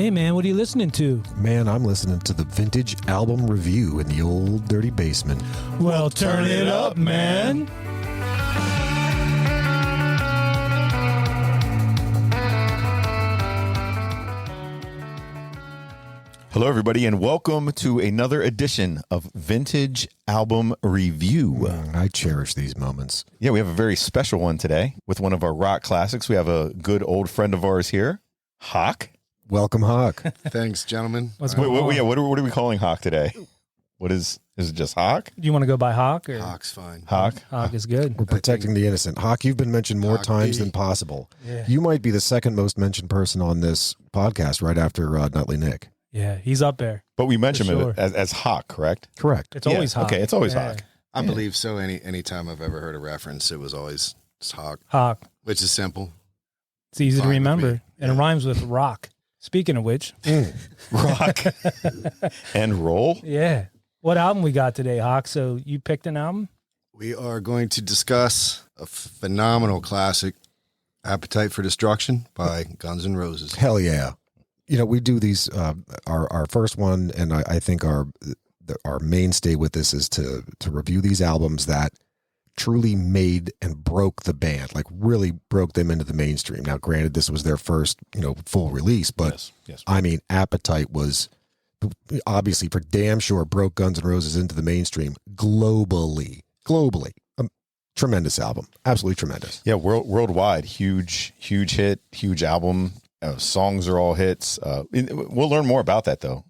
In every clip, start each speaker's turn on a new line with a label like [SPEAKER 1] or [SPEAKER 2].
[SPEAKER 1] Hey man, what are you listening to?
[SPEAKER 2] Man, I'm listening to the vintage album review in the old dirty basement.
[SPEAKER 1] Well, turn it up, man.
[SPEAKER 3] Hello, everybody, and welcome to another edition of Vintage Album Review.
[SPEAKER 2] I cherish these moments.
[SPEAKER 3] Yeah, we have a very special one today with one of our rock classics. We have a good old friend of ours here, Hock.
[SPEAKER 2] Welcome, Hock.
[SPEAKER 4] Thanks, gentlemen.
[SPEAKER 1] What's going on?
[SPEAKER 3] What are we calling Hock today? What is it just Hock?
[SPEAKER 1] Do you want to go by Hock? Or?
[SPEAKER 4] Hock's fine.
[SPEAKER 3] Hock?
[SPEAKER 1] Hock is good.
[SPEAKER 2] We're protecting the innocent. Hock, you've been mentioned more
[SPEAKER 4] Hock
[SPEAKER 2] times
[SPEAKER 4] B.
[SPEAKER 2] than possible.
[SPEAKER 1] Yeah.
[SPEAKER 2] You might be the second most mentioned person on this podcast right after Nutley Nick.
[SPEAKER 1] Yeah, he's up there.
[SPEAKER 3] But we mentioned
[SPEAKER 1] sure.
[SPEAKER 3] it as Hock, correct?
[SPEAKER 2] Correct.
[SPEAKER 1] It's always
[SPEAKER 3] Yeah,
[SPEAKER 1] Hock.
[SPEAKER 3] okay, it's always
[SPEAKER 1] Yeah.
[SPEAKER 3] Hock.
[SPEAKER 4] I believe so. Any time I've ever heard a reference, it was always just Hock,
[SPEAKER 1] Hock.
[SPEAKER 4] which is simple.
[SPEAKER 1] It's easy to
[SPEAKER 4] Fine with
[SPEAKER 1] remember.
[SPEAKER 4] me.
[SPEAKER 1] And it
[SPEAKER 4] Yeah.
[SPEAKER 1] rhymes with rock. Speaking of which,
[SPEAKER 3] Rock and roll.
[SPEAKER 1] yeah. What album we got today, Hock? So you picked an album?
[SPEAKER 4] We are going to discuss a phenomenal classic, Appetite for Destruction by Guns N' Roses.
[SPEAKER 2] Hell yeah. You know, we do these, our first one, and I think our mainstay with this is to review these albums that truly made and broke the band, like really broke them into the mainstream. Now, granted, this was their first, full release, but
[SPEAKER 3] Yes.
[SPEAKER 2] I mean, Appetite was obviously for damn sure broke Guns N' Roses into the mainstream globally. Tremendous album. Absolutely tremendous.
[SPEAKER 3] Yeah, worldwide, huge hit, huge album. Songs are all hits. We'll learn more about that, though.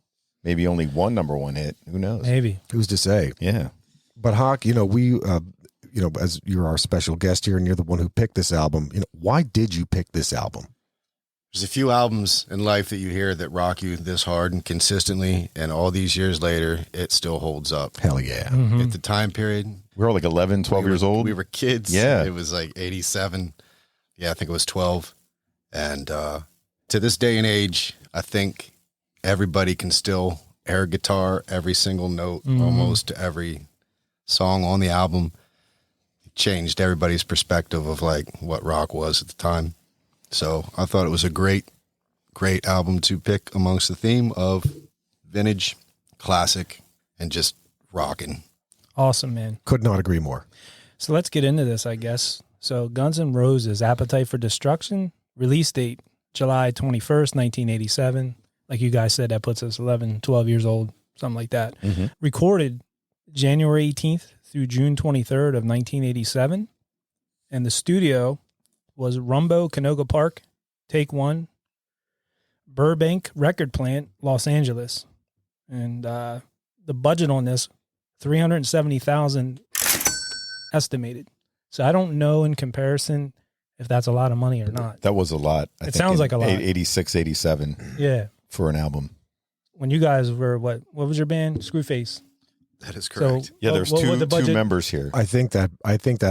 [SPEAKER 3] Maybe only one number one hit. Who knows?
[SPEAKER 1] Maybe.
[SPEAKER 2] Who's to say?
[SPEAKER 3] Yeah.
[SPEAKER 2] But Hock, we, as you're our special guest here and you're the one who picked this album, why did you pick this album?
[SPEAKER 4] There's a few albums in life that you hear that rock you this hard and consistently, and all these years later, it still holds up.
[SPEAKER 2] Hell yeah.
[SPEAKER 1] Mhm.
[SPEAKER 4] At the time period,
[SPEAKER 3] We were like 11, 12 years old.
[SPEAKER 4] We were kids.
[SPEAKER 3] Yeah.
[SPEAKER 4] It was like 87. Yeah, I think it was 12. And to this day and age, I think everybody can still air guitar every single note, almost to every song on the album. It changed everybody's perspective of like what rock was at the time. So I thought it was a great album to pick amongst the theme of vintage, classic, and just rocking.
[SPEAKER 1] Awesome, man.
[SPEAKER 2] Could not agree more.
[SPEAKER 1] So let's get into this, I guess. So Guns N' Roses, Appetite for Destruction, release date, July 21st, 1987. Like you guys said, that puts us 11, 12 years old, something like that.
[SPEAKER 3] Mm-hmm.
[SPEAKER 1] Recorded January 18th through June 23rd of 1987. And the studio was Rumbo, Canoga Park, Take One, Burbank Record Plant, Los Angeles. And the budget on this, $370,000 estimated. So I don't know in comparison if that's a lot of money or not.
[SPEAKER 3] That was a lot. I
[SPEAKER 1] It
[SPEAKER 3] think
[SPEAKER 1] sounds
[SPEAKER 3] in
[SPEAKER 1] like a lot.
[SPEAKER 3] 86, 87
[SPEAKER 1] Yeah.
[SPEAKER 3] for an album.
[SPEAKER 1] When you guys were, what was your band? Screwface.
[SPEAKER 4] That is correct.
[SPEAKER 1] So
[SPEAKER 3] Yeah, there's
[SPEAKER 1] what
[SPEAKER 3] two
[SPEAKER 1] budget?
[SPEAKER 3] members here.
[SPEAKER 2] I think that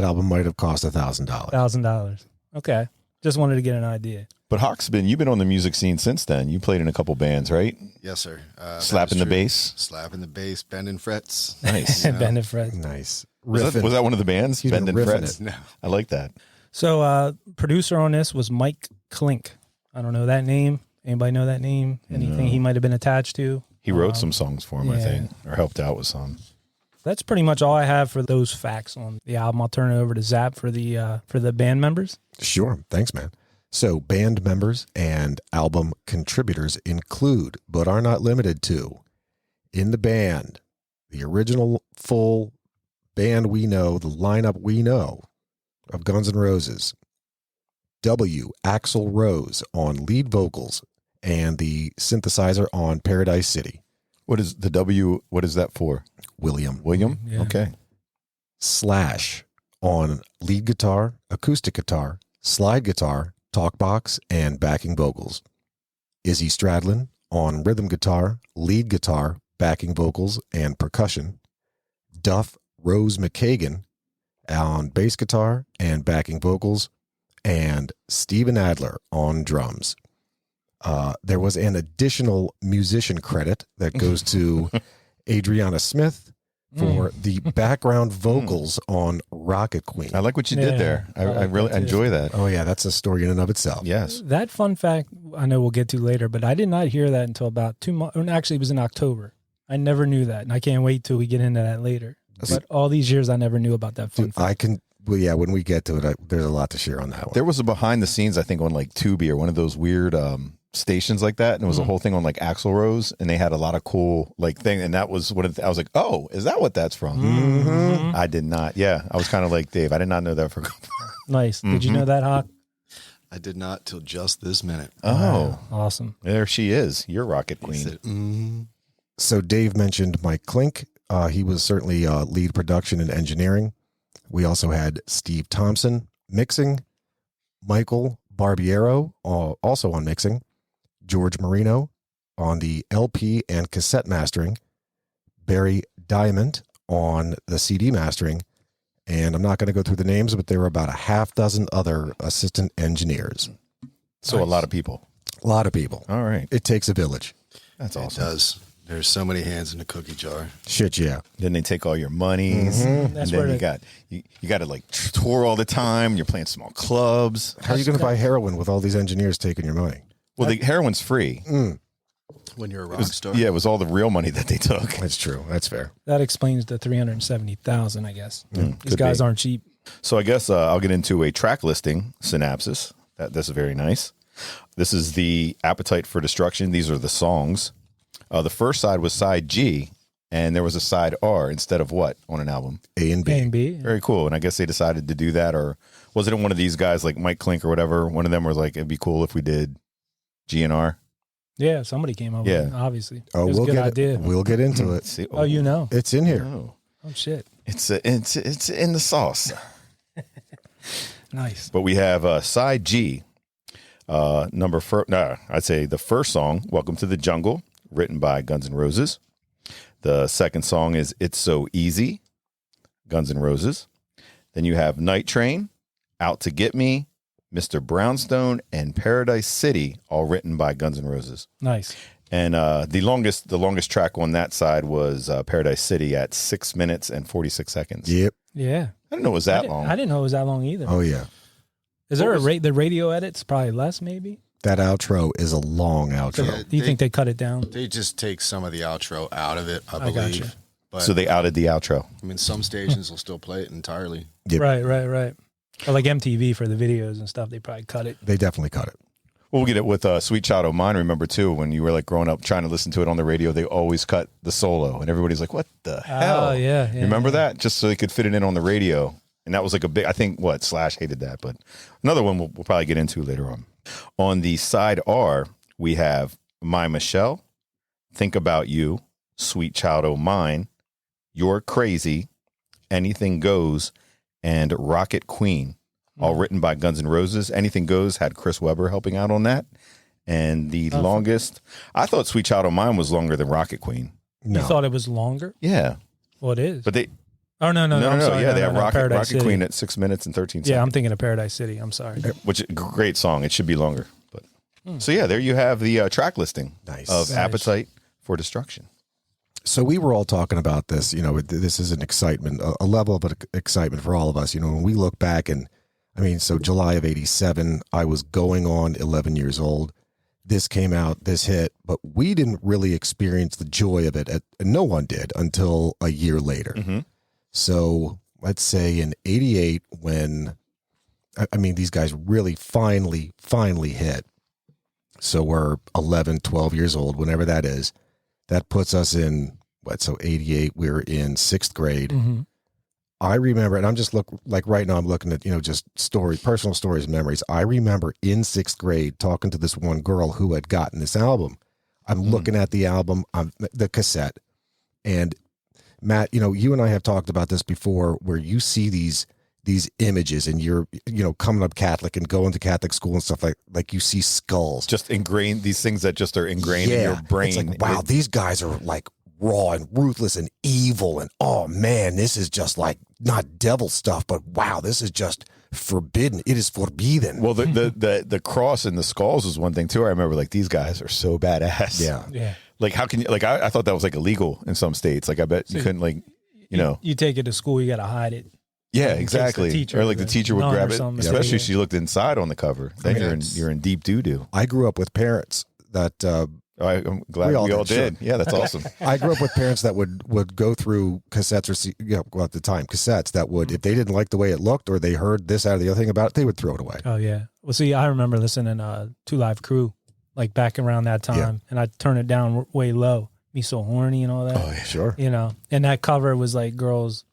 [SPEAKER 2] album might have cost $1,000.
[SPEAKER 1] $1,000. Okay. Just wanted to get an idea.
[SPEAKER 3] But Hock's you've been on the music scene since then. You played in a couple bands, right?
[SPEAKER 4] Yes, sir.
[SPEAKER 3] Slapping the
[SPEAKER 4] that is true.
[SPEAKER 3] bass.
[SPEAKER 4] Slapping the bass, bending frets.
[SPEAKER 3] Nice.
[SPEAKER 4] You know?
[SPEAKER 1] Bend and Fred.
[SPEAKER 2] Nice.
[SPEAKER 3] Was that one of the bands?
[SPEAKER 2] He's been
[SPEAKER 3] Bend and
[SPEAKER 2] riffing
[SPEAKER 3] Frets.
[SPEAKER 4] No.
[SPEAKER 3] I like that.
[SPEAKER 1] So producer on this was Mike Klink. I don't know that name. Anybody know that name? Anything he might have been attached to?
[SPEAKER 3] He wrote some songs for him, I
[SPEAKER 1] yeah.
[SPEAKER 3] think, or helped out with some.
[SPEAKER 1] That's pretty much all I have for those facts on the album. I'll turn it over to Zap for the band members.
[SPEAKER 2] Sure. Thanks, man. So band members and album contributors include, but are not limited to, in the band, the original full band we know, the lineup we know of Guns N' Roses, W. Axl Rose on lead vocals and the synthesizer on Paradise City.
[SPEAKER 3] What is the W? What is that for?
[SPEAKER 2] William.
[SPEAKER 3] William?
[SPEAKER 1] Yeah.
[SPEAKER 3] Okay.
[SPEAKER 2] Slash on lead guitar, acoustic guitar, slide guitar, talkbox, and backing vocals. Izzy Stradlin on rhythm guitar, lead guitar, backing vocals, and percussion. Duff Rose McKagan on bass guitar and backing vocals, and Steven Adler on drums. There was an additional musician credit that goes to Adriana Smith for the background vocals on Rocket Queen.
[SPEAKER 3] I like what you
[SPEAKER 1] Yeah,
[SPEAKER 3] did there.
[SPEAKER 1] I
[SPEAKER 3] I
[SPEAKER 1] like
[SPEAKER 3] really
[SPEAKER 1] that too.
[SPEAKER 3] enjoy that.
[SPEAKER 2] Oh, yeah, that's a story in and of itself.
[SPEAKER 3] Yes.
[SPEAKER 1] That fun fact, I know we'll get to later, but I did not hear that until about 2 months. Actually, it was in October. I never knew that, and I can't wait till we get into that later. But all these years, I never knew about that fun fact.
[SPEAKER 2] When we get to it, there's a lot to share on that one.
[SPEAKER 3] There was a behind the scenes, I think, on like Tubi or one of those weird stations like that, and it was a whole thing on like Axl Rose, and they had a lot of cool like thing, and that was I was like, oh, is that what that's from?
[SPEAKER 2] Mm-hmm.
[SPEAKER 3] I did not. Yeah, I was kind of like Dave. I did not know that for.
[SPEAKER 1] Nice. Did you know that, Hock?
[SPEAKER 4] I did not till just this minute.
[SPEAKER 3] Oh,
[SPEAKER 1] Awesome.
[SPEAKER 3] there she is, your Rocket Queen.
[SPEAKER 4] He said, mm-hmm.
[SPEAKER 2] So Dave mentioned Mike Klink. He was certainly lead production and engineering. We also had Steve Thompson mixing, Michael Barbiero also on mixing, George Marino on the LP and cassette mastering, Barry Diamond on the CD mastering, and I'm not going to go through the names, but there were about a half dozen other assistant engineers.
[SPEAKER 3] So
[SPEAKER 1] Nice.
[SPEAKER 3] a lot of people.
[SPEAKER 2] A lot of people.
[SPEAKER 3] All right,
[SPEAKER 2] It takes a village.
[SPEAKER 3] that's
[SPEAKER 4] It
[SPEAKER 3] awesome.
[SPEAKER 4] does. There's so many hands in the cookie jar.
[SPEAKER 2] Shit, yeah.
[SPEAKER 3] Then they take all your monies, and
[SPEAKER 1] That's
[SPEAKER 3] then
[SPEAKER 1] where
[SPEAKER 3] you got to like tour all the time. You're playing small clubs.
[SPEAKER 2] How are you going to buy heroin with all these engineers taking your money?
[SPEAKER 3] Well, the heroin's free.
[SPEAKER 4] When you're a rock
[SPEAKER 3] It was-
[SPEAKER 4] star.
[SPEAKER 3] yeah, it was all the real money that they took.
[SPEAKER 2] That's true. That's fair.
[SPEAKER 1] That explains the 370,000, I guess. These
[SPEAKER 3] could
[SPEAKER 1] guys
[SPEAKER 3] be.
[SPEAKER 1] aren't cheap.
[SPEAKER 3] So I guess I'll get into a track listing synopsis. That's very nice. This is the Appetite for Destruction. These are the songs. The first side was side G, and there was a side R instead of what on an album?
[SPEAKER 2] A and B.
[SPEAKER 1] A and B.
[SPEAKER 3] Very cool. And I guess they decided to do that, or was it one of these guys like Mike Klink or whatever? One of them was like, it'd be cool if we did G and R.
[SPEAKER 1] Yeah, somebody came up with it, obviously.
[SPEAKER 2] Oh,
[SPEAKER 1] It was a good idea.
[SPEAKER 2] We'll get into it.
[SPEAKER 3] See,
[SPEAKER 1] Oh, you know.
[SPEAKER 2] It's in here.
[SPEAKER 3] Oh.
[SPEAKER 1] Oh, shit.
[SPEAKER 3] It's in the sauce.
[SPEAKER 1] Nice.
[SPEAKER 3] But we have side G, I'd say the first song, Welcome to the Jungle, written by Guns N' Roses. The second song is It's So Easy, Guns N' Roses. Then you have Night Train, Out to Get Me, Mr. Brownstone, and Paradise City, all written by Guns N' Roses.
[SPEAKER 1] Nice.
[SPEAKER 3] And the longest track on that side was Paradise City at 6 minutes and 46 seconds.
[SPEAKER 2] Yep.
[SPEAKER 1] Yeah.
[SPEAKER 3] I didn't know it was that long.
[SPEAKER 1] I didn't know it was that long either.
[SPEAKER 2] Oh, yeah.
[SPEAKER 1] Is there the radio edit's probably less, maybe?
[SPEAKER 2] That outro is a long outro.
[SPEAKER 4] Yeah.
[SPEAKER 1] Do you think they cut it down?
[SPEAKER 4] They just take some of the outro out of it, I
[SPEAKER 1] I
[SPEAKER 4] believe.
[SPEAKER 1] gotcha.
[SPEAKER 4] But
[SPEAKER 3] So they outed the outro.
[SPEAKER 4] I mean, some stations will still play it entirely.
[SPEAKER 2] Yep.
[SPEAKER 1] Right. Or like MTV for the videos and stuff, they probably cut it.
[SPEAKER 2] They definitely cut it.
[SPEAKER 3] Well, we'll get it with Sweet Child O' Mine. Remember, too, when you were like growing up trying to listen to it on the radio, they always cut the solo. And everybody's like, what the hell?
[SPEAKER 1] Oh, yeah.
[SPEAKER 3] You remember that? Just so they could fit it in on the radio. And that was like a big, I think, Slash hated that. But another one we'll probably get into later on. On the side R, we have My Michelle, Think About You, Sweet Child O' Mine, You're Crazy, Anything Goes, and Rocket Queen, all written by Guns N' Roses. Anything Goes had Chris Webber helping out on that. And the longest, I thought Sweet Child O' Mine was longer than Rocket Queen.
[SPEAKER 2] No.
[SPEAKER 1] You thought it was longer?
[SPEAKER 3] Yeah.
[SPEAKER 1] Well, it is.
[SPEAKER 3] But they,
[SPEAKER 1] Oh, no. I'm sorry.
[SPEAKER 3] yeah,
[SPEAKER 1] No,
[SPEAKER 3] they
[SPEAKER 1] no,
[SPEAKER 3] have
[SPEAKER 1] no,
[SPEAKER 3] Rocket
[SPEAKER 1] Paradise City.
[SPEAKER 3] Queen at 6 minutes and 13 seconds.
[SPEAKER 1] Yeah, I'm thinking of Paradise City. I'm sorry.
[SPEAKER 3] Which is a great song. It should be longer. But So yeah, there you have the track listing
[SPEAKER 2] Nice.
[SPEAKER 3] of
[SPEAKER 1] Nice.
[SPEAKER 3] Appetite for Destruction.
[SPEAKER 2] So we were all talking about this. You know, this is an excitement, a level of excitement for all of us. You know, when we look back and, I mean, so July of 87, I was going on 11 years old. This came out, this hit, but we didn't really experience the joy of it. And no one did until a year later.
[SPEAKER 3] Mm-hmm.
[SPEAKER 2] So let's say in 88, when, I mean, these guys really finally hit. So we're 11, 12 years old, whenever that is. That puts us in, so 88, we're in sixth grade.
[SPEAKER 1] Mm-hmm.
[SPEAKER 2] I remember, and I'm just right now I'm looking at, just personal stories and memories. I remember in sixth grade talking to this one girl who had gotten this album. I'm looking at the album, the cassette, and Matt, you and I have talked about this before, where you see these images and you're, coming up Catholic and going to Catholic school and stuff like you see skulls.
[SPEAKER 3] Just ingrained, these things that just are ingrained in your brain.
[SPEAKER 2] It's like, wow, these guys are like raw and ruthless and evil. And oh man, this is just like not devil stuff, but wow, this is just forbidden. It is forbidden.
[SPEAKER 3] Well, the cross and the skulls was one thing too. I remember like these guys are so badass.
[SPEAKER 1] Yeah.
[SPEAKER 3] Like how can you, like I thought that was like illegal in some states. Like I bet you couldn't like,
[SPEAKER 1] You take it to school, you got to hide it.
[SPEAKER 3] Yeah,
[SPEAKER 1] in case
[SPEAKER 3] exactly.
[SPEAKER 1] the teacher
[SPEAKER 3] Or like the
[SPEAKER 1] was a
[SPEAKER 3] teacher would
[SPEAKER 1] nun or
[SPEAKER 3] grab it,
[SPEAKER 1] something.
[SPEAKER 3] especially
[SPEAKER 1] Yeah.
[SPEAKER 3] if she looked inside on the cover. Then
[SPEAKER 4] Yes.
[SPEAKER 3] you're in deep doo doo.
[SPEAKER 2] I grew up with parents that
[SPEAKER 3] I'm glad we all did.
[SPEAKER 2] sure.
[SPEAKER 3] Yeah, that's awesome.
[SPEAKER 2] I grew up with parents that would go through cassettes or well, at the time cassettes that would, if they didn't like the way it looked or they heard this out of the other thing about it, they would throw it away.
[SPEAKER 1] Oh yeah. Well, see, I remember listening to Live Crew, like back around that time,
[SPEAKER 2] Yeah.
[SPEAKER 1] and I'd turn it down way low. Me So Horny and all that.
[SPEAKER 3] Oh, yeah.
[SPEAKER 2] Sure.
[SPEAKER 1] You know, and that cover was like girls,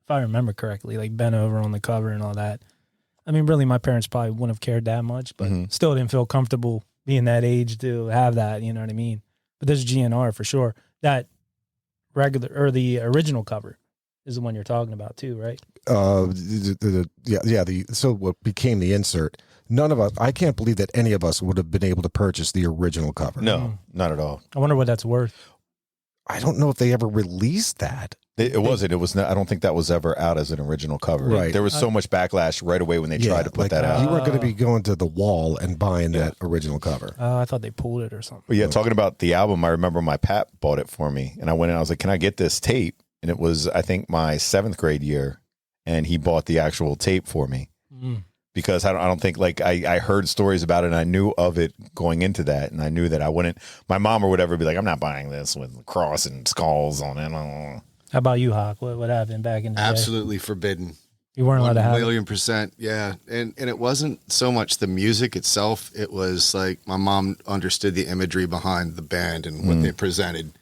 [SPEAKER 1] if I remember correctly, like bent over on the cover and all that. I mean, really, my parents probably wouldn't have cared that much, but
[SPEAKER 3] Mhm.
[SPEAKER 1] still didn't feel comfortable being that age to have that. You know what I mean? But this is GNR for sure. That regular or the original cover is the one you're talking about too, right?
[SPEAKER 2] So what became the insert? None of us. I can't believe that any of us would have been able to purchase the original cover.
[SPEAKER 3] No, not at all.
[SPEAKER 1] I wonder what that's worth.
[SPEAKER 2] I don't know if they ever released that.
[SPEAKER 3] It wasn't. It was not. I don't think that was ever out as an original cover.
[SPEAKER 2] Right.
[SPEAKER 3] There was so much backlash right away when they tried to put
[SPEAKER 2] like,
[SPEAKER 3] that out.
[SPEAKER 2] You weren't going to be going to the wall and buying that original cover.
[SPEAKER 1] I thought they pulled it or something.
[SPEAKER 3] But yeah, talking about the album, I remember my pap bought it for me, and I went in. I was like, "Can I get this tape?" And it was, I think, my 7th grade year, and he bought the actual tape for me because I don't think like I heard stories about it, and I knew of it going into that, and I knew that I wouldn't. My mom or whatever would be like, "I'm not buying this with cross and skulls on it."
[SPEAKER 1] How about you, Hawk? What happened back in the day?
[SPEAKER 4] Absolutely forbidden.
[SPEAKER 1] You weren't allowed to have it.
[SPEAKER 4] 1,000,000%. Yeah. And it wasn't so much the music itself. It was like my mom understood the imagery behind the band and what they presented.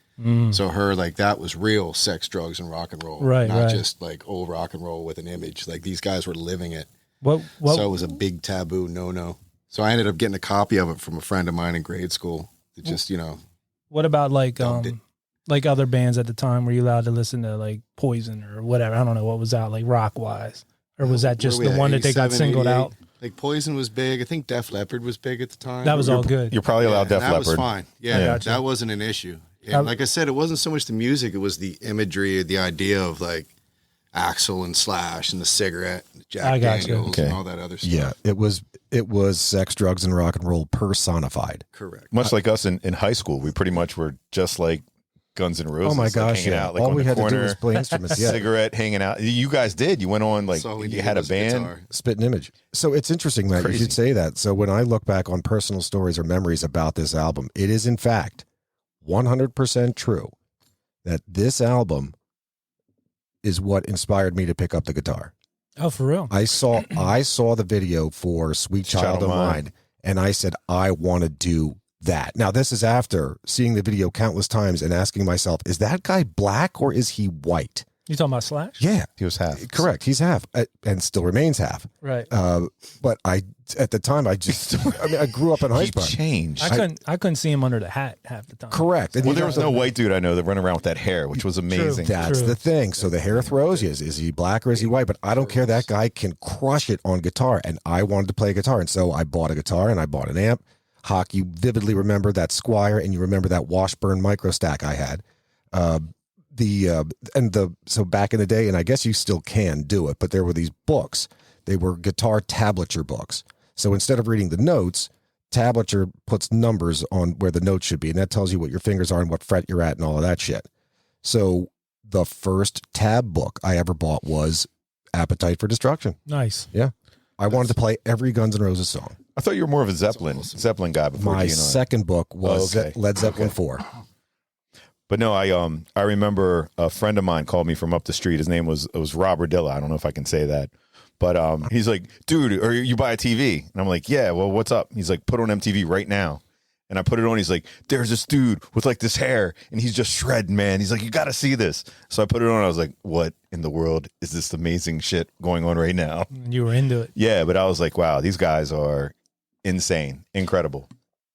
[SPEAKER 4] So her, like, that was real sex, drugs, and rock and roll.
[SPEAKER 1] Right,
[SPEAKER 4] Not
[SPEAKER 1] right.
[SPEAKER 4] just like old rock and roll with an image. Like these guys were living it.
[SPEAKER 1] What
[SPEAKER 4] So it was a big taboo no. So I ended up getting a copy of it from a friend of mine in grade school. It just,
[SPEAKER 1] What about like
[SPEAKER 4] Dubbed it.
[SPEAKER 1] like other bands at the time? Were you allowed to listen to like Poison or whatever? I don't know what was out like rock wise, or was that just
[SPEAKER 4] Where
[SPEAKER 1] the
[SPEAKER 4] we
[SPEAKER 1] one
[SPEAKER 4] at,
[SPEAKER 1] that they got
[SPEAKER 4] 87,
[SPEAKER 1] singled
[SPEAKER 4] 88?
[SPEAKER 1] out?
[SPEAKER 4] Like Poison was big. I think Def Leppard was big at the time.
[SPEAKER 1] That was all good.
[SPEAKER 3] You're probably allowed Def
[SPEAKER 4] that
[SPEAKER 3] Leppard.
[SPEAKER 4] was fine. Yeah,
[SPEAKER 1] Gotcha.
[SPEAKER 4] that wasn't an issue. And like I said, it wasn't so much the music; it was the imagery, the idea of like Axl and Slash and the cigarette, Jack
[SPEAKER 1] I gotcha.
[SPEAKER 4] Daniels,
[SPEAKER 3] Okay.
[SPEAKER 4] and all that other stuff.
[SPEAKER 2] Yeah, it was sex, drugs, and rock and roll personified.
[SPEAKER 4] Correct.
[SPEAKER 3] Much like us in high school, we pretty much were just like Guns N' Roses.
[SPEAKER 2] Oh my
[SPEAKER 3] like,
[SPEAKER 2] gosh!
[SPEAKER 3] hanging
[SPEAKER 2] Yeah,
[SPEAKER 3] out, like
[SPEAKER 2] all
[SPEAKER 3] on
[SPEAKER 2] we
[SPEAKER 3] the
[SPEAKER 2] had to do
[SPEAKER 3] corner,
[SPEAKER 2] was play instruments. Yeah,
[SPEAKER 3] cigarette, hanging out. You guys did. You went on like
[SPEAKER 4] That's all we
[SPEAKER 3] you
[SPEAKER 4] needed
[SPEAKER 3] had a
[SPEAKER 4] was
[SPEAKER 3] band.
[SPEAKER 4] guitar.
[SPEAKER 2] spit and image. So it's interesting, Matt. You
[SPEAKER 3] Crazy.
[SPEAKER 2] should say that. So when I look back on personal stories or memories about this album, it is in fact 100% true that this album is what inspired me to pick up the guitar.
[SPEAKER 1] Oh, for real?
[SPEAKER 2] I saw the video for Sweet Child of Mine, and I said, I want to do that. Now, this is after seeing the video countless times and asking myself, is that guy black or is he white?
[SPEAKER 1] You talking about Slash?
[SPEAKER 2] Yeah,
[SPEAKER 3] He was half.
[SPEAKER 2] correct. He's half and still remains half.
[SPEAKER 1] Right.
[SPEAKER 2] But at the time, I grew up in
[SPEAKER 3] He
[SPEAKER 2] Hyde Park.
[SPEAKER 3] changed.
[SPEAKER 1] I couldn't see him under the hat half the time.
[SPEAKER 2] Correct. And
[SPEAKER 3] Well,
[SPEAKER 2] you
[SPEAKER 3] there
[SPEAKER 2] got
[SPEAKER 3] was
[SPEAKER 2] the-
[SPEAKER 3] no white dude I know that ran around with that hair, which was amazing.
[SPEAKER 2] That's
[SPEAKER 1] True.
[SPEAKER 2] the thing. So the hair throws you. Is he black or is he white? But I don't care. That guy can crush it on guitar. And I wanted to play guitar. And so I bought a guitar and I bought an amp. Hock, you vividly remember that Squire and you remember that Washburn micro stack I had. So back in the day, and I guess you still can do it, but there were these books. They were guitar tablature books. So instead of reading the notes, tablature puts numbers on where the notes should be, and that tells you what your fingers are and what fret you're at and all of that shit. So the first tab book I ever bought was Appetite for Destruction.
[SPEAKER 1] Nice.
[SPEAKER 2] Yeah. I wanted to play every Guns N' Roses song.
[SPEAKER 3] I thought you were more of a Zeppelin guy before
[SPEAKER 2] My
[SPEAKER 3] GNR.
[SPEAKER 2] second book was
[SPEAKER 3] Oh, okay.
[SPEAKER 2] Led Zeppelin 4.
[SPEAKER 3] But no, I remember a friend of mine called me from up the street. His name was Robert Dilla. I don't know if I can say that. But he's like, dude, or you buy a TV? And I'm like, yeah, well, what's up? He's like, put on MTV right now. And I put it on. He's like, there's this dude with like this hair and he's just shredding, man. He's like, you got to see this. So I put it on. I was like, what in the world is this amazing shit going on right now?
[SPEAKER 1] You were into it.
[SPEAKER 3] Yeah, but I was like, wow, these guys are insane, incredible.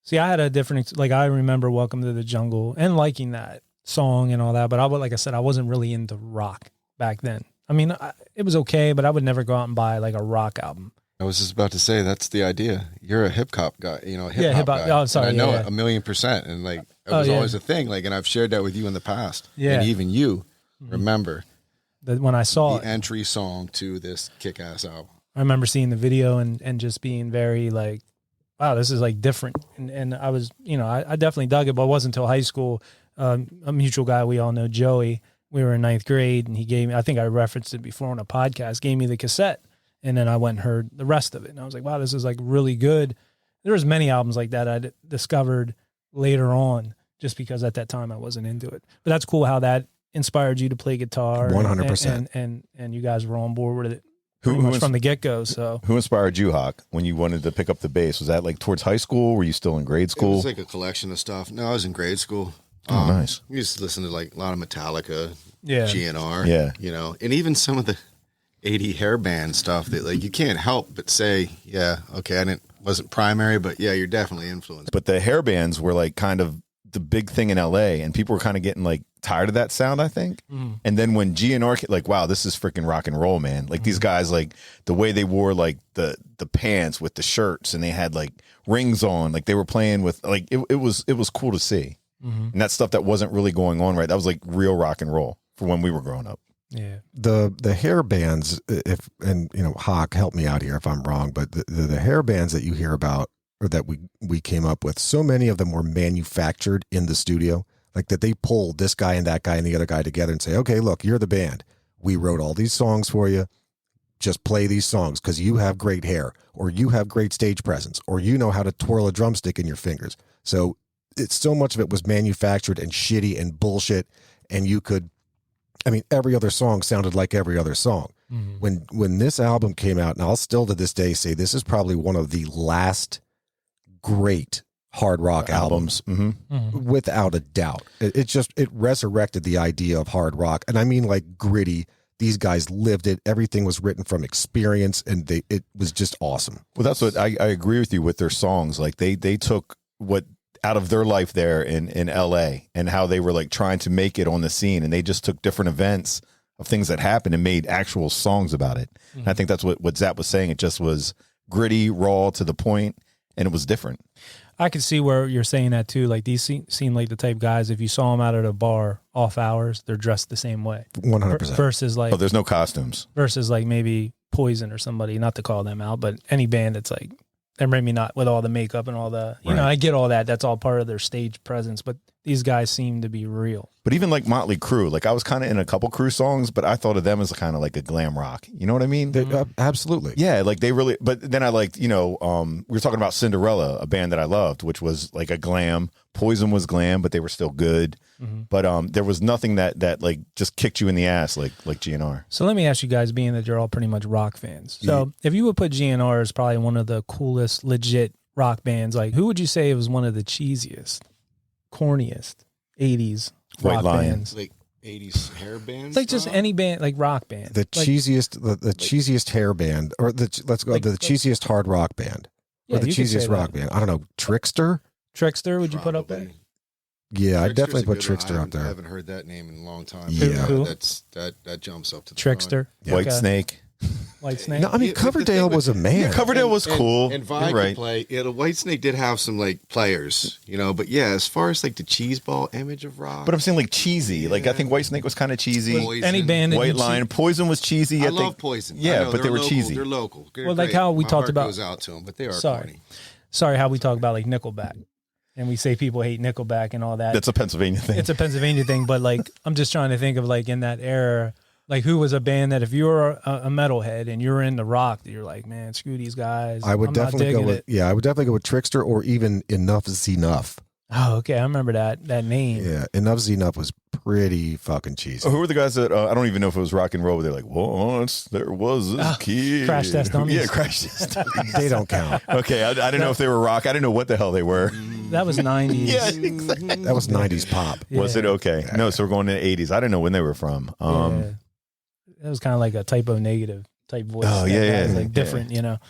[SPEAKER 1] See, I had a different, like, I remember Welcome to the Jungle and liking that song and all that, but like I said, I wasn't really into rock back then. I mean, it was okay, but I would never go out and buy like a rock album.
[SPEAKER 4] I was just about to say that's the idea. You're a hip hop guy, hip
[SPEAKER 1] Yeah,
[SPEAKER 4] hop
[SPEAKER 1] hip-hop.
[SPEAKER 4] guy.
[SPEAKER 1] Oh, sorry,
[SPEAKER 4] And I know
[SPEAKER 1] yeah,
[SPEAKER 4] it 1,000,000%, and like it
[SPEAKER 1] Oh,
[SPEAKER 4] was
[SPEAKER 1] yeah.
[SPEAKER 4] always a thing. Like, and I've shared that with you in the past.
[SPEAKER 1] Yeah.
[SPEAKER 4] And even you remember
[SPEAKER 1] That when I saw
[SPEAKER 4] the
[SPEAKER 1] it,
[SPEAKER 4] entry song to this kick-ass album.
[SPEAKER 1] I remember seeing the video and just being very like, wow, this is like different. And I was, I definitely dug it, but it wasn't until high school. A mutual guy we all know, Joey, we were in ninth grade, and he gave me, I think I referenced it before on a podcast, gave me the cassette, and then I went and heard the rest of it. And I was like, wow, this is like really good. There was many albums like that I discovered later on, just because at that time I wasn't into it. But that's cool how that inspired you to play guitar.
[SPEAKER 2] 100%.
[SPEAKER 1] And you guys were on board with it
[SPEAKER 3] Who
[SPEAKER 1] from the get-go. So
[SPEAKER 3] who inspired you, Hock, when you wanted to pick up the bass? Was that like towards high school? Were you still in grade
[SPEAKER 4] It
[SPEAKER 3] school?
[SPEAKER 4] was like a collection of stuff. No, I was in grade school.
[SPEAKER 3] Oh, nice.
[SPEAKER 4] We used to listen to like a lot of Metallica,
[SPEAKER 1] yeah,
[SPEAKER 4] GNR,
[SPEAKER 3] Yeah.
[SPEAKER 4] you know, and even some of the 80 hair band stuff that like you can't help but say, yeah, okay, wasn't primary, but yeah, you're definitely influenced.
[SPEAKER 3] But the hair bands were like kind of the big thing in LA, and people were kind of getting like tired of that sound, I think. And then when GNR, like, wow, this is freaking rock and roll, man. Like these guys, like the way they wore like the pants with the shirts, and they had like rings on, like they were playing with, like it was cool to see. And that stuff that wasn't really going on, right? That was like real rock and roll for when we were growing up.
[SPEAKER 1] yeah.
[SPEAKER 2] The hair bands, Hock, help me out here if I'm wrong, but the hair bands that you hear about, or that we came up with, so many of them were manufactured in the studio, like that they pulled this guy and that guy and the other guy together and say, okay, look, you're the band. We wrote all these songs for you. Just play these songs because you have great hair, or you have great stage presence, or you know how to twirl a drumstick in your fingers. So it's so much of it was manufactured and shitty and bullshit. And you could, every other song sounded like every other song. When this album came out, and I'll still to this day say this is probably one of the last great hard rock albums, without a doubt. It resurrected the idea of hard rock, and I mean like gritty. These guys lived it. Everything was written from experience, and it was just awesome.
[SPEAKER 3] Well, that's what I agree with you with their songs. Like they took what out of their life there in LA, and how they were like trying to make it on the scene, and they just took different events of things that happened and made actual songs about it. And I think that's what Zap was saying. It just was gritty, raw, to the point, and it was different.
[SPEAKER 1] I could see where you're saying that too. Like these seem like the type guys, if you saw them out at a bar off hours, they're dressed the same way.
[SPEAKER 2] 100%.
[SPEAKER 1] Versus like,
[SPEAKER 3] Oh, there's no costumes.
[SPEAKER 1] versus like maybe Poison or somebody, not to call them out, but any band that's like, they're maybe not with all the makeup and all the, you know, I get all that. That's all part of their stage presence, but these guys seem to be real.
[SPEAKER 3] But even like Motley Crue, like I was kind of in a couple Crue songs, but I thought of them as kind of like a glam rock. You know what I mean?
[SPEAKER 2] Absolutely.
[SPEAKER 3] Yeah, like they really, but then I liked, we were talking about Cinderella, a band that I loved, which was like a glam. Poison was glam, but they were still good. But there was nothing that like just kicked you in the ass like GNR.
[SPEAKER 1] So let me ask you guys, being that you're all pretty much rock fans. So if you would put GNR as probably one of the coolest, legit rock bands, like who would you say was one of the cheesiest, corniest 80s
[SPEAKER 3] White
[SPEAKER 1] rock
[SPEAKER 3] Lion.
[SPEAKER 1] bands?
[SPEAKER 4] Like 80s hair bands.
[SPEAKER 1] Like just any band, like rock band.
[SPEAKER 2] The
[SPEAKER 1] Like,
[SPEAKER 2] cheesiest hair band, or the cheesiest hard rock band,
[SPEAKER 1] yeah,
[SPEAKER 2] or the
[SPEAKER 1] you could say
[SPEAKER 2] cheesiest rock
[SPEAKER 1] that.
[SPEAKER 2] band. I don't know, Trickster.
[SPEAKER 1] Trickster, would you put up there?
[SPEAKER 4] Probably.
[SPEAKER 2] Yeah, I
[SPEAKER 4] Trickster's
[SPEAKER 2] definitely
[SPEAKER 4] a
[SPEAKER 2] put
[SPEAKER 4] good
[SPEAKER 2] Trickster
[SPEAKER 4] one.
[SPEAKER 2] up there.
[SPEAKER 4] I haven't heard that name in a long time.
[SPEAKER 2] Yeah.
[SPEAKER 1] Who?
[SPEAKER 4] That jumps up to the
[SPEAKER 1] Trickster.
[SPEAKER 3] White
[SPEAKER 1] Okay.
[SPEAKER 3] Snake.
[SPEAKER 1] White Snake.
[SPEAKER 2] No, I mean
[SPEAKER 4] Yeah, but the
[SPEAKER 2] Coverdale
[SPEAKER 4] thing
[SPEAKER 2] was a man.
[SPEAKER 3] Coverdale was cool.
[SPEAKER 4] And Vi
[SPEAKER 3] You're
[SPEAKER 4] could
[SPEAKER 3] right.
[SPEAKER 4] play. Yeah, the White Snake did have some like players, but yeah, as far as like the cheeseball image of rock,
[SPEAKER 3] But I'm saying like cheesy. Like I think White Snake was kind of cheesy.
[SPEAKER 4] Poison.
[SPEAKER 1] Any band that
[SPEAKER 3] White
[SPEAKER 1] you'd see-
[SPEAKER 3] Lion. Poison was cheesy.
[SPEAKER 4] I
[SPEAKER 3] think.
[SPEAKER 4] love Poison.
[SPEAKER 3] Yeah,
[SPEAKER 4] I know,
[SPEAKER 3] but they
[SPEAKER 4] they're
[SPEAKER 3] were
[SPEAKER 4] local.
[SPEAKER 3] cheesy.
[SPEAKER 4] They're local. They're
[SPEAKER 1] Well, like
[SPEAKER 4] great.
[SPEAKER 1] how we
[SPEAKER 4] My
[SPEAKER 1] talked
[SPEAKER 4] heart
[SPEAKER 1] about-
[SPEAKER 4] goes out to them, but they are
[SPEAKER 1] Sorry.
[SPEAKER 4] corny.
[SPEAKER 1] Sorry, how we talk about like Nickelback, and we say people hate Nickelback and all that.
[SPEAKER 3] That's a Pennsylvania thing.
[SPEAKER 1] It's a Pennsylvania thing, but like I'm just trying to think of like in that era, like who was a band that if you were a metalhead and you're into rock, that you're like, man, screw these guys.
[SPEAKER 2] I would
[SPEAKER 1] I'm not
[SPEAKER 2] definitely go
[SPEAKER 1] digging
[SPEAKER 2] with
[SPEAKER 1] it.
[SPEAKER 2] I would definitely go with Trickster, or even Enough's Enough.
[SPEAKER 1] Oh, okay, I remember that name.
[SPEAKER 2] Yeah, Enough's Enough was pretty fucking cheesy.
[SPEAKER 3] Oh, who were the guys that I don't even know if it was rock and roll, but they're like, once there was this kid.
[SPEAKER 1] Crash Test Dummies.
[SPEAKER 3] Yeah, Crash Test Dummies.
[SPEAKER 2] They don't count.
[SPEAKER 3] Okay, I didn't know if they were rock. I didn't know what the hell they were.
[SPEAKER 1] That was 90s.
[SPEAKER 3] Yeah, exactly.
[SPEAKER 2] That was 90s pop.
[SPEAKER 3] Was it
[SPEAKER 1] Yeah.
[SPEAKER 3] okay? No, so we're going to the 80s. I didn't know when they were from.
[SPEAKER 1] Yeah. That was kind of like a typo negative type voice.
[SPEAKER 3] Oh,
[SPEAKER 1] that
[SPEAKER 3] yeah,
[SPEAKER 1] guy
[SPEAKER 3] yeah,
[SPEAKER 1] was,
[SPEAKER 3] yeah.
[SPEAKER 1] like different,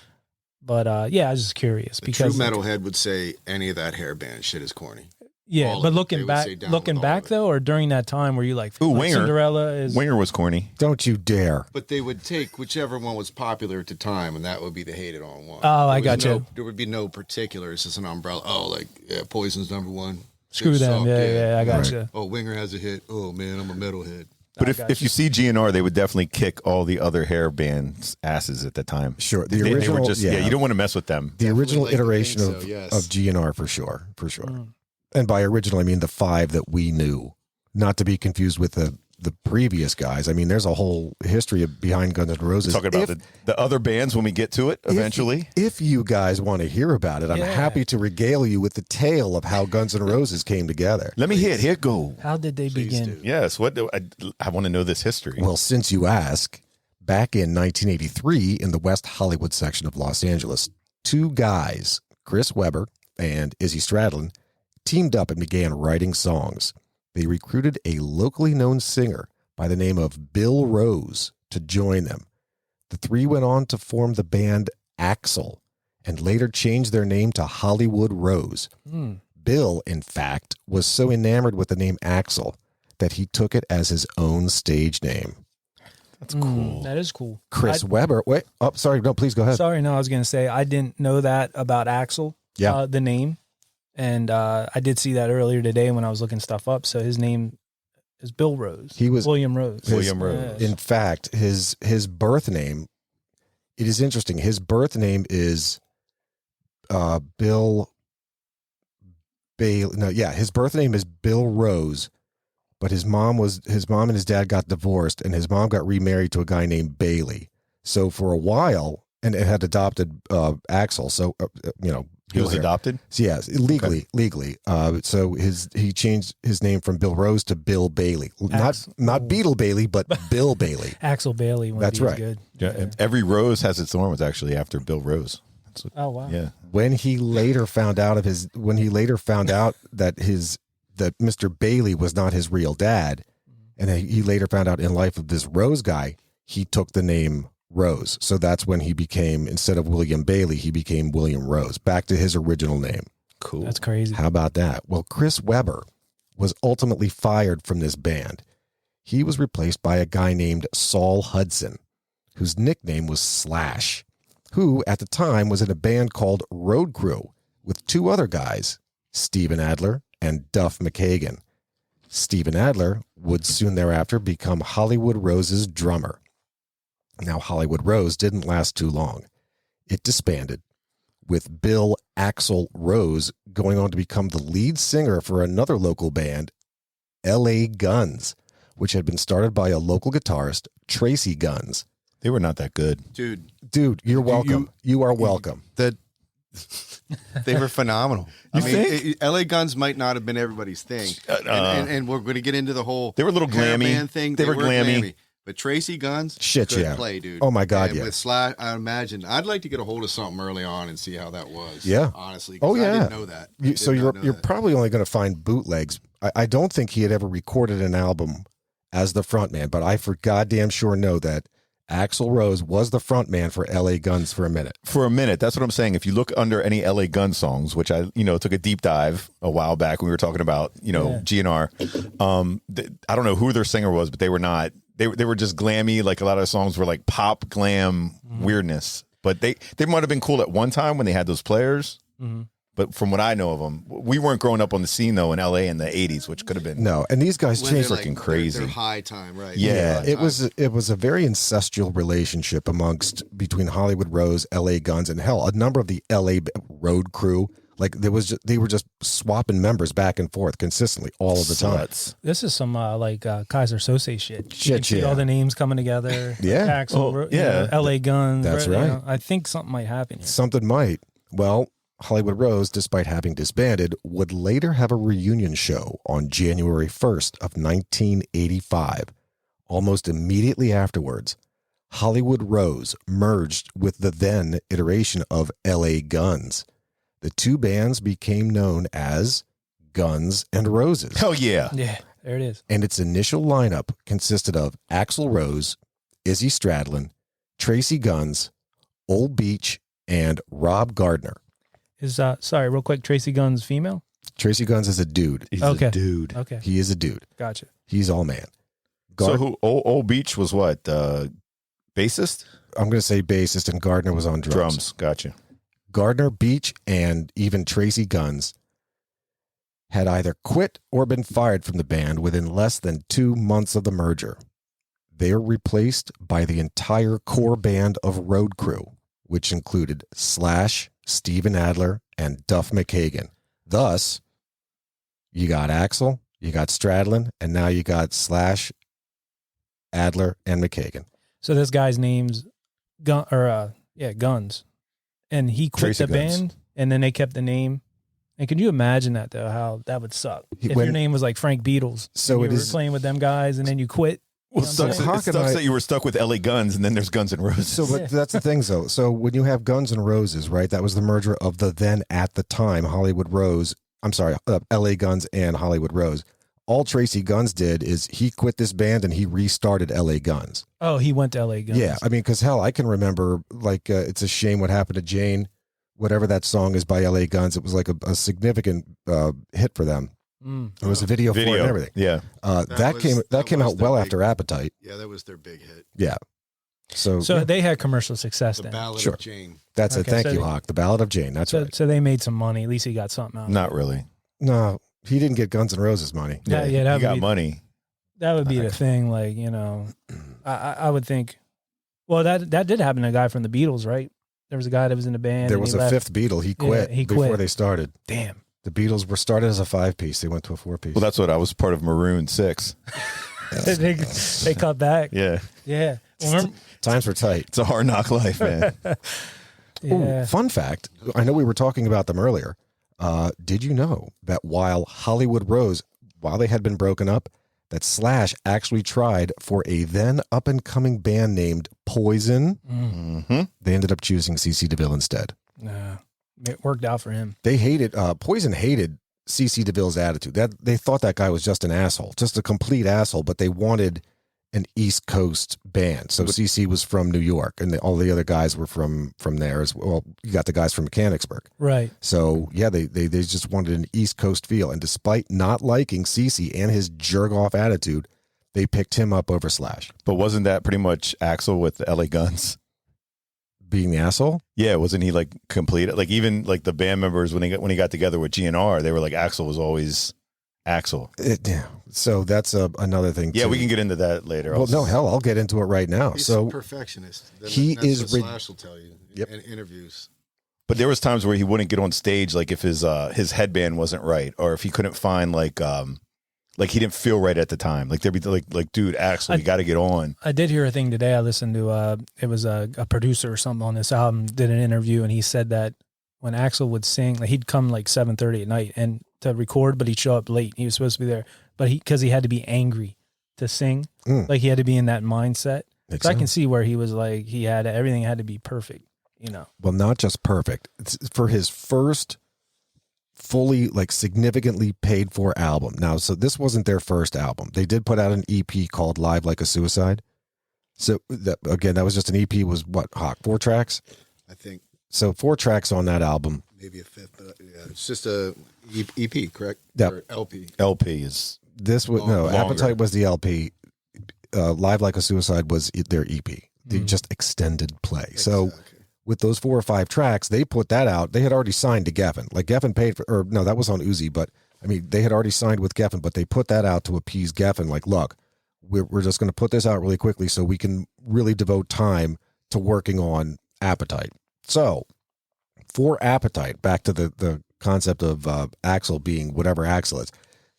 [SPEAKER 1] But I was just curious
[SPEAKER 4] A
[SPEAKER 1] because
[SPEAKER 4] true metalhead would say any of that hair band shit is corny.
[SPEAKER 1] yeah.
[SPEAKER 4] all
[SPEAKER 1] But
[SPEAKER 4] of it. They
[SPEAKER 1] looking
[SPEAKER 4] would
[SPEAKER 1] back,
[SPEAKER 4] say down with all of it.
[SPEAKER 1] though, or during that time, were you like,
[SPEAKER 3] Ooh,
[SPEAKER 1] like
[SPEAKER 3] Winger.
[SPEAKER 1] Cinderella is
[SPEAKER 3] Winger was corny.
[SPEAKER 2] Don't you dare.
[SPEAKER 4] But they would take whichever one was popular at the time, and that would be the hated on one.
[SPEAKER 1] Oh, I
[SPEAKER 4] There was
[SPEAKER 1] gotcha.
[SPEAKER 4] There would be no particulars as an umbrella. Oh, like Poison's number one.
[SPEAKER 1] Screw
[SPEAKER 4] They
[SPEAKER 1] them.
[SPEAKER 4] suck,
[SPEAKER 1] Yeah, I
[SPEAKER 2] Right.
[SPEAKER 1] gotcha.
[SPEAKER 4] Oh, Winger has a hit. Oh man, I'm a metalhead.
[SPEAKER 3] But
[SPEAKER 1] I
[SPEAKER 3] if
[SPEAKER 1] gotcha.
[SPEAKER 3] you see GNR, they would definitely kick all the other hair bands' asses at the time.
[SPEAKER 2] Sure,
[SPEAKER 3] They were
[SPEAKER 2] original.
[SPEAKER 3] just, you don't want to mess with them.
[SPEAKER 2] the original
[SPEAKER 4] like to
[SPEAKER 2] iteration
[SPEAKER 4] think
[SPEAKER 2] of,
[SPEAKER 4] so, yes.
[SPEAKER 2] of GNR for sure.
[SPEAKER 1] Mm.
[SPEAKER 2] And by original, I mean the 5 that we knew, not to be confused with the the previous guys. I mean, there's a whole history behind Guns N' Roses.
[SPEAKER 3] Talking about the other bands when we get to it eventually.
[SPEAKER 2] If you guys want to hear about it, I'm happy to regale you with the tale of how Guns N' Roses came together.
[SPEAKER 3] Let me hear it. Here it go.
[SPEAKER 1] How did they begin?
[SPEAKER 4] do.
[SPEAKER 3] Yes. I want to know this history.
[SPEAKER 2] Well, since you ask, back in 1983 in the West Hollywood section of Los Angeles, two guys, Chris Webber and Izzy Stradlin, teamed up and began writing songs. They recruited a locally known singer by the name of Bill Rose to join them. The three went on to form the band Axl and later changed their name to Hollywood Rose. Bill, in fact, was so enamored with the name Axl that he took it as his own stage name.
[SPEAKER 3] That's cool.
[SPEAKER 1] That is cool.
[SPEAKER 2] Chris Webber. Wait. Oh, sorry. No, please go ahead.
[SPEAKER 1] Sorry, no, I was going to say I didn't know that about Axl.
[SPEAKER 2] Yeah.
[SPEAKER 1] The name, and I did see that earlier today when I was looking stuff up. So his name is Bill Rose.
[SPEAKER 2] He was
[SPEAKER 1] William Rose.
[SPEAKER 3] William Rose.
[SPEAKER 1] Yes.
[SPEAKER 2] In fact, his birth name. It is interesting. His birth name is Bill Bailey. No, yeah, his birth name is Bill Rose. But his mom and his dad got divorced, and his mom got remarried to a guy named Bailey. So for a while, and it had adopted Axl. So
[SPEAKER 3] He was adopted?
[SPEAKER 2] So yes, legally. So he changed his name from Bill Rose to Bill Bailey. Not Beetle Bailey, but Bill Bailey.
[SPEAKER 1] Axl Bailey.
[SPEAKER 2] That's right.
[SPEAKER 1] Good.
[SPEAKER 3] Yeah. Every rose has its thorn was actually after Bill Rose.
[SPEAKER 1] Oh wow.
[SPEAKER 3] Yeah.
[SPEAKER 2] When he later found out that Mr. Bailey was not his real dad, and he later found out in life of this Rose guy, he took the name Rose. So that's when he became, instead of William Bailey, he became William Rose, back to his original name.
[SPEAKER 3] Cool.
[SPEAKER 1] That's crazy.
[SPEAKER 2] How about that? Well, Chris Webber was ultimately fired from this band. He was replaced by a guy named Saul Hudson, whose nickname was Slash, who at the time was in a band called Road Crew with two other guys, Steven Adler and Duff McKagan. Steven Adler would soon thereafter become Hollywood Rose's drummer. Now, Hollywood Rose didn't last too long. It disbanded, with Bill Axl Rose going on to become the lead singer for another local band, L.A. Guns, which had been started by a local guitarist, Tracy Guns.
[SPEAKER 3] They were not that good.
[SPEAKER 2] Dude, you're welcome. You are welcome.
[SPEAKER 4] They were phenomenal. LA Guns might not have been everybody's thing, and we're going to get into the whole.
[SPEAKER 3] They were a little glammy.
[SPEAKER 4] Thing.
[SPEAKER 3] They were glammy.
[SPEAKER 4] But Tracy Guns,
[SPEAKER 2] could
[SPEAKER 4] play, dude.
[SPEAKER 2] Oh my God,
[SPEAKER 4] and
[SPEAKER 2] yeah.
[SPEAKER 4] With Slash, I imagine I'd like to get a hold of something early on and see how that was.
[SPEAKER 2] Yeah,
[SPEAKER 4] honestly.
[SPEAKER 2] Oh yeah,
[SPEAKER 4] I didn't know that.
[SPEAKER 2] You're probably only going to find bootlegs. I don't think he had ever recorded an album as the frontman, but I for goddamn sure know that Axl Rose was the frontman for L.A. Guns for a minute.
[SPEAKER 3] For a minute, that's what I'm saying. If you look under any L.A. Gun songs, which I took a deep dive a while back when we were talking about GNR. I don't know who their singer was, but they were not. They were just glammy. Like a lot of the songs were like pop glam weirdness. But they might have been cool at one time when they had those players. Mm-hmm. But from what I know of them, we weren't growing up on the scene though in LA in the 80s, which could have been
[SPEAKER 2] and these guys changed
[SPEAKER 3] freaking crazy.
[SPEAKER 4] Their high time, right?
[SPEAKER 3] Yeah,
[SPEAKER 2] it was a very incestual relationship between Hollywood Rose, LA Guns, and hell, a number of the LA Road Crew. Like they were just swapping members back and forth consistently all of the time.
[SPEAKER 1] This is some Kaiser Sose shit. You can see
[SPEAKER 2] yeah.
[SPEAKER 1] all the names coming together.
[SPEAKER 2] Yeah.
[SPEAKER 1] Axl, LA Guns.
[SPEAKER 2] That's right.
[SPEAKER 1] I think something might happen here.
[SPEAKER 2] Something might. Well, Hollywood Rose, despite having disbanded, would later have a reunion show on January 1st of 1985. Almost immediately afterwards, Hollywood Rose merged with the then iteration of LA Guns. The two bands became known as Guns and Roses.
[SPEAKER 3] Hell yeah.
[SPEAKER 1] Yeah, there it is.
[SPEAKER 2] And its initial lineup consisted of Axl Rose, Izzy Stradlin, Tracy Guns, Old Beach, and Rob Gardner.
[SPEAKER 1] Is sorry, real quick, Tracy Guns female?
[SPEAKER 2] Tracy Guns is a dude.
[SPEAKER 3] He's a dude.
[SPEAKER 1] Okay.
[SPEAKER 2] He is a dude.
[SPEAKER 1] Gotcha.
[SPEAKER 2] He's all man.
[SPEAKER 3] So who? Old Beach was what? Bassist?
[SPEAKER 2] I'm going to say bassist, and Gardner was on drums.
[SPEAKER 3] Gotcha.
[SPEAKER 2] Gardner, Beach, and even Tracy Guns had either quit or been fired from the band within less than 2 months of the merger. They were replaced by the entire core band of Road Crew, which included Slash, Steven Adler, and Duff McKagan. Thus, you got Axl, you got Stradlin, and now you got Slash Adler, and McKagan.
[SPEAKER 1] So this guy's name's Guns, and he quit
[SPEAKER 3] Tracy
[SPEAKER 1] the
[SPEAKER 3] Guns.
[SPEAKER 1] band, and then they kept the name. And could you imagine that though? How that would suck if
[SPEAKER 2] When-
[SPEAKER 1] your name was like Frank Beatles.
[SPEAKER 2] So
[SPEAKER 1] and
[SPEAKER 2] it
[SPEAKER 1] you were
[SPEAKER 2] is-
[SPEAKER 1] playing with them guys, and then you quit.
[SPEAKER 3] Well,
[SPEAKER 1] You know
[SPEAKER 3] it
[SPEAKER 1] what I'm
[SPEAKER 3] sucks,
[SPEAKER 1] saying?
[SPEAKER 2] Hock
[SPEAKER 3] it
[SPEAKER 2] and
[SPEAKER 3] sucks
[SPEAKER 2] I-
[SPEAKER 3] that you were stuck with LA Guns, and then there's Guns N' Roses.
[SPEAKER 2] So, but
[SPEAKER 1] Yeah.
[SPEAKER 2] that's the thing, though. So when you have Guns N' Roses, right? That was the merger of the then at the time Hollywood Rose. I'm sorry, L.A. Guns and Hollywood Rose. All Tracy Guns did is he quit this band and he restarted L.A. Guns.
[SPEAKER 1] Oh, he went to L.A. Guns.
[SPEAKER 2] Yeah, I mean, because hell, I can remember like it's a shame what happened to Jane. Whatever that song is by L.A. Guns, it was like a significant hit for them. There was a video for it and everything.
[SPEAKER 3] Yeah.
[SPEAKER 2] That came
[SPEAKER 4] was
[SPEAKER 2] out
[SPEAKER 4] their
[SPEAKER 2] well
[SPEAKER 4] big-
[SPEAKER 2] after Appetite.
[SPEAKER 4] Yeah, that was their big hit.
[SPEAKER 2] Yeah. So
[SPEAKER 1] So they had commercial success
[SPEAKER 4] The
[SPEAKER 1] then.
[SPEAKER 4] Ballad
[SPEAKER 2] Sure.
[SPEAKER 4] of Jane.
[SPEAKER 2] that's it.
[SPEAKER 1] Okay,
[SPEAKER 2] Thank
[SPEAKER 1] so
[SPEAKER 2] you,
[SPEAKER 1] they-
[SPEAKER 2] Hock. The Ballad of Jane. That's
[SPEAKER 1] So,
[SPEAKER 2] right.
[SPEAKER 1] so they made some money. At least he got something out. of it.
[SPEAKER 3] Not really.
[SPEAKER 2] No, he didn't get Guns N' Roses money.
[SPEAKER 1] Yeah,
[SPEAKER 3] he
[SPEAKER 1] that would
[SPEAKER 3] got
[SPEAKER 1] be-
[SPEAKER 3] money.
[SPEAKER 1] That would be the thing. Like, you know, I would think. Well, that did happen to a guy from the Beatles, right? There was a guy that was in the band.
[SPEAKER 2] There
[SPEAKER 1] and
[SPEAKER 2] was
[SPEAKER 1] he
[SPEAKER 2] a
[SPEAKER 1] left.
[SPEAKER 2] fifth Beatle. He quit
[SPEAKER 1] he
[SPEAKER 2] before
[SPEAKER 1] quit.
[SPEAKER 2] they started.
[SPEAKER 1] Damn.
[SPEAKER 2] The Beatles were started as a 5-piece. They went to a 4-piece.
[SPEAKER 3] Well, that's what I was part of Maroon 6.
[SPEAKER 1] they cut back.
[SPEAKER 3] Yeah.
[SPEAKER 1] Yeah. Remember?
[SPEAKER 2] Times were tight.
[SPEAKER 3] It's a hard knock life, man.
[SPEAKER 1] Yeah.
[SPEAKER 2] Ooh, fun fact. I know we were talking about them earlier. Did you know that while Hollywood Rose, while they had been broken up, that Slash actually tried for a then up-and-coming band named Poison?
[SPEAKER 3] Mm-hmm.
[SPEAKER 2] They ended up choosing CC DeVille instead.
[SPEAKER 1] Nah, it worked out for him.
[SPEAKER 2] They hated, Poison hated CC DeVille's attitude. That they thought that guy was just an asshole, just a complete asshole, but they wanted an East Coast band. So CC was from New York, and all the other guys were from there as well. You got the guys from Mechanicsburg.
[SPEAKER 1] Right.
[SPEAKER 2] So yeah, they just wanted an East Coast feel, and despite not liking CC and his jerk off attitude, they picked him up over Slash.
[SPEAKER 3] But wasn't that pretty much Axl with the LA Guns?
[SPEAKER 2] Being the asshole?
[SPEAKER 3] Yeah, wasn't he like complete? Like even like the band members when he got together with GNR, they were like Axl was always Axl.
[SPEAKER 2] Yeah. So that's another thing.
[SPEAKER 3] Yeah,
[SPEAKER 2] too.
[SPEAKER 3] we can get into that later.
[SPEAKER 2] Well, no, hell, I'll get into it right now.
[SPEAKER 4] He's
[SPEAKER 2] So
[SPEAKER 4] a perfectionist.
[SPEAKER 2] he
[SPEAKER 4] That's
[SPEAKER 2] is
[SPEAKER 4] what Slash will tell you
[SPEAKER 2] Yep.
[SPEAKER 4] in interviews.
[SPEAKER 3] But there was times where he wouldn't get on stage, like if his headband wasn't right, or if he couldn't find like he didn't feel right at the time. Like there'd be like dude, Axl, you got to get on.
[SPEAKER 1] I did hear a thing today. I listened to it was a producer or something on this album did an interview, and he said that when Axl would sing, like he'd come like 7:30 at night and to record, but he'd show up late. He was supposed to be there, but because he had to be angry to sing, like he had to be in that mindset. So I can see where he was like everything had to be perfect, you know.
[SPEAKER 2] Well, not just perfect. It's for his first fully, like, significantly paid for album. Now, so this wasn't their first album. They did put out an EP called Live Like a Suicide. So that was just an EP. Was what, Hock? 4 tracks?
[SPEAKER 4] I think
[SPEAKER 2] So 4 tracks on that album.
[SPEAKER 4] maybe a fifth, but yeah, it's just a EP, correct?
[SPEAKER 2] Yep.
[SPEAKER 4] Or LP.
[SPEAKER 3] LP is
[SPEAKER 2] This was
[SPEAKER 3] Longer.
[SPEAKER 2] Appetite was the LP. Live Like a Suicide was their EP. They just extended play. So
[SPEAKER 4] Exactly.
[SPEAKER 2] with those 4 or 5 tracks, they put that out. They had already signed to Geffen. Like Geffen paid for, or no, that was on Uzi. But I mean, they had already signed with Geffen, but they put that out to appease Geffen. Like, look, we're just going to put this out really quickly so we can really devote time to working on Appetite. So for Appetite, back to the concept of Axl being whatever Axl is.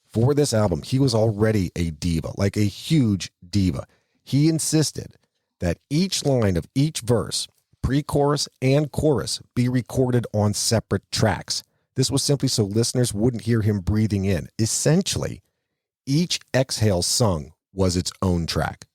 [SPEAKER 2] For this album, he was already a diva, like a huge diva. He insisted that each line of each verse, pre-chorus and chorus, be recorded on separate tracks. This was simply so listeners wouldn't hear him breathing in. Essentially, each exhale sung was its own track.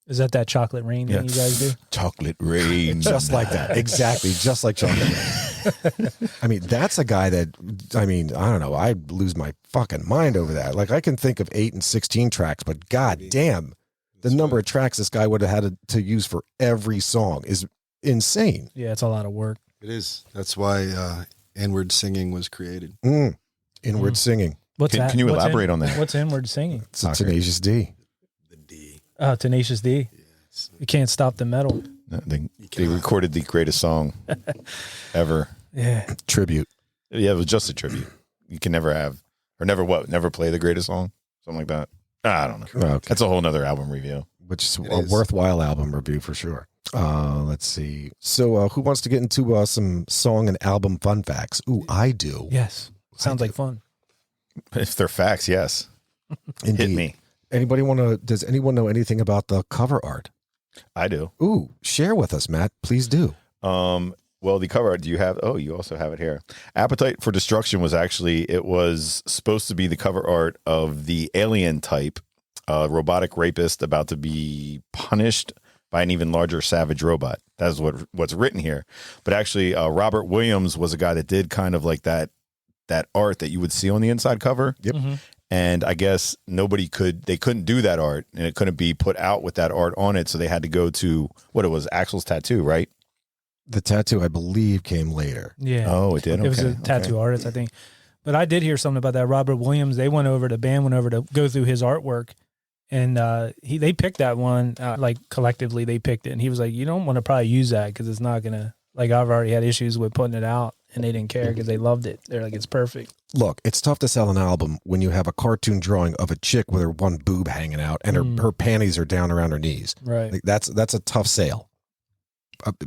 [SPEAKER 1] Is that Chocolate Rain thing you guys do?
[SPEAKER 3] Chocolate Rain.
[SPEAKER 2] Just like that. Exactly. Just like Chocolate Rain. I mean, that's a guy that, I mean, I don't know. I'd lose my fucking mind over that. Like, I can think of 8 and 16 tracks, but god damn, the number of tracks this guy would have had to use for every song is insane.
[SPEAKER 1] Yeah, it's a lot of work.
[SPEAKER 4] It is. That's why inward singing was created.
[SPEAKER 2] Inward singing.
[SPEAKER 1] What's that?
[SPEAKER 3] Can you
[SPEAKER 1] What's
[SPEAKER 3] elaborate on that?
[SPEAKER 1] What's inward singing?
[SPEAKER 2] It's a Tenacious D.
[SPEAKER 4] The D.
[SPEAKER 1] Oh, Tenacious D.
[SPEAKER 4] Yes.
[SPEAKER 1] You can't stop the metal.
[SPEAKER 3] They recorded the greatest song ever.
[SPEAKER 1] Yeah.
[SPEAKER 2] Tribute.
[SPEAKER 3] Yeah, it was just a tribute. You can never have, or never play the greatest song, something like that. I don't know.
[SPEAKER 2] Okay.
[SPEAKER 3] That's a whole nother album review.
[SPEAKER 2] Which is
[SPEAKER 4] It
[SPEAKER 2] a
[SPEAKER 4] is.
[SPEAKER 2] worthwhile album review for sure. Let's see. So who wants to get into some song and album fun facts? Ooh, I do.
[SPEAKER 1] Yes. Sounds like fun.
[SPEAKER 3] If they're facts, yes.
[SPEAKER 2] Indeed.
[SPEAKER 3] Hit me.
[SPEAKER 2] Does anyone know anything about the cover art?
[SPEAKER 3] I do.
[SPEAKER 2] Ooh, share with us, Matt. Please do.
[SPEAKER 3] Well, the cover art, do you have? Oh, you also have it here. Appetite for Destruction it was supposed to be the cover art of the alien type, robotic rapist about to be punished by an even larger savage robot. That's what's written here. But actually, Robert Williams was a guy that did kind of like that art that you would see on the inside cover.
[SPEAKER 2] Yep.
[SPEAKER 1] Mm-hmm.
[SPEAKER 3] And I guess they couldn't do that art, and it couldn't be put out with that art on it. So they had to go to what it was, Axel's tattoo, right?
[SPEAKER 2] The tattoo, I believe, came later.
[SPEAKER 1] Yeah.
[SPEAKER 3] Oh, it did.
[SPEAKER 1] It was a tattoo artist, I think. But I did hear something about that. Robert Williams, the band went over to go through his artwork, and they picked that one, like collectively they picked it. And he was like, you don't want to probably use that because it's not going to, like, I've already had issues with putting it out, and they didn't care because they loved it. They're like, it's perfect.
[SPEAKER 2] Look, it's tough to sell an album when you have a cartoon drawing of a chick with her one boob hanging out and her panties are down around her knees.
[SPEAKER 1] Right.
[SPEAKER 2] Like, that's a tough sale.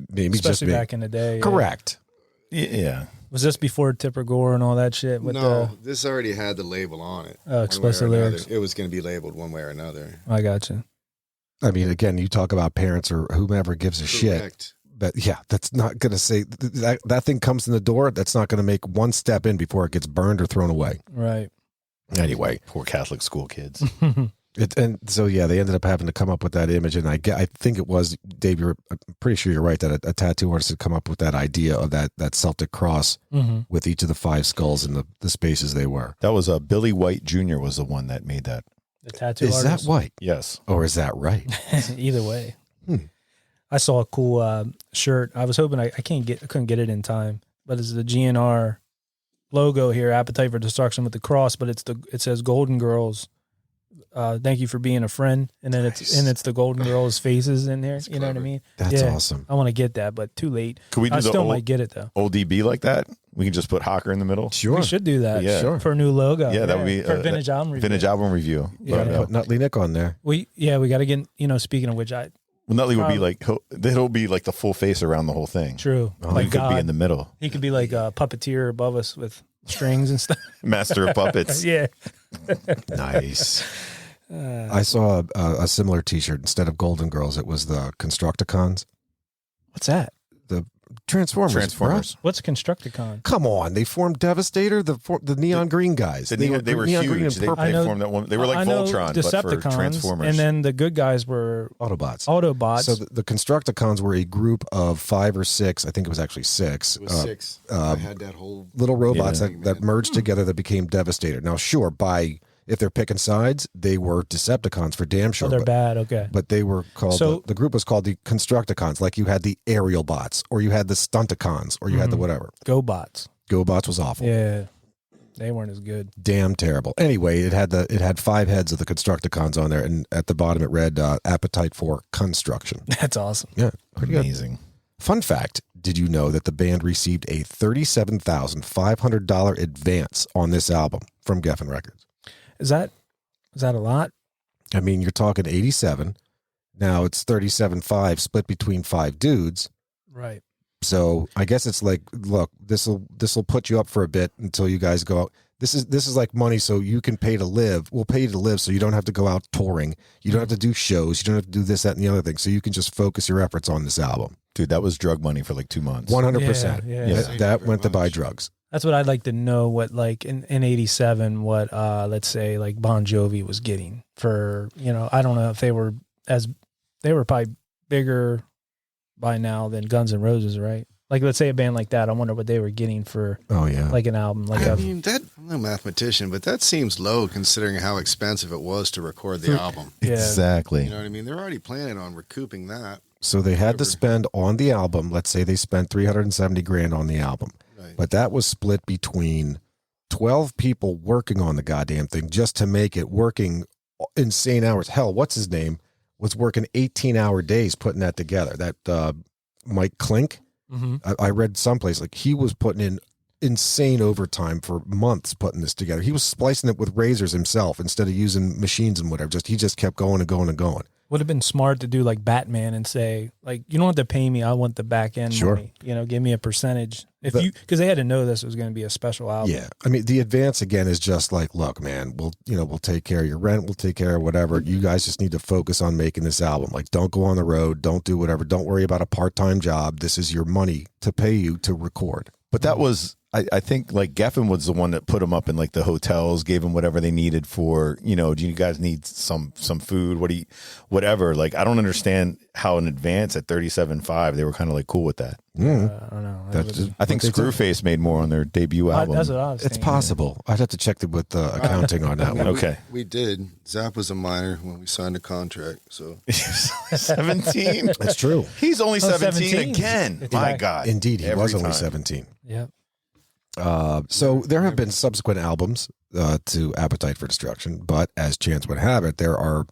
[SPEAKER 2] Maybe
[SPEAKER 1] especially back in the day.
[SPEAKER 2] Correct.
[SPEAKER 3] Yeah.
[SPEAKER 1] Was this before Tipper Gore and all that shit?
[SPEAKER 4] This already had the label on it.
[SPEAKER 1] Oh, explicit lyrics.
[SPEAKER 4] It was going to be labeled one way or another.
[SPEAKER 1] I got you.
[SPEAKER 2] I mean, again, you talk about parents or whomever gives a shit.
[SPEAKER 4] Correct.
[SPEAKER 2] But yeah, that's not going to say that thing comes in the door. That's not going to make one step in before it gets burned or thrown away.
[SPEAKER 1] Right.
[SPEAKER 2] Anyway,
[SPEAKER 3] Poor Catholic school kids.
[SPEAKER 2] And so, yeah, they ended up having to come up with that image. And I think it was, Dave, I'm pretty sure you're right, that a tattoo artist had come up with that idea of that Celtic cross with each of the 5 skulls in the spaces they were.
[SPEAKER 3] That was Billy White Jr. was the one that made that.
[SPEAKER 1] The tattoo
[SPEAKER 2] Is
[SPEAKER 1] artist?
[SPEAKER 2] that white?
[SPEAKER 3] Yes.
[SPEAKER 2] Or is that right?
[SPEAKER 1] Either way. I saw a cool shirt. I was hoping I couldn't get it in time, but it's the GNR logo here, Appetite for Destruction with the cross, but it says Golden Girls. Thank you for being a friend, and then it's the Golden Girls faces in there.
[SPEAKER 4] That's
[SPEAKER 1] you know
[SPEAKER 4] clever.
[SPEAKER 1] what I mean?
[SPEAKER 2] That's awesome.
[SPEAKER 1] I want to get that, but too late.
[SPEAKER 3] Could we do
[SPEAKER 1] I
[SPEAKER 3] the
[SPEAKER 1] still
[SPEAKER 3] old,
[SPEAKER 1] might get it though.
[SPEAKER 3] old DB like that? We can just put Hocker in the middle.
[SPEAKER 2] Sure.
[SPEAKER 1] We should do that.
[SPEAKER 3] Yeah.
[SPEAKER 2] Sure.
[SPEAKER 1] For a new logo.
[SPEAKER 3] Yeah, that would be
[SPEAKER 1] for vintage album review.
[SPEAKER 3] Vintage album review.
[SPEAKER 1] Yeah.
[SPEAKER 3] Logo.
[SPEAKER 2] Put Nutley Nick on there.
[SPEAKER 1] We got to get. Speaking of which,
[SPEAKER 3] Well, Nutley would be like it'll be like the full face around the whole thing.
[SPEAKER 1] true.
[SPEAKER 3] He
[SPEAKER 1] Like
[SPEAKER 3] could
[SPEAKER 1] God,
[SPEAKER 3] be in the middle.
[SPEAKER 1] he could be like a puppeteer above us with strings and stuff.
[SPEAKER 3] Master of puppets.
[SPEAKER 1] Yeah.
[SPEAKER 2] Nice. I saw a similar T-shirt. Instead of Golden Girls, it was the Constructicons.
[SPEAKER 1] What's that?
[SPEAKER 2] The Transformers. Bro.
[SPEAKER 1] What's Constructicon?
[SPEAKER 2] Come on, they formed Devastator, the neon green guys.
[SPEAKER 3] They were
[SPEAKER 2] neon green
[SPEAKER 3] huge.
[SPEAKER 2] and
[SPEAKER 3] They
[SPEAKER 2] purple.
[SPEAKER 1] I know-
[SPEAKER 3] formed that one. They were like
[SPEAKER 1] I know
[SPEAKER 3] Voltron, but for
[SPEAKER 1] Decepticons,
[SPEAKER 3] Transformers.
[SPEAKER 1] and then the good guys were
[SPEAKER 2] Autobots.
[SPEAKER 1] Autobots.
[SPEAKER 2] So the Constructicons were a group of 5 or 6. I think it was actually 6.
[SPEAKER 4] It was 6. I had that whole
[SPEAKER 2] Little robots
[SPEAKER 3] Yeah.
[SPEAKER 2] that merged together that became Devastator. Now, sure, if they're picking sides, they were Decepticons for damn sure.
[SPEAKER 1] they're
[SPEAKER 2] but,
[SPEAKER 1] bad. Okay.
[SPEAKER 2] but they were called,
[SPEAKER 1] So-
[SPEAKER 2] the group was called the Constructicons. Like you had the Aerial Bots, or you had the Stunticons, or you had the whatever.
[SPEAKER 1] GoBots.
[SPEAKER 2] GoBots was awful.
[SPEAKER 1] Yeah. They weren't as good.
[SPEAKER 2] Damn terrible. Anyway, it had 5 heads of the Constructicons on there, and at the bottom it read Appetite for Construction.
[SPEAKER 1] That's awesome.
[SPEAKER 2] Yeah, pretty good.
[SPEAKER 3] Amazing.
[SPEAKER 2] Fun fact: did you know that the band received a $37,500 advance on this album from Geffen Records?
[SPEAKER 1] Is that a lot?
[SPEAKER 2] I mean, you're talking 87. Now it's 37.5 split between 5 dudes.
[SPEAKER 1] Right.
[SPEAKER 2] So I guess it's like, look, this will put you up for a bit until you guys go out. This is like money, so you can pay to live. We'll pay you to live, so you don't have to go out touring. You don't have to do shows. You don't have to do this, that, and the other thing. So you can just focus your efforts on this album.
[SPEAKER 3] Dude, that was drug money for like 2 months.
[SPEAKER 2] 100%.
[SPEAKER 1] Yeah.
[SPEAKER 2] That went to buy drugs.
[SPEAKER 1] That's what I'd like to know. What like in 87, what let's say like Bon Jovi was getting for, I don't know if they were probably bigger by now than Guns N' Roses, right? Like let's say a band like that, I wonder what they were getting for like an album. Like
[SPEAKER 4] I'm no mathematician, but that seems low considering how expensive it was to record the album.
[SPEAKER 1] Yeah.
[SPEAKER 3] Exactly.
[SPEAKER 4] You know what I mean? They're already planning on recouping that.
[SPEAKER 2] So they had to spend on the album, let's say they spent $370,000 on the album.
[SPEAKER 4] Right.
[SPEAKER 2] But that was split between 12 people working on the goddamn thing just to make it working insane hours. Hell, what's his name was working 18-hour days putting that together. That Mike Klink, I read someplace like he was putting in insane overtime for months putting this together. He was splicing it with razors himself instead of using machines and whatever. He just kept going and going and going.
[SPEAKER 1] Would have been smart to do like Batman and say, like, you don't have to pay me. I want the back end
[SPEAKER 2] Sure.
[SPEAKER 1] money. You know, give me a percentage. Because they had to know this was going to be a special album.
[SPEAKER 2] Yeah. I mean, the advance again is just like, look, man, we'll take care of your rent. We'll take care of whatever. You guys just need to focus on making this album. Like, don't go on the road. Don't do whatever. Don't worry about a part-time job. This is your money to pay you to record.
[SPEAKER 3] But that was, I think, like Geffen was the one that put them up in like the hotels, gave them whatever they needed for, do you guys need some food? Whatever. Like, I don't understand how in advance at 37.5 they were kind of like cool with that.
[SPEAKER 1] I don't know.
[SPEAKER 3] I think Screwface made more on their debut album.
[SPEAKER 1] That's what I was
[SPEAKER 2] It's
[SPEAKER 1] thinking.
[SPEAKER 2] possible. I'd have to check it with accounting on that one.
[SPEAKER 3] Okay.
[SPEAKER 5] We did. Zap was a minor when we signed the contract. So
[SPEAKER 3] 17.
[SPEAKER 2] That's true.
[SPEAKER 3] He's only 17
[SPEAKER 1] 17.
[SPEAKER 3] again.
[SPEAKER 1] It's
[SPEAKER 3] My
[SPEAKER 1] back.
[SPEAKER 3] God.
[SPEAKER 2] Indeed, he
[SPEAKER 3] Every
[SPEAKER 2] was only
[SPEAKER 3] time.
[SPEAKER 2] 17.
[SPEAKER 1] Yeah.
[SPEAKER 2] So there have been subsequent albums to Appetite for Destruction, but as chance would have it, there are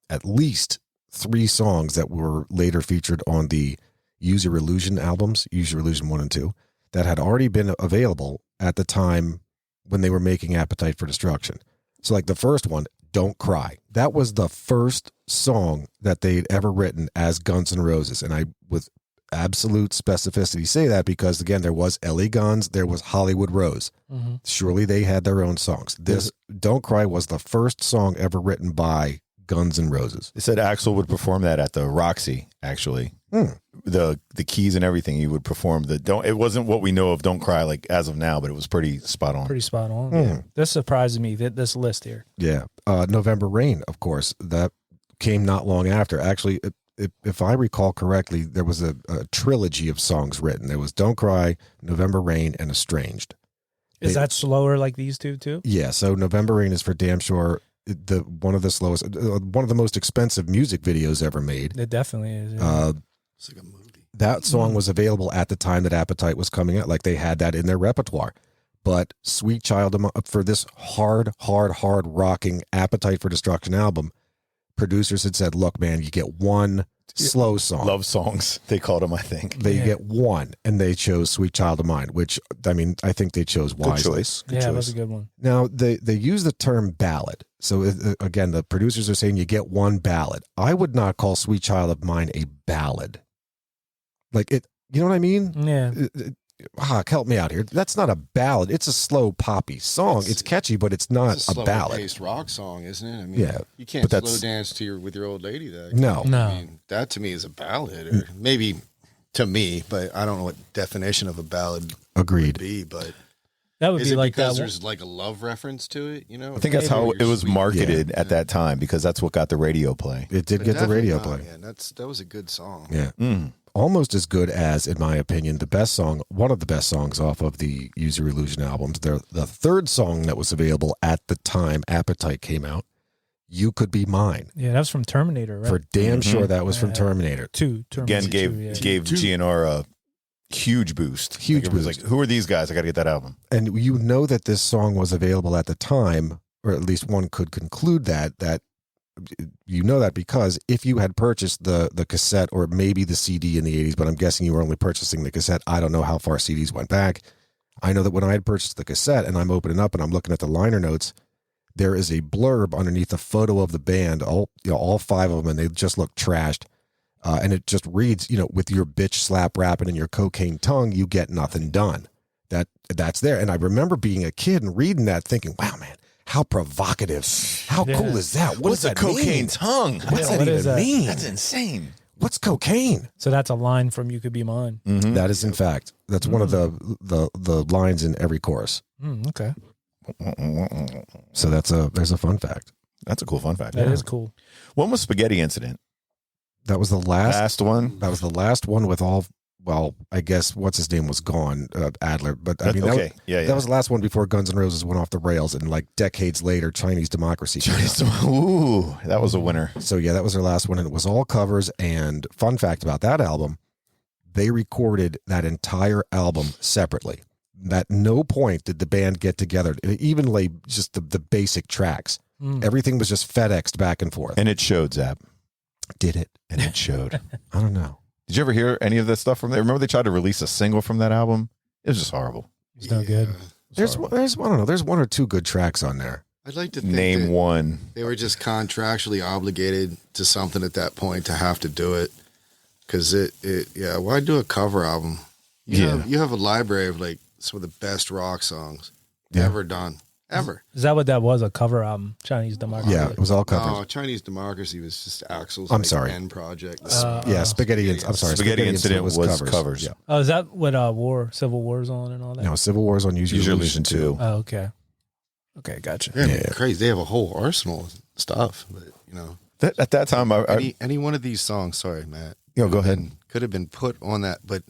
[SPEAKER 2] at least 3 songs that were later featured on the Use Your Illusion albums, Use Your Illusion 1 and 2, that had already been available at the time when they were making Appetite for Destruction. So like the first one, Don't Cry. That was the first song that they'd ever written as Guns N' Roses. And I, with absolute specificity, say that because, again, there was L.A. Guns, there was Hollywood Rose.
[SPEAKER 1] Mm-hmm.
[SPEAKER 2] Surely they had their own songs. This Don't Cry was the first song ever written by Guns N' Roses.
[SPEAKER 3] They said Axl would perform that at the Roxy, actually. The keys and everything, he would perform it wasn't what we know of Don't Cry like as of now, but it was pretty spot on.
[SPEAKER 1] Pretty spot on. Yeah. This surprised me, this list here.
[SPEAKER 2] Yeah. November Rain, of course, that came not long after. Actually, if I recall correctly, there was a trilogy of songs written. There was Don't Cry, November Rain, and Estranged.
[SPEAKER 1] Is that slower like these two too?
[SPEAKER 2] Yeah, so November Rain is for damn sure one of the slowest, one of the most expensive music videos ever made.
[SPEAKER 1] It definitely is. Yeah.
[SPEAKER 5] it's like a movie.
[SPEAKER 2] That song was available at the time that Appetite was coming out. Like they had that in their repertoire. But Sweet Child of Mine, for this hard rocking Appetite for Destruction album, producers had said, look, man, you get one slow song.
[SPEAKER 3] Love songs, they called them, I think.
[SPEAKER 2] They get one, and they chose Sweet Child of Mine, which, I mean, I think they chose wisely.
[SPEAKER 3] Good choice.
[SPEAKER 1] That was a good one.
[SPEAKER 2] Now, they use the term ballad. So, again, the producers are saying you get one ballad. I would not call Sweet Child of Mine a ballad. Like, it, you know what I mean?
[SPEAKER 1] Yeah.
[SPEAKER 2] Hock, help me out here. That's not a ballad. It's a slow, poppy song. It's catchy, but it's not
[SPEAKER 5] It's a
[SPEAKER 2] a ballad.
[SPEAKER 5] slower-paced rock song, isn't it? I mean,
[SPEAKER 2] Yeah,
[SPEAKER 5] you can't
[SPEAKER 2] but
[SPEAKER 5] slow
[SPEAKER 2] that's-
[SPEAKER 5] dance with your old lady. That
[SPEAKER 2] No.
[SPEAKER 1] No.
[SPEAKER 5] I mean, that to me is a ballad, or maybe to me, but I don't know what definition of a ballad would
[SPEAKER 2] Agreed.
[SPEAKER 5] be. But
[SPEAKER 1] That would
[SPEAKER 5] is
[SPEAKER 1] be
[SPEAKER 5] it
[SPEAKER 1] like that.
[SPEAKER 5] because there's like a love reference to it? You know,
[SPEAKER 3] I think that's how it was marketed at that time, because that's what got the radio play.
[SPEAKER 2] It did get the radio play.
[SPEAKER 5] Yeah, that was a good song.
[SPEAKER 2] Yeah.
[SPEAKER 3] Mm.
[SPEAKER 2] Almost as good as, in my opinion, the best song, one of the best songs off of the Use Your Illusion albums. The third song that was available at the time Appetite came out, You Could Be Mine.
[SPEAKER 1] Yeah, that was from Terminator, right?
[SPEAKER 2] For damn sure that was from
[SPEAKER 1] Yeah.
[SPEAKER 2] Terminator.
[SPEAKER 1] Terminator
[SPEAKER 3] Again,
[SPEAKER 1] 2, yeah.
[SPEAKER 3] gave GNR a huge boost.
[SPEAKER 2] Huge
[SPEAKER 3] Like, it was
[SPEAKER 2] boost.
[SPEAKER 3] like, who are these guys? I got to get that album.
[SPEAKER 2] And you know that this song was available at the time, or at least one could conclude that you know that because if you had purchased the cassette or maybe the CD in the 80s, but I'm guessing you were only purchasing the cassette. I don't know how far CDs went back. I know that when I had purchased the cassette and I'm opening up and I'm looking at the liner notes, there is a blurb underneath a photo of the band, all 5 of them, and they just look trashed. And it just reads, with your bitch slap rapping and your cocaine tongue, you get nothing done. That's there. And I remember being a kid and reading that thinking, wow, man, how provocative. How cool is that? What
[SPEAKER 3] What's
[SPEAKER 2] does
[SPEAKER 3] a
[SPEAKER 2] that mean?
[SPEAKER 3] cocaine tongue?
[SPEAKER 2] What's that
[SPEAKER 1] what is
[SPEAKER 2] even
[SPEAKER 1] that?
[SPEAKER 2] mean?
[SPEAKER 3] That's insane.
[SPEAKER 2] What's cocaine?
[SPEAKER 1] So that's a line from You Could Be Mine.
[SPEAKER 3] Mm-hmm.
[SPEAKER 2] That is, in fact, that's one of the lines in every chorus.
[SPEAKER 1] Okay.
[SPEAKER 2] So there's a fun fact.
[SPEAKER 3] That's a cool fun fact.
[SPEAKER 1] That is cool.
[SPEAKER 3] When was Spaghetti Incident?
[SPEAKER 2] That was the last
[SPEAKER 3] one.
[SPEAKER 2] That was the last one with all. Well, I guess what's his name was gone, Adler. But I mean,
[SPEAKER 3] okay. Yeah.
[SPEAKER 2] that was the last one before Guns N' Roses went off the rails, and like decades later, Chinese Democracy. came out.
[SPEAKER 3] Ooh, that was a winner.
[SPEAKER 2] So yeah, that was their last one, and it was all covers. And fun fact about that album, they recorded that entire album separately. At no point did the band get together, even lay just the basic tracks. Everything was just FedExed back and forth.
[SPEAKER 3] And it showed, Zap.
[SPEAKER 2] Did it?
[SPEAKER 3] And it showed.
[SPEAKER 2] I don't know.
[SPEAKER 3] Did you ever hear any of that stuff from there? Remember they tried to release a single from that album? It was just horrible.
[SPEAKER 1] It's no good.
[SPEAKER 2] There's I don't know. There's 1 or 2 good tracks on there.
[SPEAKER 5] I'd like to think
[SPEAKER 3] name
[SPEAKER 5] that
[SPEAKER 3] one.
[SPEAKER 5] they were just contractually obligated to something at that point to have to do it. Because why do a cover album? You have a library of like some of the best rock songs ever done. Ever.
[SPEAKER 1] Is that what that was? A cover album? Chinese Democracy?
[SPEAKER 2] Yeah, it was all covers.
[SPEAKER 5] No, Chinese Democracy was just Axl's end project.
[SPEAKER 2] Spaghetti Incident
[SPEAKER 3] was covers.
[SPEAKER 2] Yeah.
[SPEAKER 1] Oh, is that what Civil War's on and all that?
[SPEAKER 2] No, Civil War's on Use Your Illusion 2.
[SPEAKER 1] Oh, okay. Okay, gotcha.
[SPEAKER 5] Yeah, crazy. They have a whole arsenal of stuff. But,
[SPEAKER 3] At that time,
[SPEAKER 5] any one of these songs, sorry, Matt.
[SPEAKER 3] Go ahead.
[SPEAKER 5] Could have been put on that, but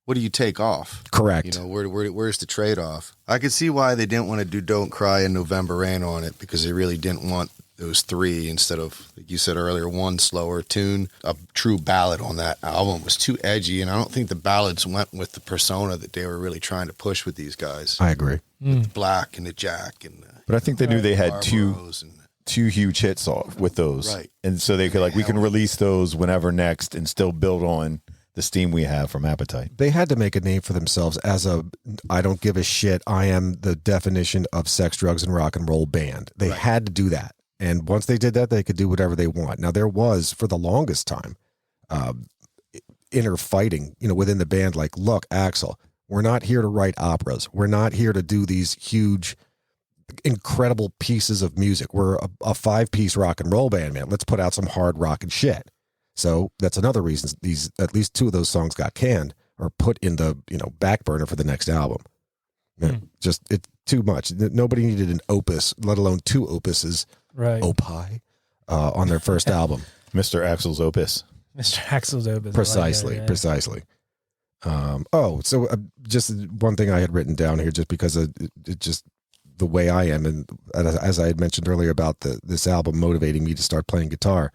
[SPEAKER 5] what do you take off?
[SPEAKER 2] Correct.
[SPEAKER 5] Where's the trade-off? I could see why they didn't want to do Don't Cry and November Rain on it, because they really didn't want those three instead of, like you said earlier, one slower tune. A true ballad on that album was too edgy, and I don't think the ballads went with the persona that they were really trying to push with these guys.
[SPEAKER 2] I agree.
[SPEAKER 5] With the Black and the Jack and
[SPEAKER 3] but I think they knew they had
[SPEAKER 5] Barbaros
[SPEAKER 3] two huge hits off with those,
[SPEAKER 5] Right.
[SPEAKER 3] And so they could we can release those whenever next and still build on the steam we have from Appetite.
[SPEAKER 2] They had to make a name for themselves as I don't give a shit, I am the definition of sex, drugs, and rock and roll band. They had to do that. And once they did that, they could do whatever they want. Now, there was, for the longest time, inner fighting, within the band, like, look, Axl, we're not here to write operas. We're not here to do these huge, incredible pieces of music. We're a 5-piece rock and roll band, man. Let's put out some hard rock and shit. So that's another reason at least 2 of those songs got canned or put in the back burner for the next album. Just it's too much. Nobody needed an opus, let alone 2 opuses, opie, on their first album.
[SPEAKER 3] Mr. Axl's opus.
[SPEAKER 1] Mr. Axl's opus.
[SPEAKER 2] Precisely. So just one thing I had written down here, just because it just the way I am, and as I had mentioned earlier about this album motivating me to start playing guitar.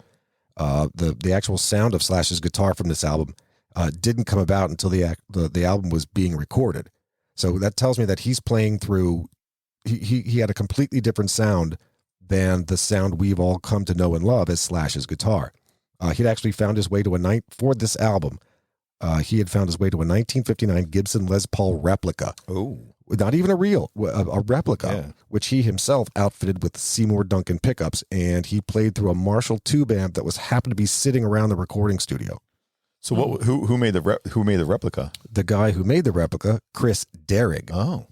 [SPEAKER 2] The actual sound of Slash's guitar from this album didn't come about until the album was being recorded. So that tells me that he's playing through. He had a completely different sound than the sound we've all come to know and love as Slash's guitar. He'd actually found his way to for this album. He had found his way to a 1959 Gibson Les Paul replica.
[SPEAKER 3] Oh.
[SPEAKER 2] Not even a replica, which he himself outfitted with Seymour Duncan pickups, and he played through a Marshall tube amp that happened to be sitting around the recording studio.
[SPEAKER 3] So who made the replica?
[SPEAKER 2] The guy who made the replica, Chris Derrig.
[SPEAKER 3] Oh,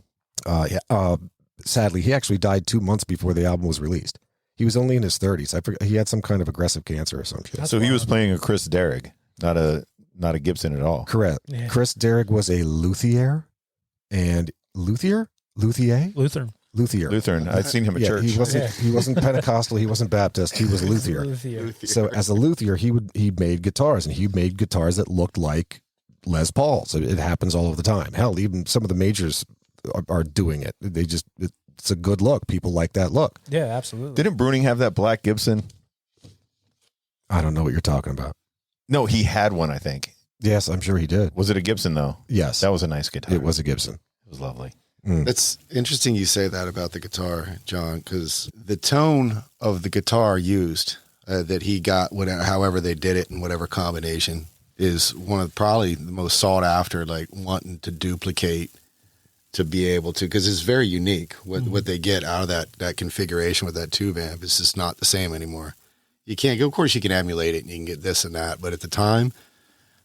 [SPEAKER 2] sadly, he actually died 2 months before the album was released. He was only in his 30s. I forget, he had some kind of aggressive cancer or something.
[SPEAKER 3] So he was playing a Chris Derrig, not a Gibson at all.
[SPEAKER 2] Correct.
[SPEAKER 1] Yeah.
[SPEAKER 2] Chris Derrig was a luthier, and Lutheran.
[SPEAKER 3] I'd seen him at church.
[SPEAKER 2] He wasn't Pentecostal. He wasn't Baptist. He was luthier. So as a luthier, he made guitars, and he made guitars that looked like Les Pauls. It happens all of the time. Hell, even some of the majors are doing it. It's a good look. People like that look.
[SPEAKER 1] Yeah, absolutely.
[SPEAKER 3] Didn't Bruning have that black Gibson?
[SPEAKER 2] I don't know what you're talking about.
[SPEAKER 3] No, he had one, I think.
[SPEAKER 2] Yes, I'm sure he did.
[SPEAKER 3] Was it a Gibson, though?
[SPEAKER 2] Yes.
[SPEAKER 3] That was a nice guitar.
[SPEAKER 2] It was a Gibson.
[SPEAKER 3] It was lovely.
[SPEAKER 5] It's interesting you say that about the guitar, John, because the tone of the guitar used that he got, however they did it in whatever combination, is one of probably the most sought after, like wanting to duplicate to be able to, because it's very unique. What they get out of that configuration with that tube amp is just not the same anymore. You can't, of course you can emulate it and you can get this and that, but at the time,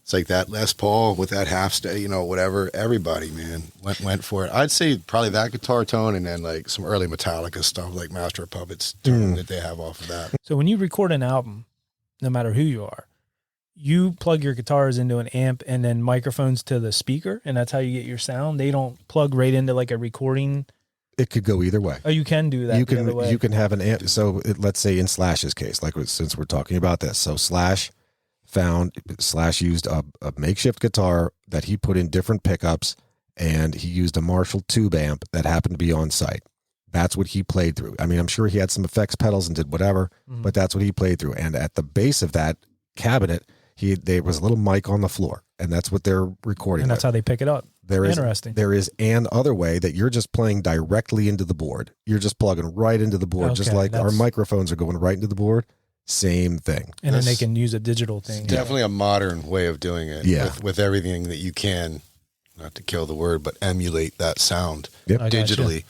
[SPEAKER 5] it's like that Les Paul with that half stay, whatever. Everybody, man, went for it. I'd say probably that guitar tone, and then like some early Metallica stuff, like Master of Puppets tone that they have off of that.
[SPEAKER 1] So when you record an album, no matter who you are, you plug your guitars into an amp and then microphones to the speaker, and that's how you get your sound. They don't plug right into like a recording.
[SPEAKER 2] It could go either way.
[SPEAKER 1] Oh, you can do that.
[SPEAKER 2] You can have an amp. So let's say in Slash's case, since we're talking about this, so Slash used a makeshift guitar that he put in different pickups, and he used a Marshall tube amp that happened to be on site. That's what he played through. I mean, I'm sure he had some effects pedals and did whatever, but that's what he played through. And at the base of that cabinet, there was a little mic on the floor, and that's what they're recording.
[SPEAKER 1] And that's how they pick it up. Interesting.
[SPEAKER 2] There is an other way that you're just playing directly into the board. You're just plugging right into the board, just like our microphones are going right into the board. Same thing.
[SPEAKER 1] And then they can use a digital thing.
[SPEAKER 5] Definitely a modern way of doing it.
[SPEAKER 2] Yeah.
[SPEAKER 5] With everything that you can, not to kill the word, but emulate that sound
[SPEAKER 2] Yep.
[SPEAKER 5] digitally.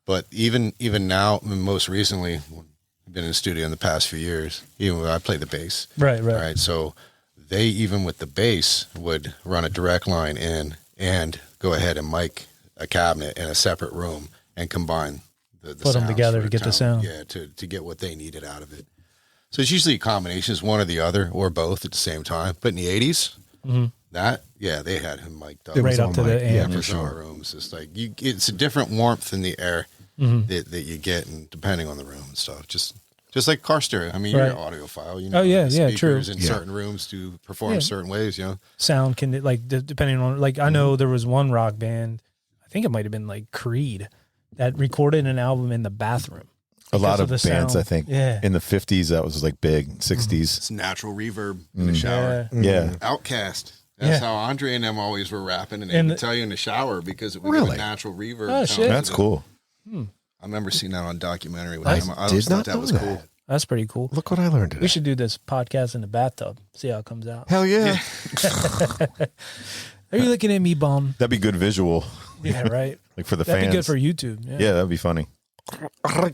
[SPEAKER 4] But even now, I mean, most recently, I've been in the studio in the past few years. Even when I play the bass, right. So they, even with the bass, would run a direct line in and go ahead and mic a cabinet in a separate room and combine the
[SPEAKER 1] put them together to get the sound.
[SPEAKER 4] Yeah, to get what they needed out of it. So it's usually a combination, it's one or the other or both at the same time. But in the 80s, they had him mic'd up.
[SPEAKER 1] Right up to the
[SPEAKER 4] yeah,
[SPEAKER 1] amp.
[SPEAKER 4] for sure. Rooms. It's like it's a different warmth in the air that you get, and depending on the room and stuff. Just like car stereo. I mean, you're an audiophile. You know, speakers in certain rooms to perform certain ways. You know,
[SPEAKER 1] sound can depending on I know there was one rock band, I think it might have been like Creed, that recorded an album in the bathroom.
[SPEAKER 3] A lot of
[SPEAKER 1] the
[SPEAKER 3] bands,
[SPEAKER 1] sound.
[SPEAKER 3] I think, in the 50s, that was like big. 60s.
[SPEAKER 4] It's natural reverb in the shower.
[SPEAKER 3] Yeah.
[SPEAKER 4] Outcast. That's how Andre and them always were rapping, and they would tell you in the shower because it would give a natural reverb.
[SPEAKER 1] Oh, shit.
[SPEAKER 3] That's cool.
[SPEAKER 4] I remember seeing that on documentary with
[SPEAKER 2] I
[SPEAKER 4] him. I
[SPEAKER 2] did
[SPEAKER 4] thought
[SPEAKER 2] not
[SPEAKER 4] that
[SPEAKER 2] know
[SPEAKER 4] was
[SPEAKER 2] that.
[SPEAKER 4] cool.
[SPEAKER 1] That's pretty cool.
[SPEAKER 2] Look what I learned today.
[SPEAKER 1] We should do this podcast in the bathtub. See how it comes out.
[SPEAKER 2] Hell yeah.
[SPEAKER 1] Are you looking at me, bum?
[SPEAKER 3] That'd be good visual.
[SPEAKER 1] Yeah, right.
[SPEAKER 3] Like for the
[SPEAKER 1] That'd
[SPEAKER 3] fans.
[SPEAKER 1] be good for YouTube.
[SPEAKER 3] Yeah, that'd be funny.
[SPEAKER 4] Somebody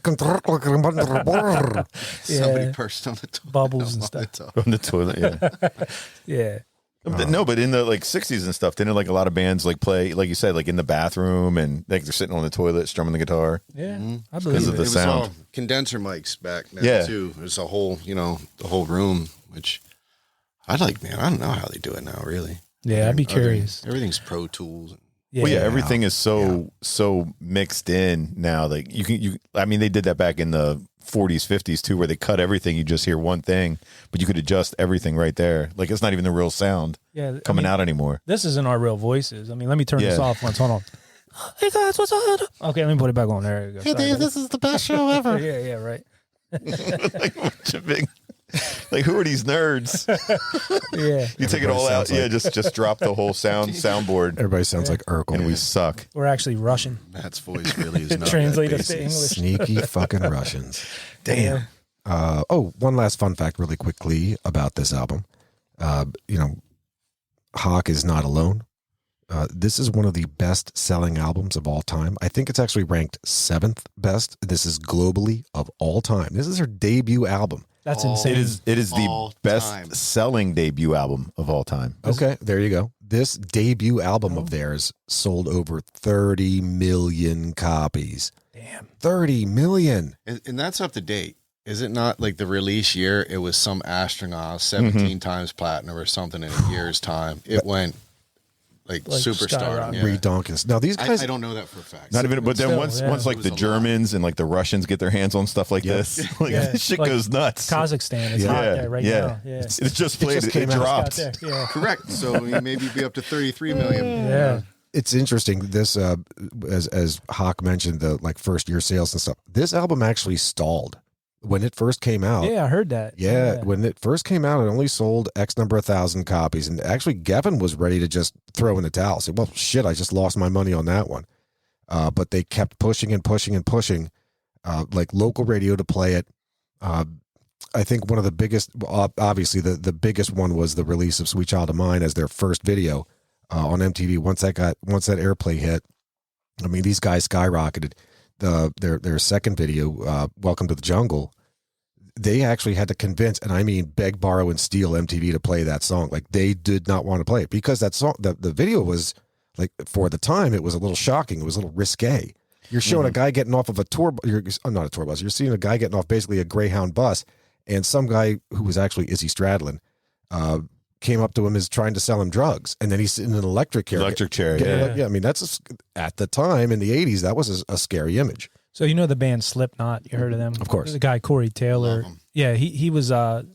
[SPEAKER 4] perched on the toilet.
[SPEAKER 1] Bubbles and stuff.
[SPEAKER 3] On the toilet, yeah.
[SPEAKER 1] Yeah.
[SPEAKER 3] No, but in the 60s and stuff, didn't a lot of bands play, like you said, in the bathroom and they're sitting on the toilet strumming the guitar?
[SPEAKER 1] Yeah. I
[SPEAKER 3] Because
[SPEAKER 1] believe
[SPEAKER 3] of
[SPEAKER 1] it.
[SPEAKER 3] the
[SPEAKER 4] It was
[SPEAKER 3] sound.
[SPEAKER 4] all condenser mics back then
[SPEAKER 3] Yeah.
[SPEAKER 4] too. There's a whole, the whole room, which I don't know how they do it now, really.
[SPEAKER 1] Yeah, I'd be curious.
[SPEAKER 4] Everything's Pro Tools.
[SPEAKER 1] Yeah.
[SPEAKER 3] Well, yeah, everything is so mixed in now. Like I mean, they did that back in the 40s, 50s too, where they cut everything. You just hear one thing, but you could adjust everthing right there. Like it's not even the real sound coming out anymore.
[SPEAKER 1] This isn't our real voices. I mean, let me turn this off once. Hold on. Hey guys, what's up? Okay, let me put it back on. There you go.
[SPEAKER 2] Hey, Dave, this is the best show ever.
[SPEAKER 1] Yeah, right.
[SPEAKER 3] Like who are these nerds?
[SPEAKER 1] Yeah,
[SPEAKER 3] You take it all out. Yeah, just drop the whole soundboard,
[SPEAKER 2] Everybody sounds like Urkel.
[SPEAKER 3] and we suck.
[SPEAKER 1] we're actually Russian.
[SPEAKER 4] Matt's voice really is not
[SPEAKER 1] Translate
[SPEAKER 4] that
[SPEAKER 1] us to
[SPEAKER 4] basic.
[SPEAKER 1] English.
[SPEAKER 2] Sneaky fucking Russians.
[SPEAKER 3] Damn.
[SPEAKER 2] One last fun fact really quickly about this album. Hock is not alone. This is one of the best-selling albums of all time. I think it's actually ranked 7th best. This is globally of all time. This is her debut album.
[SPEAKER 1] That's
[SPEAKER 4] All-
[SPEAKER 1] insane.
[SPEAKER 3] It is the
[SPEAKER 4] All
[SPEAKER 3] best-selling debut album of all time.
[SPEAKER 2] Okay, there you go. This debut album of theirs sold over 30 million copies.
[SPEAKER 1] Damn.
[SPEAKER 2] 30 million.
[SPEAKER 4] And that's up to date. Is it not like the release year? It was some astronaut, 17 times platinum or something in a year's time. It went like superstar.
[SPEAKER 1] skyrocket.
[SPEAKER 4] Yeah.
[SPEAKER 2] Redonkus. Now these guys,
[SPEAKER 4] I don't know that for a fact.
[SPEAKER 3] Not even, but then
[SPEAKER 1] Still,
[SPEAKER 3] once
[SPEAKER 1] yeah.
[SPEAKER 3] once
[SPEAKER 4] It
[SPEAKER 3] like
[SPEAKER 4] was
[SPEAKER 3] the
[SPEAKER 4] a lot.
[SPEAKER 3] Germans and like the Russians get their hands on stuff like this, this shit
[SPEAKER 1] Like
[SPEAKER 3] goes nuts.
[SPEAKER 1] Kazakhstan is
[SPEAKER 2] Yeah.
[SPEAKER 1] hot there right now. Yeah.
[SPEAKER 3] It's just played.
[SPEAKER 2] just
[SPEAKER 3] It
[SPEAKER 2] came out.
[SPEAKER 3] dropped.
[SPEAKER 1] Got there. Yeah.
[SPEAKER 4] Correct. So maybe be up to 33 million.
[SPEAKER 1] Yeah.
[SPEAKER 2] it's interesting. This, as Hock mentioned, the first year sales and stuff. This album actually stalled when it first came out.
[SPEAKER 1] Yeah, I heard that.
[SPEAKER 2] Yeah, when it first came out, it only sold X number of thousand copies. And actually, Gavin was ready to just throw in the towel. Say, well, shit, I just lost my money on that one. But they kept pushing and pushing and pushing, like local radio to play it. I think one of the biggest, obviously, the biggest one was the release of Sweet Child of Mine as their first video on MTV. Once that airplay hit, I mean, these guys skyrocketed. Their second video, Welcome to the Jungle, they actually had to convince, and I mean beg, borrow, and steal MTV to play that song. Like they did not want to play it because that song, the video was like, for the time, it was a little shocking. It was a little risque. You're showing a guy getting off of a tour, not a tour bus. You're seeing a guy getting off basically a Greyhound bus, and some guy who was actually Izzy Stradlin came up to him is trying to sell him drugs, and then he's in an electric chair.
[SPEAKER 3] Yeah.
[SPEAKER 2] I mean, at the time in the 80s, that was a scary image.
[SPEAKER 1] So you know the band Slipknot? You heard of them?
[SPEAKER 2] Of course.
[SPEAKER 1] The guy Corey Taylor.
[SPEAKER 4] Love 'em.
[SPEAKER 1] Yeah, he was. I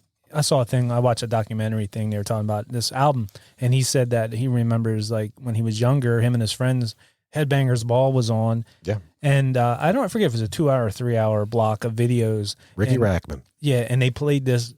[SPEAKER 1] saw a thing. I watched a documentary thing. They were talking about this album, and he said that he remembers like when he was younger, him and his friends, Headbangers Ball was on.
[SPEAKER 2] Yeah.
[SPEAKER 1] And I forget if it was a 2-hour or 3-hour block of videos.
[SPEAKER 2] Ricky
[SPEAKER 1] and,
[SPEAKER 2] Rackman.
[SPEAKER 1] Yeah, and they played this.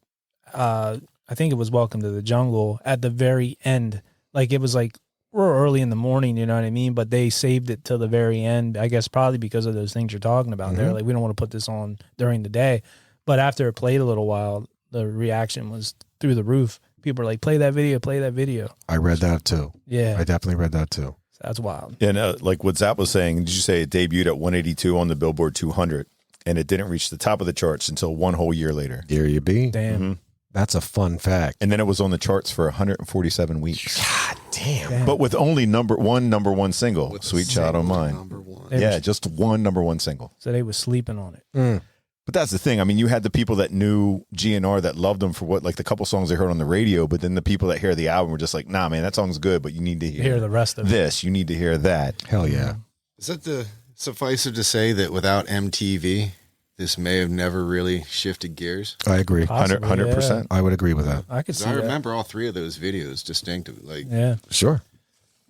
[SPEAKER 1] I think it was Welcome to the Jungle at the very end. Like it was like we're early in the morning, you know what I mean? But they saved it till the very end. I guess probably because of those things you're talking about. They're like, we don't want to put this on during the day. But after it played a little while, the reaction was through the roof. People were like, play that video, play that video.
[SPEAKER 2] I read that too.
[SPEAKER 1] Yeah.
[SPEAKER 2] I definitely read that too.
[SPEAKER 1] That's wild.
[SPEAKER 3] And like what Zap was saying, did you say it debuted at 182 on the Billboard 200, and it didn't reach the top of the charts until one whole year later?
[SPEAKER 2] There you be.
[SPEAKER 1] Damn.
[SPEAKER 2] That's a fun fact.
[SPEAKER 3] And then it was on the charts for 147 weeks.
[SPEAKER 2] God damn.
[SPEAKER 3] But with only number one single,
[SPEAKER 5] With a
[SPEAKER 3] Sweet Child O'
[SPEAKER 5] single
[SPEAKER 3] Mine.
[SPEAKER 5] number one.
[SPEAKER 1] They
[SPEAKER 3] Yeah,
[SPEAKER 1] was-
[SPEAKER 3] just one number one single.
[SPEAKER 1] So they was sleeping on it.
[SPEAKER 3] But that's the thing. I mean, you had the people that knew GNR that loved them for what, like the couple songs they heard on the radio, but then the people that hear the album were just like, nah, man, that song's good, but you need to
[SPEAKER 1] Hear the rest of it.
[SPEAKER 3] this. You need to hear that.
[SPEAKER 2] Hell yeah.
[SPEAKER 5] Is that the suffice it to say that without MTV, this may have never really shifted gears?
[SPEAKER 2] I agree.
[SPEAKER 1] Possibly,
[SPEAKER 3] 100%.
[SPEAKER 2] I would agree with that.
[SPEAKER 1] Yeah. I could
[SPEAKER 5] 'Cause
[SPEAKER 1] see
[SPEAKER 5] I
[SPEAKER 1] that.
[SPEAKER 5] remember all three of those videos distinctively. Like,
[SPEAKER 1] Yeah.
[SPEAKER 2] Sure.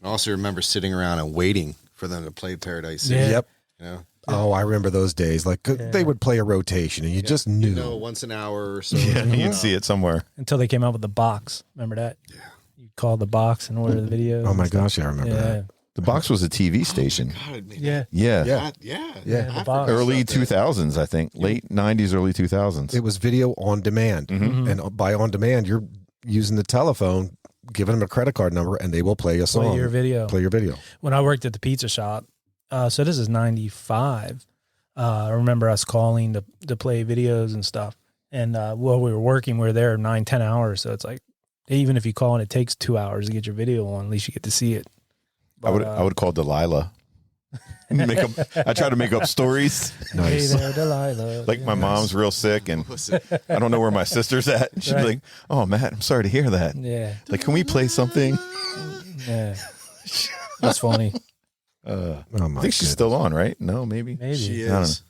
[SPEAKER 5] I also remember sitting around and waiting for them to play Paradise City.
[SPEAKER 1] Yeah.
[SPEAKER 2] Yep.
[SPEAKER 5] You know?
[SPEAKER 2] Oh, I remember those days. Like they would play a rotation, and you just knew.
[SPEAKER 5] You know, once an hour or so.
[SPEAKER 3] Yeah, you'd see it somewhere.
[SPEAKER 1] Until they came out with the box. Remember that? Yeah. You called the box and order the video.
[SPEAKER 2] Oh my gosh, I remember
[SPEAKER 1] Yeah.
[SPEAKER 2] that.
[SPEAKER 3] The Box was a TV station.
[SPEAKER 5] God, man.
[SPEAKER 1] Yeah.
[SPEAKER 3] Yeah.
[SPEAKER 2] Yeah.
[SPEAKER 5] Yeah.
[SPEAKER 1] the
[SPEAKER 5] I
[SPEAKER 1] box.
[SPEAKER 5] forgot
[SPEAKER 3] Early
[SPEAKER 5] about that.
[SPEAKER 3] 2000s, I think. Late 90s, early 2000s.
[SPEAKER 2] It was video on demand, and by on demand, you're using the telephone, giving them a credit card number, and they will play a song.
[SPEAKER 1] Play your video.
[SPEAKER 2] Play your video.
[SPEAKER 1] When I worked at the pizza shop, so this is 95. I remember us calling to play videos and stuff. And while we were working, we were there 9-10 hours. So it's like, even if you call and it takes 2 hours to get your video on, at least you get to see it. But,
[SPEAKER 3] I would call Delilah. I try to make up stories.
[SPEAKER 2] Nice.
[SPEAKER 1] Hey there, Delilah.
[SPEAKER 3] Like my mom's real sick and
[SPEAKER 5] Listen,
[SPEAKER 3] I don't know where my sister's at. And she'd
[SPEAKER 1] Right.
[SPEAKER 3] be like, "Oh, Matt, I'm sorry to hear that.
[SPEAKER 1] Yeah.
[SPEAKER 3] Like, can we play something?"
[SPEAKER 1] Yeah. That's funny.
[SPEAKER 2] Oh my
[SPEAKER 3] I think
[SPEAKER 2] goodness.
[SPEAKER 3] she's still on, right? No, maybe.
[SPEAKER 1] Maybe.
[SPEAKER 5] she
[SPEAKER 3] I don't know.
[SPEAKER 5] is.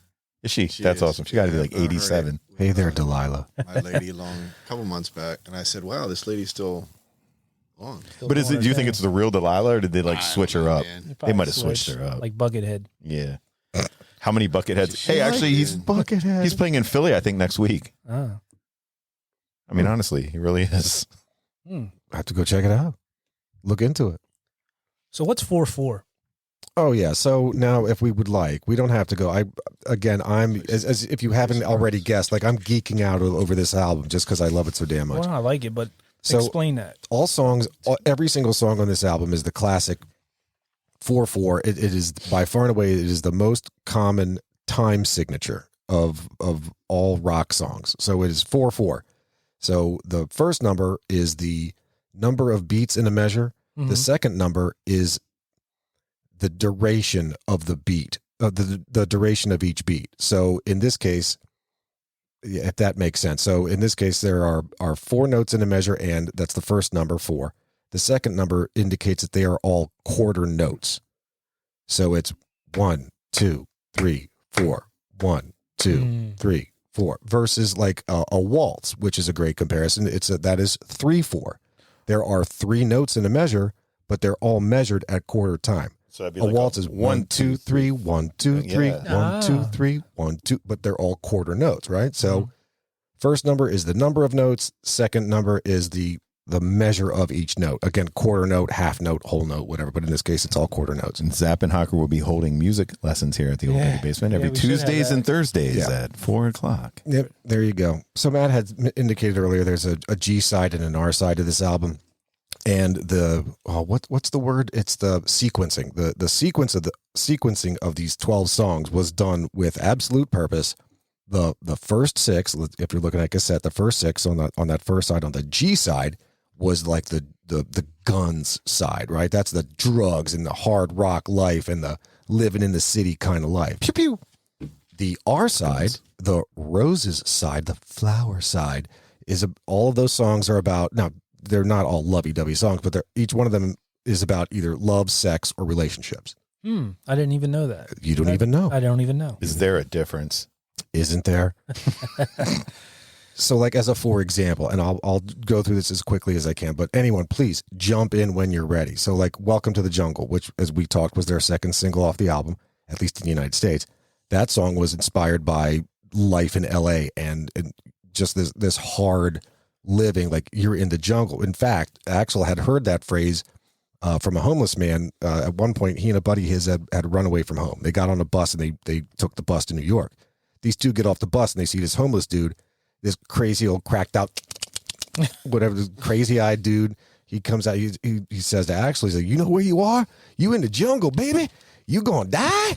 [SPEAKER 3] Is she?
[SPEAKER 5] She
[SPEAKER 3] That's
[SPEAKER 5] is.
[SPEAKER 3] awesome. She got to be like
[SPEAKER 5] Yeah,
[SPEAKER 3] 87.
[SPEAKER 2] Hey there, Delilah.
[SPEAKER 5] My lady a couple months back, and I said, "Wow, this lady's still on."
[SPEAKER 3] But is it? Do you think it's the real Delilah, or did they like
[SPEAKER 5] I
[SPEAKER 3] switch
[SPEAKER 5] don't
[SPEAKER 3] her
[SPEAKER 5] know,
[SPEAKER 3] up?
[SPEAKER 5] man.
[SPEAKER 1] You
[SPEAKER 3] They
[SPEAKER 1] probably
[SPEAKER 3] might have switched her up.
[SPEAKER 1] Like Buckethead.
[SPEAKER 3] Yeah. How many Bucketheads?
[SPEAKER 5] She
[SPEAKER 3] Hey,
[SPEAKER 5] might
[SPEAKER 3] actually,
[SPEAKER 5] be.
[SPEAKER 3] he's
[SPEAKER 2] Buckethead.
[SPEAKER 3] he's playing in Philly, I think, next week.
[SPEAKER 1] Oh.
[SPEAKER 3] I mean, honestly, he really is.
[SPEAKER 1] Hmm.
[SPEAKER 2] I have to go check it out. Look into it.
[SPEAKER 1] So what's 4/4?
[SPEAKER 2] Oh yeah. So now, if we would like, we don't have to go. I'm as if you haven't already guessed, like I'm geeking out over this album just because I love it so damn much.
[SPEAKER 1] Well, I like it, but
[SPEAKER 2] So-
[SPEAKER 1] explain that.
[SPEAKER 2] All songs, every single song on this album is the classic 4/4. It is by far and away, it is the most common time signature of all rock songs. So it is 4/4. So the first number is the number of beats in a measure.
[SPEAKER 1] Mhm.
[SPEAKER 2] The second number is the duration of the beat, the duration of each beat. So in this case, if that makes sense. So in this case, there are 4 notes in a measure, and that's the first number, 4. The second number indicates that they are all quarter notes. So it's 1, 2, 3, 4, 1, 2, 3, 4, versus like a waltz, which is a great comparison. That is 3/4. There are 3 notes in a measure, but they're all measured at quarter time.
[SPEAKER 3] So that'd be
[SPEAKER 2] A waltz is 1, 2, 3, 1, 2, 3,
[SPEAKER 3] Yeah.
[SPEAKER 2] 1, 2, 3, 1, 2, but they're all quarter notes, right? So first number is the number of notes. Second number is the measure of each note. Again, quarter note, half note, whole note, whatever. But in this case, it's all quarter notes.
[SPEAKER 3] And Zap and Hocker will be holding music lessons here at the Old
[SPEAKER 1] Yeah.
[SPEAKER 3] Betty Basement every
[SPEAKER 1] Yeah, we should have
[SPEAKER 3] Tuesdays
[SPEAKER 1] that.
[SPEAKER 3] and Thursdays
[SPEAKER 2] Yeah.
[SPEAKER 3] at 4:00.
[SPEAKER 2] Yep, there you go. So Matt had indicated earlier there's a G side and an R side to this album. And what's the word? It's the sequencing. The sequencing of these 12 songs was done with absolute purpose. The first 6, if you're looking at cassette, the first 6 on that first side, on the G side, was like the guns side, right? That's the drugs and the hard rock life and the living in the city kind of life. Pew pew. The R side, the roses side, the flower side, is all of those songs are about. Now they're not all lovey-dovey songs, but each one of them is about either love, sex, or relationships.
[SPEAKER 1] I didn't even know that.
[SPEAKER 2] You don't even know,
[SPEAKER 1] I don't even know.
[SPEAKER 3] Is there a difference?
[SPEAKER 2] isn't there? So, like as a for example, and I'll go through this as quickly as I can, but anyone, please jump in when you're ready. So, like "Welcome to the Jungle," which, as we talked, was their second single off the album, at least in the United States. That song was inspired by life in LA and just this hard living, like you're in the jungle. In fact, Axl had heard that phrase from a homeless man. At one point, he and a buddy of his had run away from home. They got on a bus and they took the bus to New York. These two get off the bus and they see this homeless dude, this crazy old cracked out, whatever, this crazy eyed dude. he comes out, he says to Axel, he's like, you know where you are? You in the jungle, baby. You gonna die?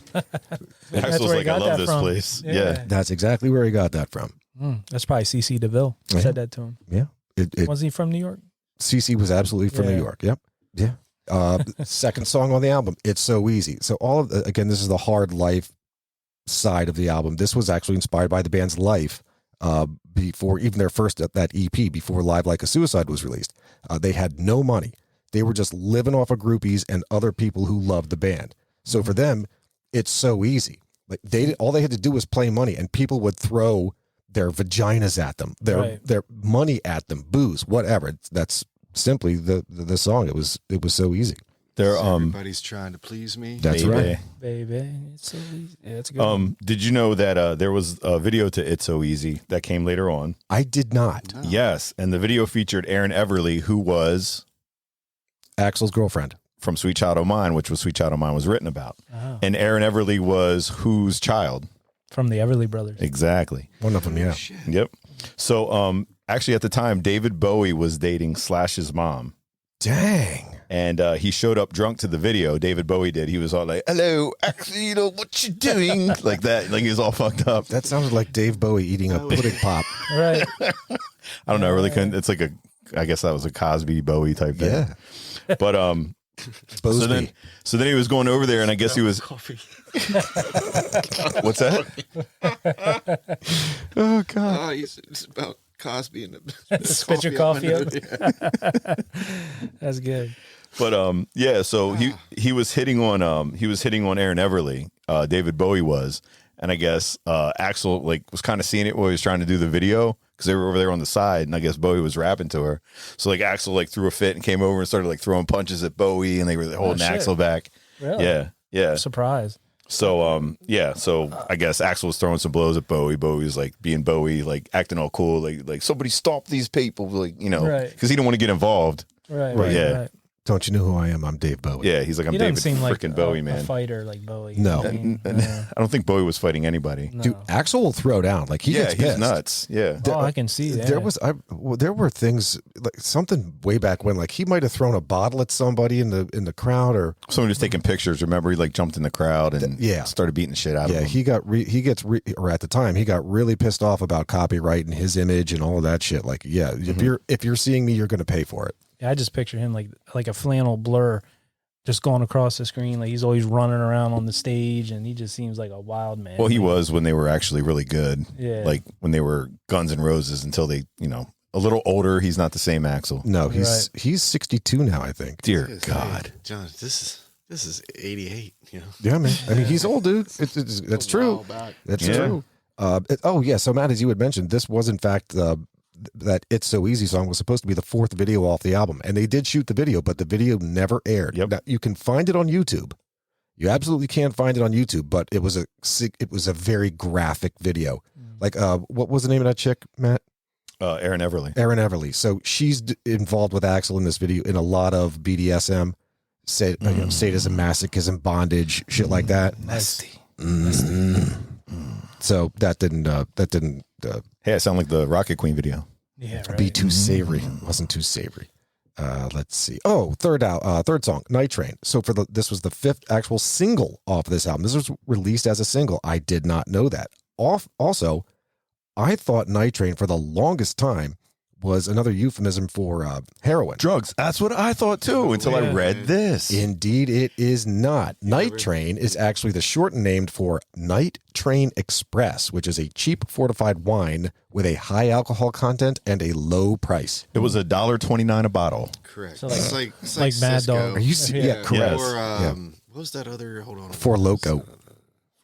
[SPEAKER 3] Axel's
[SPEAKER 1] where he
[SPEAKER 3] like, I
[SPEAKER 1] got
[SPEAKER 3] love
[SPEAKER 1] that
[SPEAKER 3] this
[SPEAKER 1] from.
[SPEAKER 3] place.
[SPEAKER 1] Yeah.
[SPEAKER 3] Yeah.
[SPEAKER 2] That's exactly where he got that from.
[SPEAKER 1] That's probably C.C. DeVille
[SPEAKER 2] Yeah.
[SPEAKER 1] said that to him.
[SPEAKER 2] Yeah.
[SPEAKER 1] Wasn't he from New York?
[SPEAKER 2] CC was absolutely from
[SPEAKER 1] Yeah.
[SPEAKER 2] New York. Yep. Yeah. Second song on the album, It's So Easy. So all of again, this is the hard life side of the album. This was actually inspired by the band's life before even their first that EP, before Live Like a Suicide was released. They had no money. They were just living off of groupies and other people who loved the band. So for them, it's so easy. Like all they had to do was play money, and people would throw their vaginas at them, their money at them, booze, whatever. That's simply the song. It was so easy.
[SPEAKER 3] They're
[SPEAKER 5] Everybody's trying to please me.
[SPEAKER 2] That's
[SPEAKER 3] Baby.
[SPEAKER 2] right.
[SPEAKER 1] Baby, it's so easy. Yeah, that's a good. One.
[SPEAKER 3] Did you know that there was a video to It's So Easy that came later on?
[SPEAKER 2] I did not.
[SPEAKER 5] No.
[SPEAKER 3] Yes, and the video featured Aaron Everly, who was
[SPEAKER 2] Axel's girlfriend.
[SPEAKER 3] from Sweet Child O' Mine, which was Sweet Child O' Mine was written about.
[SPEAKER 1] Oh.
[SPEAKER 3] And Aaron Everly was whose child?
[SPEAKER 1] From the Everly Brothers.
[SPEAKER 3] Exactly.
[SPEAKER 2] One of them, yeah.
[SPEAKER 5] Shit.
[SPEAKER 3] Yep. So actually at the time, David Bowie was dating Slash's mom.
[SPEAKER 2] Dang.
[SPEAKER 3] And he showed up drunk to the video. David Bowie did. He was all like, hello, actually, you know, what you doing? Like that. Like he was all fucked up.
[SPEAKER 2] That sounded like Dave Bowie eating a pudding pop.
[SPEAKER 1] Right.
[SPEAKER 3] I don't know. I really couldn't. It's like I guess that was a Cosby Bowie type thing.
[SPEAKER 2] Yeah.
[SPEAKER 3] But
[SPEAKER 2] Bosby.
[SPEAKER 3] so then he was going over there, and I guess he was.
[SPEAKER 5] Coffee.
[SPEAKER 3] What's that?
[SPEAKER 2] Oh God.
[SPEAKER 5] Oh, it's about Cosby and the
[SPEAKER 1] Spit your coffee up. That's good.
[SPEAKER 3] But yeah. So he was hitting on Aaron Everly. David Bowie was, and I guess Axel was kind of seeing it while he was trying to do the video, because they were over there on the side, and I guess Bowie was rapping to her. So Axel threw a fit and came over and started throwing punches at Bowie, and they were holding
[SPEAKER 1] shit.
[SPEAKER 3] Axel back.
[SPEAKER 1] Really?
[SPEAKER 3] Yeah.
[SPEAKER 1] Surprise.
[SPEAKER 3] So so I guess Axel was throwing some blows at Bowie. Bowie was being Bowie, acting all cool, like somebody stop these people,
[SPEAKER 1] Right.
[SPEAKER 3] because he didn't want to get involved.
[SPEAKER 1] Right.
[SPEAKER 3] Right, yeah.
[SPEAKER 1] Right.
[SPEAKER 2] Don't you know who I am? I'm Dave Bowie.
[SPEAKER 3] Yeah, he's like, I'm
[SPEAKER 1] He doesn't
[SPEAKER 3] David
[SPEAKER 1] seem like
[SPEAKER 3] freaking Bowie, man.
[SPEAKER 1] a fighter like Bowie.
[SPEAKER 2] No.
[SPEAKER 1] I mean,
[SPEAKER 3] I don't think Bowie was fighting anybody.
[SPEAKER 1] no.
[SPEAKER 2] Dude, Axel will throw down. He
[SPEAKER 3] Yeah,
[SPEAKER 2] gets
[SPEAKER 3] he's
[SPEAKER 2] pissed.
[SPEAKER 3] nuts. Yeah.
[SPEAKER 1] Oh, I can see that.
[SPEAKER 2] There were things something way back when, he might have thrown a bottle at somebody in the crowd, or
[SPEAKER 3] Somebody was taking pictures. Remember, he jumped in the crowd and started beating the shit out of him.
[SPEAKER 2] he got or at the time he got really pissed off about copyright and his image and all of that shit. If you're seeing me, you're going to pay for it.
[SPEAKER 1] Yeah, I just picture him like a flannel blur, just going across the screen. He's always running around on the stage, and he just seems like a wild man.
[SPEAKER 3] Well, he was when they were actually really good.
[SPEAKER 1] Yeah.
[SPEAKER 3] When they were Guns N' Roses, until they, a little older. He's not the same Axel.
[SPEAKER 2] No, he's 62 now, I think.
[SPEAKER 3] Dear God.
[SPEAKER 5] John, this is 88.
[SPEAKER 2] Yeah, man. I mean, he's old, dude. That's true. That's
[SPEAKER 3] Yeah.
[SPEAKER 2] true. So Matt, as you had mentioned, this was in fact that It's So Easy song was supposed to be the fourth video off the album, and they did shoot the video, but the video never aired.
[SPEAKER 3] Yep.
[SPEAKER 2] Now, you can find it on YouTube. You absolutely can find it on YouTube, but it was a very graphic video. What was the name of that chick, Matt?
[SPEAKER 3] Aaron Everly.
[SPEAKER 2] Aaron Everly. So she's involved with Axel in this video in a lot of BDSM, sadism, masochism, bondage, shit like that.
[SPEAKER 1] nasty.
[SPEAKER 2] So that didn't
[SPEAKER 3] Hey, I sound like the Rocket Queen video.
[SPEAKER 1] Yeah, right.
[SPEAKER 2] be too savory. It wasn't too savory. Let's see. Oh, third song, Night Train. So this was the fifth actual single off this album. This was released as a single. I did not know that. Also, I thought Night Train for the longest time was another euphemism for heroin.
[SPEAKER 3] Drugs. That's what I thought too, until I read this.
[SPEAKER 2] Indeed, it is not. Night Train is actually the shortened name for Night Train Express, which is a cheap fortified wine with a high alcohol content and a low price.
[SPEAKER 3] It was $1.29 a bottle.
[SPEAKER 5] Correct.
[SPEAKER 1] So
[SPEAKER 5] it's
[SPEAKER 1] like Mad
[SPEAKER 5] Cisco.
[SPEAKER 1] Dog.
[SPEAKER 2] Are you see? Yeah, correct.
[SPEAKER 3] Yes.
[SPEAKER 5] Or what was that other? Hold on.
[SPEAKER 2] For Loco.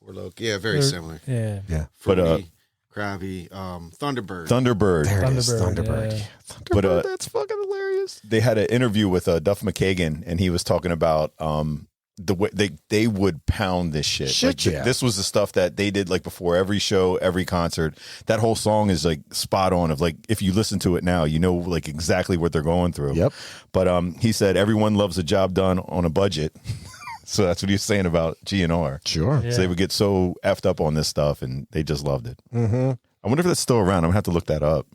[SPEAKER 5] For Loco. Yeah, very similar.
[SPEAKER 1] Yeah.
[SPEAKER 2] Yeah.
[SPEAKER 3] But,
[SPEAKER 5] Fruity, crabby, Thunderbird.
[SPEAKER 2] There it is.
[SPEAKER 1] Thunderbird,
[SPEAKER 2] Thunderbird.
[SPEAKER 1] yeah.
[SPEAKER 3] But,
[SPEAKER 2] Thunderbird, that's fucking hilarious.
[SPEAKER 3] They had an interview with Duff McKagan, and he was talking about the way they would pound this shit.
[SPEAKER 2] Yeah.
[SPEAKER 3] This was the stuff that they did before every show, every concert. That whole song is spot on. Of if you listen to it now, exactly what they're going through.
[SPEAKER 2] Yep.
[SPEAKER 3] But he said everyone loves a job done on a budget. So that's what he was saying about GNR.
[SPEAKER 2] Sure.
[SPEAKER 1] Yeah.
[SPEAKER 3] So they would get so effed up on this stuff, and they just loved it.
[SPEAKER 2] Mm-hmm.
[SPEAKER 3] I wonder if that's still around. I'm gonna have to look that up.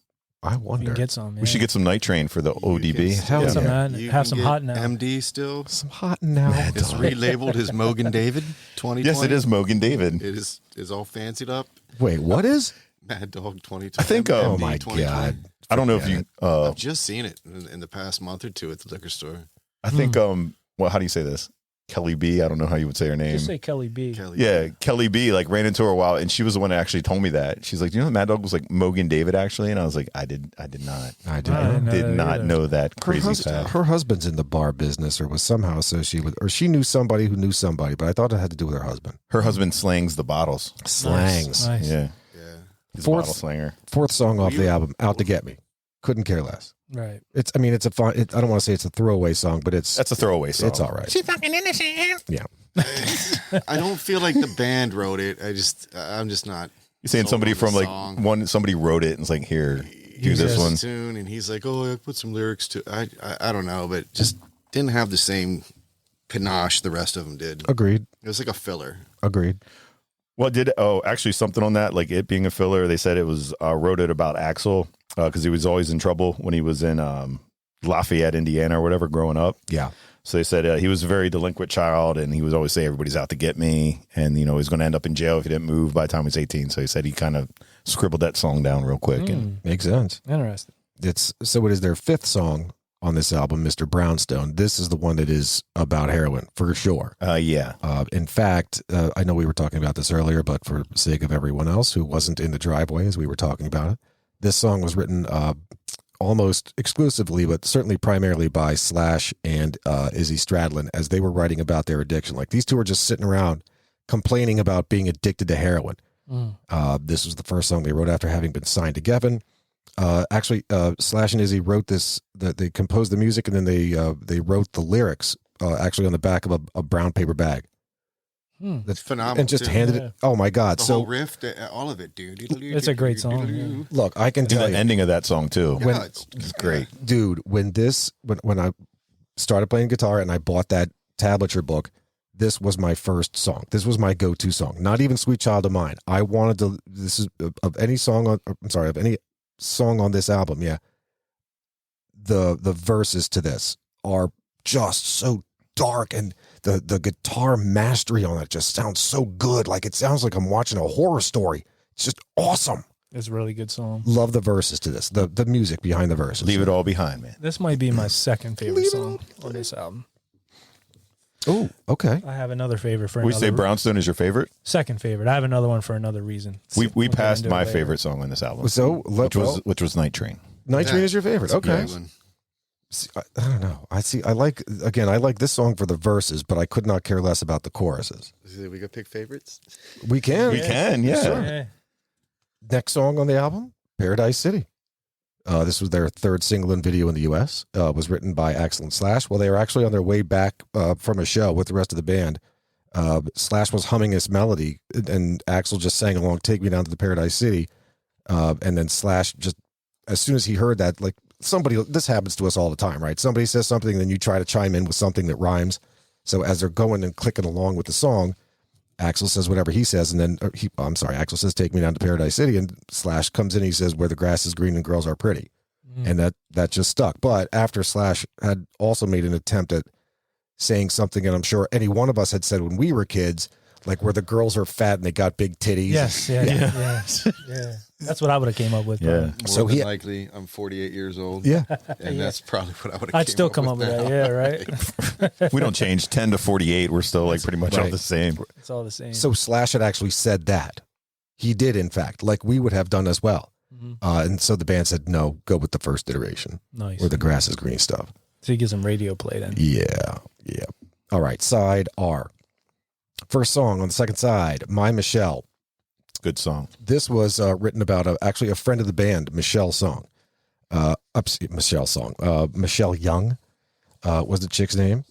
[SPEAKER 2] I
[SPEAKER 1] You
[SPEAKER 2] wonder.
[SPEAKER 1] can get some.
[SPEAKER 3] We should get some Night Train for the ODB.
[SPEAKER 2] Hell
[SPEAKER 1] Get some
[SPEAKER 2] yeah.
[SPEAKER 1] of that.
[SPEAKER 5] You
[SPEAKER 1] Have
[SPEAKER 5] can
[SPEAKER 1] some
[SPEAKER 5] get
[SPEAKER 1] hot now.
[SPEAKER 5] MD still.
[SPEAKER 2] Some hot now.
[SPEAKER 5] It's relabeled as Mogan David 2020.
[SPEAKER 3] Yes, it is Mogan David.
[SPEAKER 5] It is all fancied up.
[SPEAKER 2] Wait, what is?
[SPEAKER 5] Mad Dog 2020.
[SPEAKER 3] I think,
[SPEAKER 2] Oh
[SPEAKER 5] MD
[SPEAKER 2] my
[SPEAKER 5] 2020.
[SPEAKER 2] God.
[SPEAKER 3] I don't know if you.
[SPEAKER 5] I've just seen it in the past month or two at the liquor store.
[SPEAKER 3] I think. Well, how do you say this? Kelly B. I don't know how you would say her name.
[SPEAKER 1] Just say Kelly B.
[SPEAKER 5] Kelly.
[SPEAKER 3] Yeah, Kelly B. Like ran into her a while, and she was the one that actually told me that. She's like, "Do you know Mad Dog was like Mogan David actually?" And I was like, "I did not.
[SPEAKER 2] I did
[SPEAKER 1] I
[SPEAKER 2] not.
[SPEAKER 1] didn't know
[SPEAKER 3] Did
[SPEAKER 1] that
[SPEAKER 3] not
[SPEAKER 1] either.
[SPEAKER 3] know that crazy fact."
[SPEAKER 2] Her husband's in the bar business or was somehow associated with, or she knew somebody who knew somebody, but I thought it had to do with her husband.
[SPEAKER 3] Her husband slangs the bottles.
[SPEAKER 2] Slangs.
[SPEAKER 1] Nice.
[SPEAKER 3] Yeah,
[SPEAKER 5] Yeah.
[SPEAKER 3] he's a
[SPEAKER 2] Fourth-
[SPEAKER 3] bottle slanger.
[SPEAKER 2] Fourth song off
[SPEAKER 5] You-
[SPEAKER 2] the album, Out to Get Me. Couldn't care less.
[SPEAKER 1] Right.
[SPEAKER 2] It's a fun, I don't want to say it's a throwaway song, but it's
[SPEAKER 3] That's a throwaway song.
[SPEAKER 2] it's all right.
[SPEAKER 3] fucking innocent.
[SPEAKER 2] Yeah.
[SPEAKER 5] I don't feel like the band wrote it. I'm just not.
[SPEAKER 3] You're saying
[SPEAKER 5] sold
[SPEAKER 3] somebody
[SPEAKER 5] on the
[SPEAKER 3] from like
[SPEAKER 5] song.
[SPEAKER 3] somebody wrote it and it's like, here, do
[SPEAKER 5] He
[SPEAKER 3] this
[SPEAKER 5] has
[SPEAKER 3] one.
[SPEAKER 5] a tune, and he's like, "Oh, I put some lyrics to." I don't know, but just didn't have the same panache the rest of them did.
[SPEAKER 2] Agreed.
[SPEAKER 5] It was like a filler.
[SPEAKER 2] Agreed.
[SPEAKER 3] Well, actually something on that, like it being a filler. They said it was wrote it about Axl because he was always in trouble when he was in Lafayette, Indiana, or whatever, growing up.
[SPEAKER 2] Yeah.
[SPEAKER 3] So they said he was a very delinquent child, and he would always say everybody's out to get me, and he's going to end up in jail if he didn't move by the time he was 18. So he said he kind of scribbled that song down real quick. And
[SPEAKER 2] Makes sense.
[SPEAKER 1] Interesting.
[SPEAKER 2] It is their fifth song on this album, Mr. Brownstone. This is the one that is about heroin for sure.
[SPEAKER 3] yeah,
[SPEAKER 2] In fact, I know we were talking about this earlier, but for the sake of everyone else who wasn't in the driveway as we were talking about it, this song was written almost exclusively, but certainly primarily by Slash and Izzy Stradlin as they were writing about their addiction. Like these two were just sitting around complaining about being addicted to heroin. This was the first song they wrote after having been signed to Geffen. Actually, Slash and Izzy wrote this. They composed the music and then they wrote the lyrics actually on the back of a brown paper bag.
[SPEAKER 5] It's phenomenal.
[SPEAKER 2] And just
[SPEAKER 5] too.
[SPEAKER 2] handed it. Oh my God!
[SPEAKER 5] the
[SPEAKER 2] so
[SPEAKER 5] whole riff, all of it, dude.
[SPEAKER 1] It's a great song, yeah.
[SPEAKER 2] look, I can
[SPEAKER 3] the
[SPEAKER 2] tell you,
[SPEAKER 3] ending of that song too.
[SPEAKER 5] Yeah,
[SPEAKER 3] It's great.
[SPEAKER 2] dude. When I started playing guitar and I bought that tablature book, this was my first song. This was my go-to song. Not even "Sweet Child of Mine." I wanted to. This is of any song on. I'm sorry, of any song on this album. Yeah, the verses to this are just so dark, and the guitar mastery on it just sounds so good. Like it sounds like I'm watching a horror story. It's just awesome.
[SPEAKER 1] It's a really good song.
[SPEAKER 2] Love the verses to this. The music behind the verses.
[SPEAKER 3] Leave it all behind, man.
[SPEAKER 1] This might be my second favorite song on this album.
[SPEAKER 2] Oh, okay.
[SPEAKER 1] I have another favorite for
[SPEAKER 3] We
[SPEAKER 1] another
[SPEAKER 3] say Brownstone is your favorite.
[SPEAKER 1] second favorite. I have another one for another reason.
[SPEAKER 3] We
[SPEAKER 1] We'll get
[SPEAKER 3] passed
[SPEAKER 1] into it
[SPEAKER 3] my
[SPEAKER 1] later.
[SPEAKER 3] favorite song on this album,
[SPEAKER 2] So
[SPEAKER 3] which was Night Train.
[SPEAKER 2] Night Train is your favorite.
[SPEAKER 5] That's a
[SPEAKER 2] Okay.
[SPEAKER 5] great one.
[SPEAKER 2] See, I don't know. I like this song for the verses, but I could not care less about the choruses.
[SPEAKER 5] We got pick favorites.
[SPEAKER 2] We can.
[SPEAKER 3] We can, yeah.
[SPEAKER 2] Sure.
[SPEAKER 1] Yeah.
[SPEAKER 2] Next song on the album, Paradise City. This was their third single and video in the U.S. Was written by Axl and Slash. Well, they were actually on their way back from a show with the rest of the band. Slash was humming this melody, and Axl just sang along, "Take Me Down to the Paradise City." And then Slash just, as soon as he heard that, like this happens to us all the time, right? Somebody says something, then you try to chime in with something that rhymes. So as they're going and clicking along with the song, Axl says whatever he says, and then Axl says, "Take me down to Paradise City," and Slash comes in, he says, "Where the grass is green and girls are pretty," and that just stuck. But after Slash had also made an attempt at saying something, and I'm sure any one of us had said when we were kids, like where the girls are fat and they got big titties.
[SPEAKER 1] Yes, yeah. That's what I would have came up with.
[SPEAKER 3] Yeah.
[SPEAKER 1] probably.
[SPEAKER 2] So
[SPEAKER 5] More
[SPEAKER 2] he-
[SPEAKER 5] than likely, I'm 48 years old.
[SPEAKER 2] Yeah.
[SPEAKER 5] And that's probably what I would have.
[SPEAKER 1] I'd still come up with that. Yeah, right.
[SPEAKER 3] We don't change 10 to 48. We're still like pretty much all
[SPEAKER 2] Right.
[SPEAKER 3] the same.
[SPEAKER 1] It's all the same.
[SPEAKER 2] So Slash had actually said that. He did, in fact, like we would have done as well. And so the band said, no, go with the first iteration,
[SPEAKER 1] nice.
[SPEAKER 2] where the grass is green stuff.
[SPEAKER 1] So you get some radio play then.
[SPEAKER 2] Yeah. All right, side R. First song on the second side, My Michelle.
[SPEAKER 3] Good song.
[SPEAKER 2] This was written about actually a friend of the band, Michelle's song. Michelle Young was the chick's name.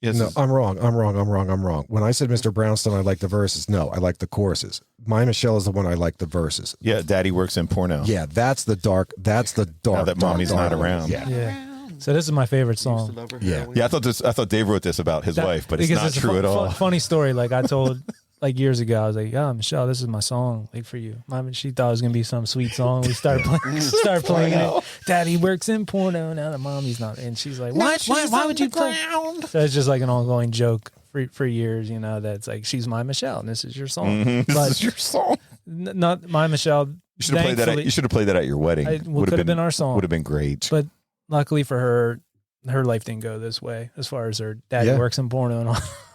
[SPEAKER 3] Yes.
[SPEAKER 2] No, I'm wrong. When I said Mr. Brownstone, I like the verses. No, I like the choruses. My Michelle is the one I like the verses.
[SPEAKER 3] Yeah, Daddy works in porno.
[SPEAKER 2] Yeah, that's the dark.
[SPEAKER 3] Now that mommy's
[SPEAKER 2] dark
[SPEAKER 3] not
[SPEAKER 2] one.
[SPEAKER 3] around.
[SPEAKER 2] Yeah.
[SPEAKER 1] Yeah. So this is my favorite
[SPEAKER 5] Used to
[SPEAKER 1] song.
[SPEAKER 5] love her
[SPEAKER 2] Yeah.
[SPEAKER 5] heroin.
[SPEAKER 3] Yeah, I thought Dave wrote this about his wife, but it's
[SPEAKER 1] Because
[SPEAKER 3] not
[SPEAKER 1] a
[SPEAKER 3] true at all.
[SPEAKER 1] funny story. Like I told like years ago, I was like, "Oh, Michelle, this is my song, like for you." She thought it was gonna be some sweet song. We started playing it. Daddy works in porno now. The mommy's not, and she's like, "What? Why would you play?" So it's just like an ongoing joke for years, you know. That's like, she's my Michelle, and this is your song.
[SPEAKER 3] This is your song.
[SPEAKER 1] Not my Michelle.
[SPEAKER 3] You should have played that. You should have played that at your wedding.
[SPEAKER 1] Could have been our song.
[SPEAKER 3] Would have been great.
[SPEAKER 1] But luckily for her, her life didn't go this way as far as her daddy works in porno and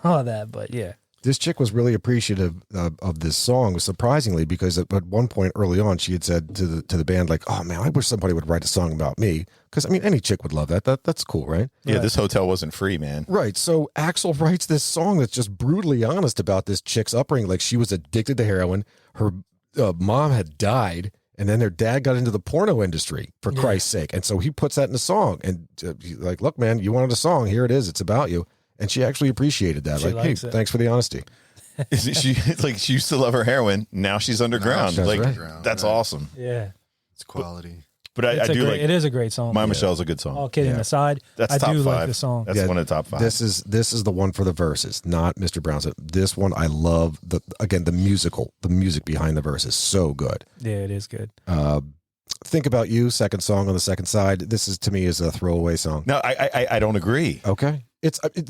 [SPEAKER 1] all that. But yeah.
[SPEAKER 2] This chick was really appreciative of this song, surprisingly, because at one point early on, she had said to the band, like, "Oh man, I wish somebody would write a song about me." Because I mean, any chick would love that. That's cool, right?
[SPEAKER 3] Yeah,
[SPEAKER 1] Right.
[SPEAKER 3] this hotel wasn't free, man.
[SPEAKER 2] Right. So Axl writes this song that's just brutally honest about this chick's upbringing. Like, she was addicted to heroin. Her mom had died, and then their dad got into the porno industry, for Christ's sake. And so he puts that in a song. And he's like, "Look, man, you wanted a song. Here it is. It's about you." And she actually appreciated that.
[SPEAKER 1] She
[SPEAKER 2] Like, hey,
[SPEAKER 1] likes it.
[SPEAKER 2] thanks for the honesty.
[SPEAKER 3] She used to love her heroin. Now she's underground.
[SPEAKER 2] That's
[SPEAKER 3] like
[SPEAKER 2] right.
[SPEAKER 3] that's awesome.
[SPEAKER 1] Yeah.
[SPEAKER 5] It's quality.
[SPEAKER 3] But I do like
[SPEAKER 1] it is a great song.
[SPEAKER 3] My Michelle's a good song.
[SPEAKER 1] All kidding aside,
[SPEAKER 3] That's
[SPEAKER 1] I
[SPEAKER 3] top
[SPEAKER 1] do
[SPEAKER 3] five.
[SPEAKER 1] like the song.
[SPEAKER 3] That's one of the top five.
[SPEAKER 2] This is the one for the verses, not Mr. Brown's. This one, I love the music behind the verses. So good.
[SPEAKER 1] Yeah, it is good.
[SPEAKER 2] Think About You, second song on the second side. This is, to me, is a throwaway song.
[SPEAKER 3] No, I don't agree.
[SPEAKER 2] Okay.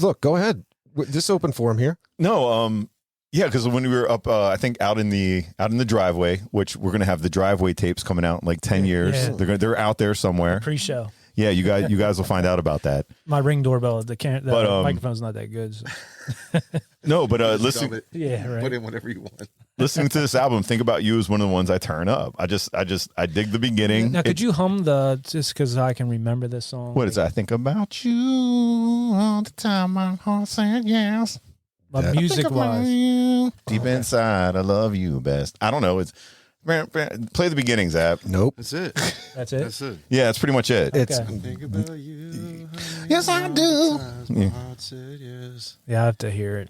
[SPEAKER 2] Look, go ahead. This open forum here.
[SPEAKER 3] No, yeah, because when we were up, I think out in the driveway, which we're gonna have the driveway tapes coming out in like 10 years.
[SPEAKER 1] Yeah.
[SPEAKER 3] They're out there somewhere.
[SPEAKER 1] Pre-show.
[SPEAKER 3] Yeah, you guys will find out about that.
[SPEAKER 1] My Ring doorbell, the
[SPEAKER 3] But,
[SPEAKER 1] microphone's not that good. So.
[SPEAKER 3] No, but
[SPEAKER 5] Shove
[SPEAKER 3] listen,
[SPEAKER 5] it.
[SPEAKER 1] Yeah, right.
[SPEAKER 5] Put in whatever you want.
[SPEAKER 3] listening to this album, Think About You is one of the ones I turn up. I dig the beginning.
[SPEAKER 1] Now, could you hum just because I can remember this song?
[SPEAKER 3] What is that? I think about you all the time. My heart said yes.
[SPEAKER 1] But music-wise.
[SPEAKER 3] You. Deep inside, I love you best. I don't know. It's play the beginning, Zap.
[SPEAKER 2] Nope.
[SPEAKER 5] That's it.
[SPEAKER 1] That's it?
[SPEAKER 5] That's it.
[SPEAKER 3] Yeah, that's pretty much it.
[SPEAKER 2] It's
[SPEAKER 1] Okay.
[SPEAKER 5] Think about you.
[SPEAKER 3] Yes, I do.
[SPEAKER 5] My heart said yes.
[SPEAKER 1] Yeah, I have to hear it.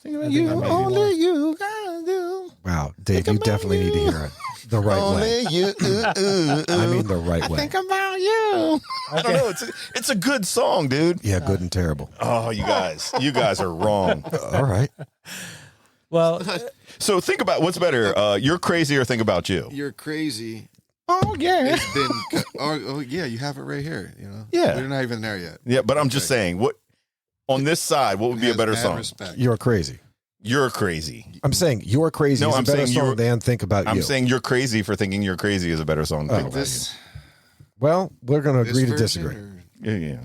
[SPEAKER 3] Think about
[SPEAKER 1] I think
[SPEAKER 3] you,
[SPEAKER 1] I maybe
[SPEAKER 3] only
[SPEAKER 1] will.
[SPEAKER 3] you gotta do.
[SPEAKER 2] wow, Dave. You definitely need to hear it the right way.
[SPEAKER 3] Only you.
[SPEAKER 2] I mean, the right way.
[SPEAKER 3] Think about you. I don't know. It's a good song, dude.
[SPEAKER 2] Yeah, good and terrible.
[SPEAKER 3] Oh, you guys are wrong.
[SPEAKER 2] All right.
[SPEAKER 1] Well,
[SPEAKER 3] So think about what's better. You're crazy or Think About You.
[SPEAKER 5] You're crazy.
[SPEAKER 3] Oh yeah.
[SPEAKER 5] It's been. Oh yeah, you have it right here. You know.
[SPEAKER 3] Yeah.
[SPEAKER 5] We're not even there yet.
[SPEAKER 3] Yeah, but I'm just saying, what on this side, what would be a
[SPEAKER 5] Has
[SPEAKER 3] better
[SPEAKER 5] mad
[SPEAKER 3] song?
[SPEAKER 5] Respect.
[SPEAKER 2] You're crazy.
[SPEAKER 3] You're crazy.
[SPEAKER 2] I'm saying You're Crazy
[SPEAKER 3] No,
[SPEAKER 2] is a
[SPEAKER 3] I'm
[SPEAKER 2] better
[SPEAKER 3] saying
[SPEAKER 2] song
[SPEAKER 3] you're-
[SPEAKER 2] than Think About
[SPEAKER 3] I'm
[SPEAKER 2] You.
[SPEAKER 3] saying you're crazy for thinking you're crazy is a better song. Than Think About
[SPEAKER 5] This.
[SPEAKER 2] Well, we're going to
[SPEAKER 5] this
[SPEAKER 2] agree to
[SPEAKER 5] version,
[SPEAKER 2] disagree.
[SPEAKER 5] or-
[SPEAKER 3] You. Yeah.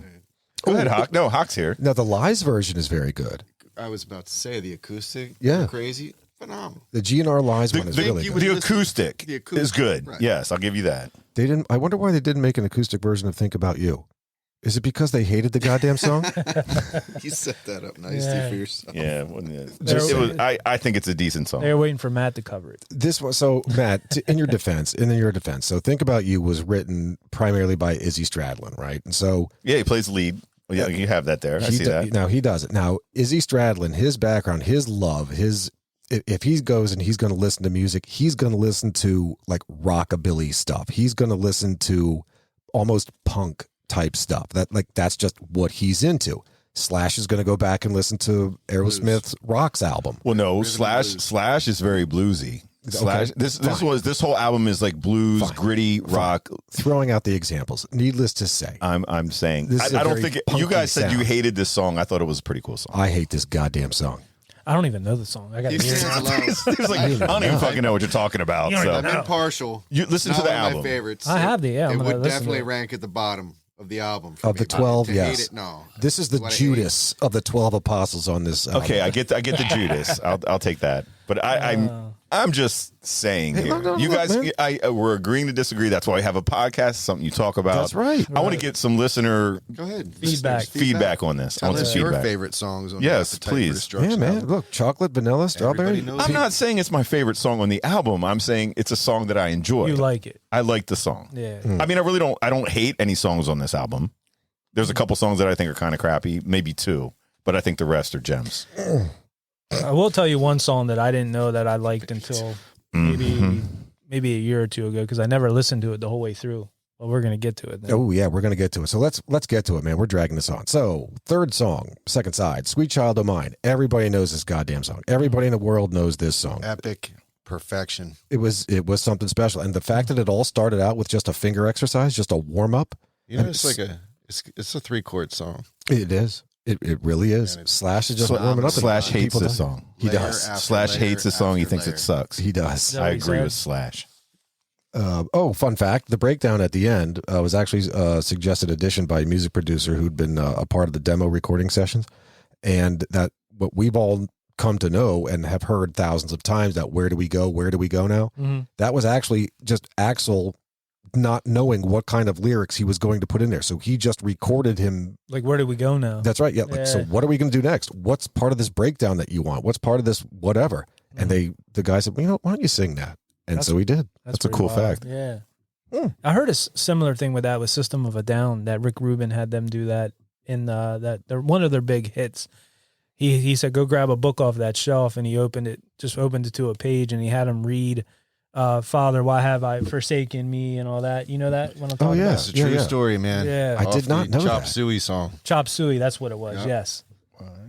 [SPEAKER 3] Go ahead, Hock. No, Hock's here.
[SPEAKER 2] Now, the Lies version is very good.
[SPEAKER 5] I was about to say the acoustic.
[SPEAKER 2] Yeah.
[SPEAKER 5] You're crazy. Phenomenal.
[SPEAKER 2] The GNR Lies
[SPEAKER 3] The,
[SPEAKER 2] one is
[SPEAKER 3] the-
[SPEAKER 2] really
[SPEAKER 5] you
[SPEAKER 2] good.
[SPEAKER 3] the
[SPEAKER 5] listen-
[SPEAKER 3] acoustic
[SPEAKER 5] the acoustic,
[SPEAKER 3] is good.
[SPEAKER 5] right.
[SPEAKER 3] Yes, I'll give you that.
[SPEAKER 2] They didn't. I wonder why they didn't make an acoustic version of Think About You. Is it because they hated the goddamn song?
[SPEAKER 5] You set that up nicely
[SPEAKER 1] Yeah.
[SPEAKER 5] for yourself.
[SPEAKER 3] Yeah, well, yeah.
[SPEAKER 1] Just-
[SPEAKER 3] It was, I think it's a decent song.
[SPEAKER 1] they're waiting for Matt to cover it.
[SPEAKER 2] This one. So, Matt, in your defense, so Think About You was written primarily by Izzy Stradlin, right? And so
[SPEAKER 3] Yeah, he plays lead. Yeah, you have that there. I see that.
[SPEAKER 2] Now he does it. Now Izzy Stradlin, his background, his love, if he goes and he's going to listen to music, he's going to listen to like rockabilly stuff. He's going to listen to almost punk type stuff. That's just what he's into. Slash is going to go back and listen to Aerosmith's Rocks album.
[SPEAKER 3] Well, no,
[SPEAKER 5] Rhythm and blues.
[SPEAKER 3] Slash is very bluesy. Slash.
[SPEAKER 2] Okay,
[SPEAKER 3] This whole album is like blues,
[SPEAKER 2] Fine.
[SPEAKER 3] gritty rock.
[SPEAKER 2] Throwing out the examples. Needless to say,
[SPEAKER 3] I'm saying.
[SPEAKER 2] This is a
[SPEAKER 3] I don't
[SPEAKER 2] very
[SPEAKER 3] think you
[SPEAKER 2] punky
[SPEAKER 3] guys said you
[SPEAKER 2] sound.
[SPEAKER 3] hated this song. I thought it was a pretty cool song.
[SPEAKER 2] I hate this goddamn song.
[SPEAKER 1] I don't even know the song. I got to
[SPEAKER 5] He
[SPEAKER 1] hear
[SPEAKER 5] stands
[SPEAKER 1] it.
[SPEAKER 5] alone.
[SPEAKER 3] It's like, I don't even fucking know what you're talking about.
[SPEAKER 1] You don't
[SPEAKER 3] So
[SPEAKER 1] even
[SPEAKER 5] I'm
[SPEAKER 1] know.
[SPEAKER 5] impartial.
[SPEAKER 3] you listen
[SPEAKER 5] Not
[SPEAKER 3] to the
[SPEAKER 5] one of
[SPEAKER 3] album.
[SPEAKER 5] my favorites.
[SPEAKER 1] I have the- yeah, I'm
[SPEAKER 5] It
[SPEAKER 1] gonna
[SPEAKER 5] would
[SPEAKER 1] listen to
[SPEAKER 5] definitely
[SPEAKER 1] it.
[SPEAKER 5] rank at the bottom of the album. For
[SPEAKER 2] Of
[SPEAKER 5] me,
[SPEAKER 2] the
[SPEAKER 5] but
[SPEAKER 2] 12,
[SPEAKER 5] to
[SPEAKER 2] yes.
[SPEAKER 5] hate it, no.
[SPEAKER 2] This is the
[SPEAKER 5] What I hate.
[SPEAKER 2] Judas of the 12 apostles on this album.
[SPEAKER 3] Okay, I get the Judas. I'll take that. But I'm just saying
[SPEAKER 2] Hey,
[SPEAKER 3] here.
[SPEAKER 2] look,
[SPEAKER 3] You guys,
[SPEAKER 2] man.
[SPEAKER 3] we're agreeing to disagree. That's why we have a podcast, something you talk about.
[SPEAKER 2] That's right.
[SPEAKER 3] I want to get some listener
[SPEAKER 5] Go ahead.
[SPEAKER 1] Feedback.
[SPEAKER 3] feedback on this. I
[SPEAKER 5] Tell
[SPEAKER 3] want
[SPEAKER 5] us
[SPEAKER 3] some
[SPEAKER 5] your
[SPEAKER 3] feedback.
[SPEAKER 5] favorite songs on
[SPEAKER 3] Yes,
[SPEAKER 5] the Appetite for
[SPEAKER 3] please.
[SPEAKER 5] Destruction
[SPEAKER 2] Yeah, man.
[SPEAKER 5] album.
[SPEAKER 2] Look, chocolate, vanilla, strawberry.
[SPEAKER 5] Everybody knows
[SPEAKER 3] I'm not saying it's my favorite song on the album. I'm saying it's a song that I enjoy.
[SPEAKER 1] You like it.
[SPEAKER 3] I like the song.
[SPEAKER 1] Yeah.
[SPEAKER 3] I mean, I don't hate any songs on this album. There's a couple songs that I think are kind of crappy, maybe two, but I think the rest are gems.
[SPEAKER 1] I will tell you one song that I didn't know that I liked until maybe a year or two ago because I never listened to it the whole way through. Well, we're gonna get to it then.
[SPEAKER 2] Oh yeah, we're gonna get to it. So let's get to it, man. We're dragging this on. So third song, second side, "Sweet Child O' Mine." Everybody knows this goddamn song. Everybody in the world knows this song.
[SPEAKER 5] Epic perfection.
[SPEAKER 2] It was something special, and the fact that it all started out with just a finger exercise, just a warm up.
[SPEAKER 5] You know, it's like it's a 3-chord song.
[SPEAKER 2] It is. It really is.
[SPEAKER 5] And it's
[SPEAKER 2] Slash is just warming up.
[SPEAKER 3] Slash
[SPEAKER 2] and
[SPEAKER 3] hates
[SPEAKER 2] people
[SPEAKER 3] this
[SPEAKER 2] die.
[SPEAKER 3] song.
[SPEAKER 2] He
[SPEAKER 5] Layer
[SPEAKER 2] does.
[SPEAKER 5] after
[SPEAKER 3] Slash
[SPEAKER 5] layer
[SPEAKER 3] hates this song. He
[SPEAKER 5] after
[SPEAKER 3] thinks
[SPEAKER 5] layer.
[SPEAKER 3] it sucks.
[SPEAKER 2] He does.
[SPEAKER 1] that
[SPEAKER 3] I
[SPEAKER 1] what he
[SPEAKER 3] agree
[SPEAKER 1] said?
[SPEAKER 3] with Slash.
[SPEAKER 2] Fun fact: the breakdown at the end was actually a suggested addition by a music producer who'd been a part of the demo recording sessions, and that what we've all come to know and have heard thousands of times, that where do we go now?
[SPEAKER 1] Mhm.
[SPEAKER 2] That was actually just Axl not knowing what kind of lyrics he was going to put in there, so he just recorded him.
[SPEAKER 1] Like, where do we go now?
[SPEAKER 2] That's right. Yeah. Like, so
[SPEAKER 1] Yeah.
[SPEAKER 2] what are we going to do next? What's part of this breakdown that you want? What's part of this whatever? And the guy said, well, why don't you sing that? And
[SPEAKER 1] That's-
[SPEAKER 2] so he did.
[SPEAKER 3] That's a
[SPEAKER 1] pretty
[SPEAKER 3] cool
[SPEAKER 1] wild.
[SPEAKER 3] fact.
[SPEAKER 1] Yeah.
[SPEAKER 2] Hmm.
[SPEAKER 1] I heard a similar thing with that with System of a Down, that Rick Rubin had them do that in they're one of their big hits. He said, go grab a book off that shelf, and he opened it to a page, and he had him read, Father, why have I forsaken me, and all that. You know that when I'm talking
[SPEAKER 2] yeah.
[SPEAKER 5] It's a true story, man.
[SPEAKER 1] Yeah.
[SPEAKER 2] I
[SPEAKER 5] Off
[SPEAKER 2] did not
[SPEAKER 5] the
[SPEAKER 2] know
[SPEAKER 5] Chop
[SPEAKER 2] that.
[SPEAKER 5] Suey song.
[SPEAKER 1] Chop Suey, that's what it was.
[SPEAKER 5] Yep.
[SPEAKER 1] Yes.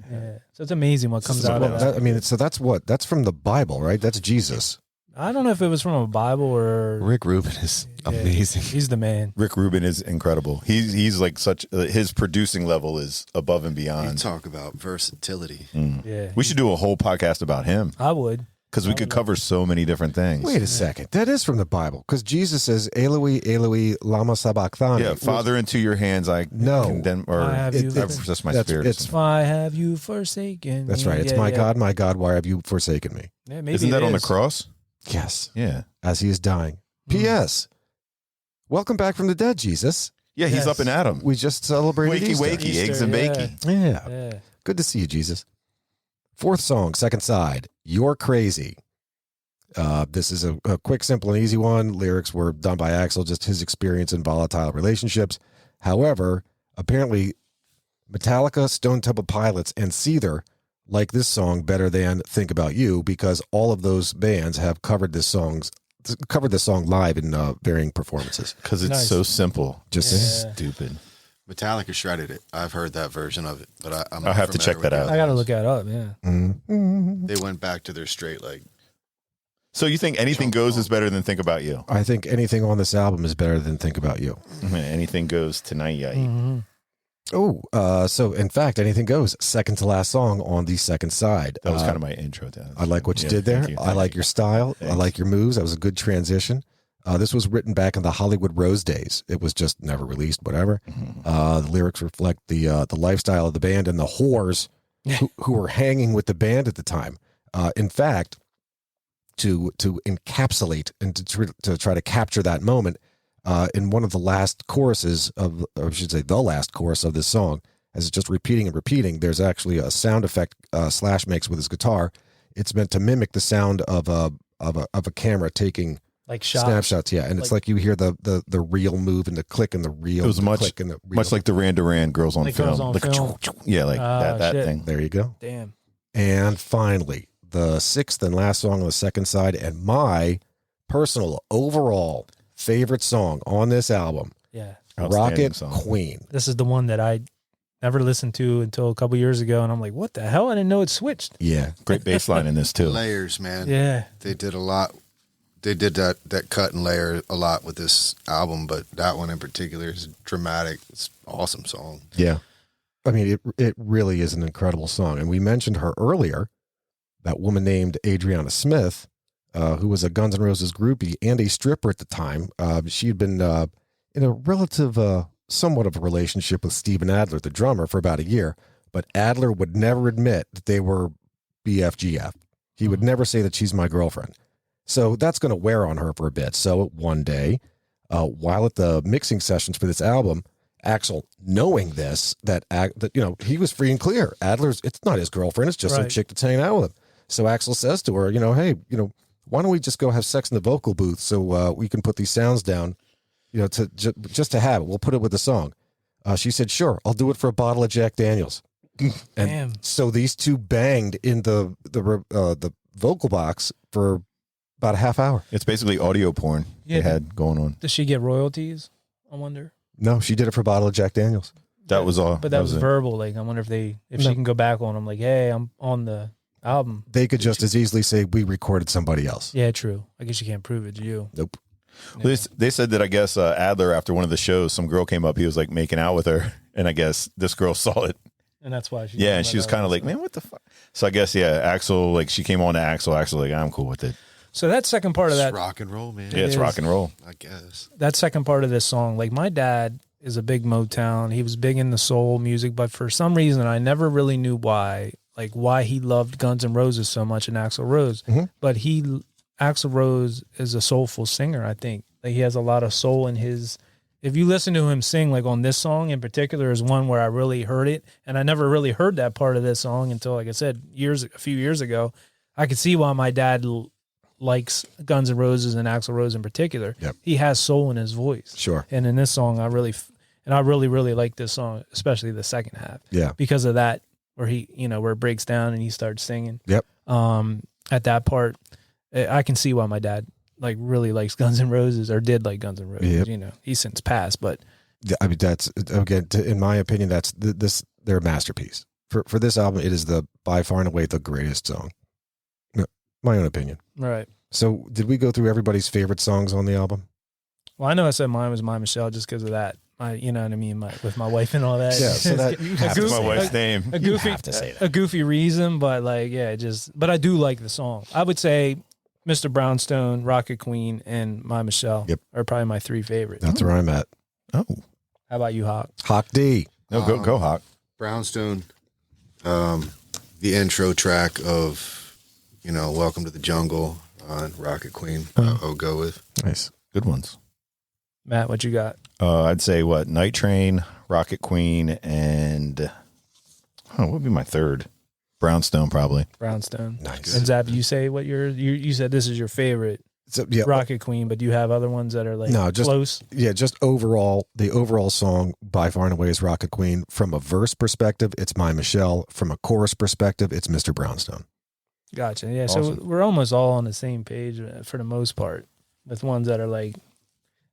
[SPEAKER 1] Yeah. So it's amazing what comes out of
[SPEAKER 2] Well,
[SPEAKER 1] that.
[SPEAKER 2] so that's from the Bible, right? That's Jesus.
[SPEAKER 1] I don't know if it was from a Bible or
[SPEAKER 5] Rick Rubin is amazing.
[SPEAKER 1] He's the man.
[SPEAKER 3] Rick Rubin is incredible. He's like such his producing level is above and
[SPEAKER 5] You
[SPEAKER 3] beyond.
[SPEAKER 5] talk about versatility.
[SPEAKER 1] Yeah.
[SPEAKER 3] We should do a whole podcast about him
[SPEAKER 1] I would.
[SPEAKER 3] because we could cover so many different things.
[SPEAKER 2] Wait a second. That is from the Bible, because Jesus says, Eloi, Eloi, lama sabachthani.
[SPEAKER 3] Yeah, Father, into your hands I
[SPEAKER 2] No.
[SPEAKER 3] condemn, or
[SPEAKER 1] I have
[SPEAKER 3] I
[SPEAKER 1] you-
[SPEAKER 3] resist my
[SPEAKER 2] that's-
[SPEAKER 3] spirit.
[SPEAKER 2] it's-
[SPEAKER 1] Why have you forsaken
[SPEAKER 2] That's
[SPEAKER 1] me?
[SPEAKER 2] right. It's
[SPEAKER 1] Yeah,
[SPEAKER 2] my God, why have you forsaken me?
[SPEAKER 1] Yeah, maybe
[SPEAKER 3] Isn't that
[SPEAKER 1] it
[SPEAKER 3] on the
[SPEAKER 1] is.
[SPEAKER 3] cross?
[SPEAKER 2] Yes.
[SPEAKER 3] Yeah.
[SPEAKER 2] As he is dying. P.S. Welcome back from the dead, Jesus.
[SPEAKER 3] Yeah, he's
[SPEAKER 1] Yes.
[SPEAKER 3] up and at him.
[SPEAKER 2] We just celebrated
[SPEAKER 3] Wakey,
[SPEAKER 2] Easter.
[SPEAKER 3] wakey,
[SPEAKER 1] Easter,
[SPEAKER 3] eggs and
[SPEAKER 1] yeah.
[SPEAKER 3] bakey.
[SPEAKER 2] Yeah.
[SPEAKER 1] Yeah.
[SPEAKER 2] Good to see you, Jesus. Fourth song, second side, "You're Crazy." This is a quick, simple, and easy one. Lyrics were done by Axl, just his experience in volatile relationships. However, apparently, Metallica, Stone Temple Pilots, and Seether like this song better than "Think About You," because all of those bands have covered this song live in varying performances.
[SPEAKER 3] Because it's
[SPEAKER 1] Nice.
[SPEAKER 3] so simple.
[SPEAKER 2] Just
[SPEAKER 1] Yeah.
[SPEAKER 3] Stupid.
[SPEAKER 5] Metallica shredded it. I've heard that version of it, but I'm
[SPEAKER 3] I'll
[SPEAKER 5] not
[SPEAKER 3] have to
[SPEAKER 5] familiar
[SPEAKER 3] check
[SPEAKER 5] with
[SPEAKER 3] that
[SPEAKER 5] the
[SPEAKER 3] out.
[SPEAKER 5] other
[SPEAKER 1] I got to
[SPEAKER 5] ones.
[SPEAKER 1] look that up. Yeah.
[SPEAKER 2] Mhm.
[SPEAKER 5] They went back to their straight leg.
[SPEAKER 3] So you think Anything Goes is better than Think About You?
[SPEAKER 2] I think anything on this album is better than "Think About You."
[SPEAKER 3] Anything Goes tonight, yeah.
[SPEAKER 1] Mhm.
[SPEAKER 2] Oh, so in fact, anything goes. Second to last song on the second side.
[SPEAKER 3] That was kind of my intro to that.
[SPEAKER 2] I like what you
[SPEAKER 3] Yeah,
[SPEAKER 2] did there.
[SPEAKER 3] thank you,
[SPEAKER 2] I
[SPEAKER 3] thank
[SPEAKER 2] like
[SPEAKER 3] you.
[SPEAKER 2] your style. I
[SPEAKER 3] Thanks.
[SPEAKER 2] like your moves. That was a good transition. This was written back in the Hollywood Rose days. It was just never released, whatever. The lyrics reflect the lifestyle of the band and the whores who were hanging with the band at the time. In fact, to encapsulate and to try to capture that moment, in one of the last choruses of, or I should say, the last chorus of this song, as it's just repeating and repeating, there's actually a sound effect Slash makes with his guitar. It's meant to mimic the sound of a camera taking
[SPEAKER 1] Like shots.
[SPEAKER 2] snapshots. Yeah, and it's like you hear the reel move and the click and the reel.
[SPEAKER 3] It was
[SPEAKER 2] the
[SPEAKER 3] much
[SPEAKER 2] click and the reel.
[SPEAKER 3] much like Duran Duran, Girls on
[SPEAKER 1] Like
[SPEAKER 3] Film.
[SPEAKER 1] Girls on Film.
[SPEAKER 3] Yeah, like that
[SPEAKER 1] shit.
[SPEAKER 3] thing.
[SPEAKER 2] There you go.
[SPEAKER 1] Damn.
[SPEAKER 2] And finally, the sixth and last song on the second side, and my personal overall favorite song on this album,
[SPEAKER 1] Yeah.
[SPEAKER 3] Outstanding
[SPEAKER 2] Rocket
[SPEAKER 3] song.
[SPEAKER 2] Queen.
[SPEAKER 1] This is the one that I never listened to until a couple years ago, and I'm like, what the hell? I didn't know it switched.
[SPEAKER 2] Yeah.
[SPEAKER 3] Great bass line in this too.
[SPEAKER 5] Layers, man.
[SPEAKER 1] Yeah.
[SPEAKER 5] They did a lot. They did that cut and layer a lot with this album, but that one in particular is dramatic. It's an awesome song.
[SPEAKER 2] Yeah. I mean, it really is an incredible song. And we mentioned her earlier, that woman named Adriana Smith, who was a Guns N' Roses groupie and a stripper at the time. She had been in a relative, somewhat of a relationship with Steven Adler, the drummer, for about a year. But Adler would never admit that they were BFGF. He would never say that she's my girlfriend. So that's going to wear on her for a bit. So one day, while at the mixing sessions for this album, Axl, knowing this, that he was free and clear. Adler's, it's not his girlfriend. It's just some
[SPEAKER 1] Right.
[SPEAKER 2] chick that's hanging out with him. So Axl says to her, hey, why don't we just go have sex in the vocal booth so we can put these sounds down, just to have it. We'll put it with the song. She said, sure, I'll do it for a bottle of Jack Daniels. And
[SPEAKER 1] Damn.
[SPEAKER 2] so these two banged in the vocal box for about a half hour.
[SPEAKER 3] It's basically audio porn
[SPEAKER 1] Yeah.
[SPEAKER 3] they had going on.
[SPEAKER 1] Does she get royalties I wonder.
[SPEAKER 2] No, she did it for a bottle of Jack Daniels.
[SPEAKER 3] That was all.
[SPEAKER 1] But that was
[SPEAKER 3] it.
[SPEAKER 1] verbal. Like, I wonder if she can go back on them. Like, hey, I'm on the album.
[SPEAKER 2] They could just as easily say we recorded somebody else.
[SPEAKER 1] Yeah, true. I guess you can't prove it to you.
[SPEAKER 2] Nope.
[SPEAKER 3] Well, they said that I guess Adler, after one of the shows, some girl came up. He was like making out with her, and I guess this girl saw it.
[SPEAKER 1] And that's why she.
[SPEAKER 3] Yeah, and she was kind of like, man, what the fuck? So I guess Axl, like she came on to Axl. Axl, like, I'm cool with it.
[SPEAKER 1] So that second part of
[SPEAKER 5] It's
[SPEAKER 1] that,
[SPEAKER 5] rock and roll, man.
[SPEAKER 3] Yeah, it's
[SPEAKER 1] is.
[SPEAKER 3] rock and roll.
[SPEAKER 5] I guess.
[SPEAKER 1] that second part of this song, like my dad is a big Motown. He was big in the soul music, but for some reason I never really knew why he loved Guns N' Roses so much and Axl Rose.
[SPEAKER 2] Mhm.
[SPEAKER 1] But Axl Rose is a soulful singer, I think. Like he has a lot of soul in his. If you listen to him sing, like on this song in particular, is one where I really heard it, and I never really heard that part of this song until, like I said, a few years ago. I could see why my dad likes Guns N' Roses and Axl Rose in particular.
[SPEAKER 2] Yep.
[SPEAKER 1] He has soul in his voice.
[SPEAKER 2] Sure.
[SPEAKER 1] And in this song, I really like this song, especially the second half.
[SPEAKER 2] Yeah.
[SPEAKER 1] Because of that, where where it breaks down and he starts singing.
[SPEAKER 2] Yep.
[SPEAKER 1] At that part, I can see why my dad like really likes Guns N' Roses, or did like Guns N' Roses.
[SPEAKER 2] Yep.
[SPEAKER 1] He's since passed, but
[SPEAKER 2] I mean, that's again, in my opinion, that's their masterpiece. For this album, it is by far and away the greatest song. No, my own opinion.
[SPEAKER 1] right.
[SPEAKER 2] So, did we go through everybody's favorite songs on the album?
[SPEAKER 1] Well, I know I said mine was My Michelle just because of that. You know what I mean, with my wife and all that.
[SPEAKER 2] Yeah, so that you have
[SPEAKER 3] That's
[SPEAKER 2] to
[SPEAKER 3] my
[SPEAKER 2] say
[SPEAKER 3] wife's
[SPEAKER 2] that.
[SPEAKER 3] name.
[SPEAKER 1] A
[SPEAKER 2] You
[SPEAKER 1] goofy,
[SPEAKER 2] have to say that.
[SPEAKER 1] a goofy reason, but but I do like the song. I would say Mr. Brownstone, Rocket Queen, and My Michelle
[SPEAKER 2] Yep.
[SPEAKER 1] are probably my three favorites.
[SPEAKER 2] That's where I'm at.
[SPEAKER 3] Oh,
[SPEAKER 1] How about you, Hock?
[SPEAKER 2] Hock D.
[SPEAKER 3] no, go Hock.
[SPEAKER 5] Brownstone, the intro track of, Welcome to the Jungle on Rocket Queen, I'll go with.
[SPEAKER 2] Nice.
[SPEAKER 3] Good ones.
[SPEAKER 1] Matt, what you got?
[SPEAKER 3] I'd say Night Train, Rocket Queen, and what would be my third? Brownstone, probably.
[SPEAKER 1] Brownstone.
[SPEAKER 2] Nice.
[SPEAKER 1] And Zap, you say you said this is your favorite
[SPEAKER 2] So, yeah,
[SPEAKER 1] Rocket Queen, but do you have other ones that are like
[SPEAKER 2] No, just-
[SPEAKER 1] close?
[SPEAKER 2] yeah, just overall, the overall song by far and away is Rocket Queen. From a verse perspective, it's My Michelle. From a chorus perspective, it's Mr. Brownstone.
[SPEAKER 1] Gotcha. Yeah,
[SPEAKER 3] Awesome.
[SPEAKER 1] so we're almost all on the same page for the most part, with ones that are like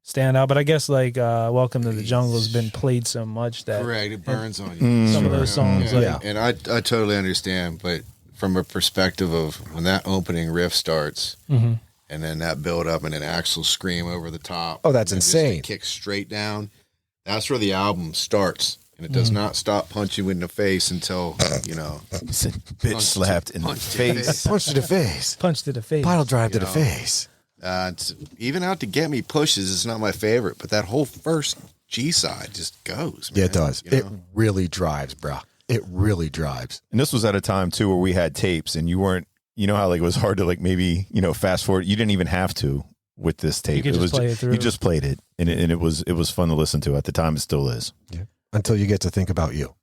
[SPEAKER 1] stand out. But I guess like Welcome to the Jungle has been played so much that
[SPEAKER 5] Correct, it burns on you.
[SPEAKER 1] some of those songs,
[SPEAKER 5] Yeah.
[SPEAKER 1] like
[SPEAKER 5] And I totally understand, but from a perspective of when that opening riff starts,
[SPEAKER 1] Mhm.
[SPEAKER 5] and then that build up, and then Axl scream over the top.
[SPEAKER 2] Oh, that's
[SPEAKER 5] and just the
[SPEAKER 2] insane.
[SPEAKER 5] kick straight down. That's where the album starts, and it does not stop punching you in the face until
[SPEAKER 3] Bitch slapped in the
[SPEAKER 5] punched in the
[SPEAKER 3] face.
[SPEAKER 5] face.
[SPEAKER 2] Punch to the face.
[SPEAKER 1] punch to the face.
[SPEAKER 2] Pile drive to the
[SPEAKER 5] know.
[SPEAKER 2] face.
[SPEAKER 5] It's, even Out to Get Me pushes. It's not my favorite, but that whole first G side just goes.
[SPEAKER 2] Yeah,
[SPEAKER 5] Man,
[SPEAKER 2] it does.
[SPEAKER 5] you
[SPEAKER 2] It
[SPEAKER 5] know?
[SPEAKER 2] really drives, bro. It really drives.
[SPEAKER 3] And this was at a time too where we had tapes, and you weren't. You know how like it was hard to like maybe fast forward. You didn't even have to with this tape.
[SPEAKER 1] could
[SPEAKER 3] it
[SPEAKER 1] just
[SPEAKER 3] was
[SPEAKER 1] play it through.
[SPEAKER 3] You just played it, and it was fun to listen to at the time. It still is.
[SPEAKER 2] Until you get to think about you.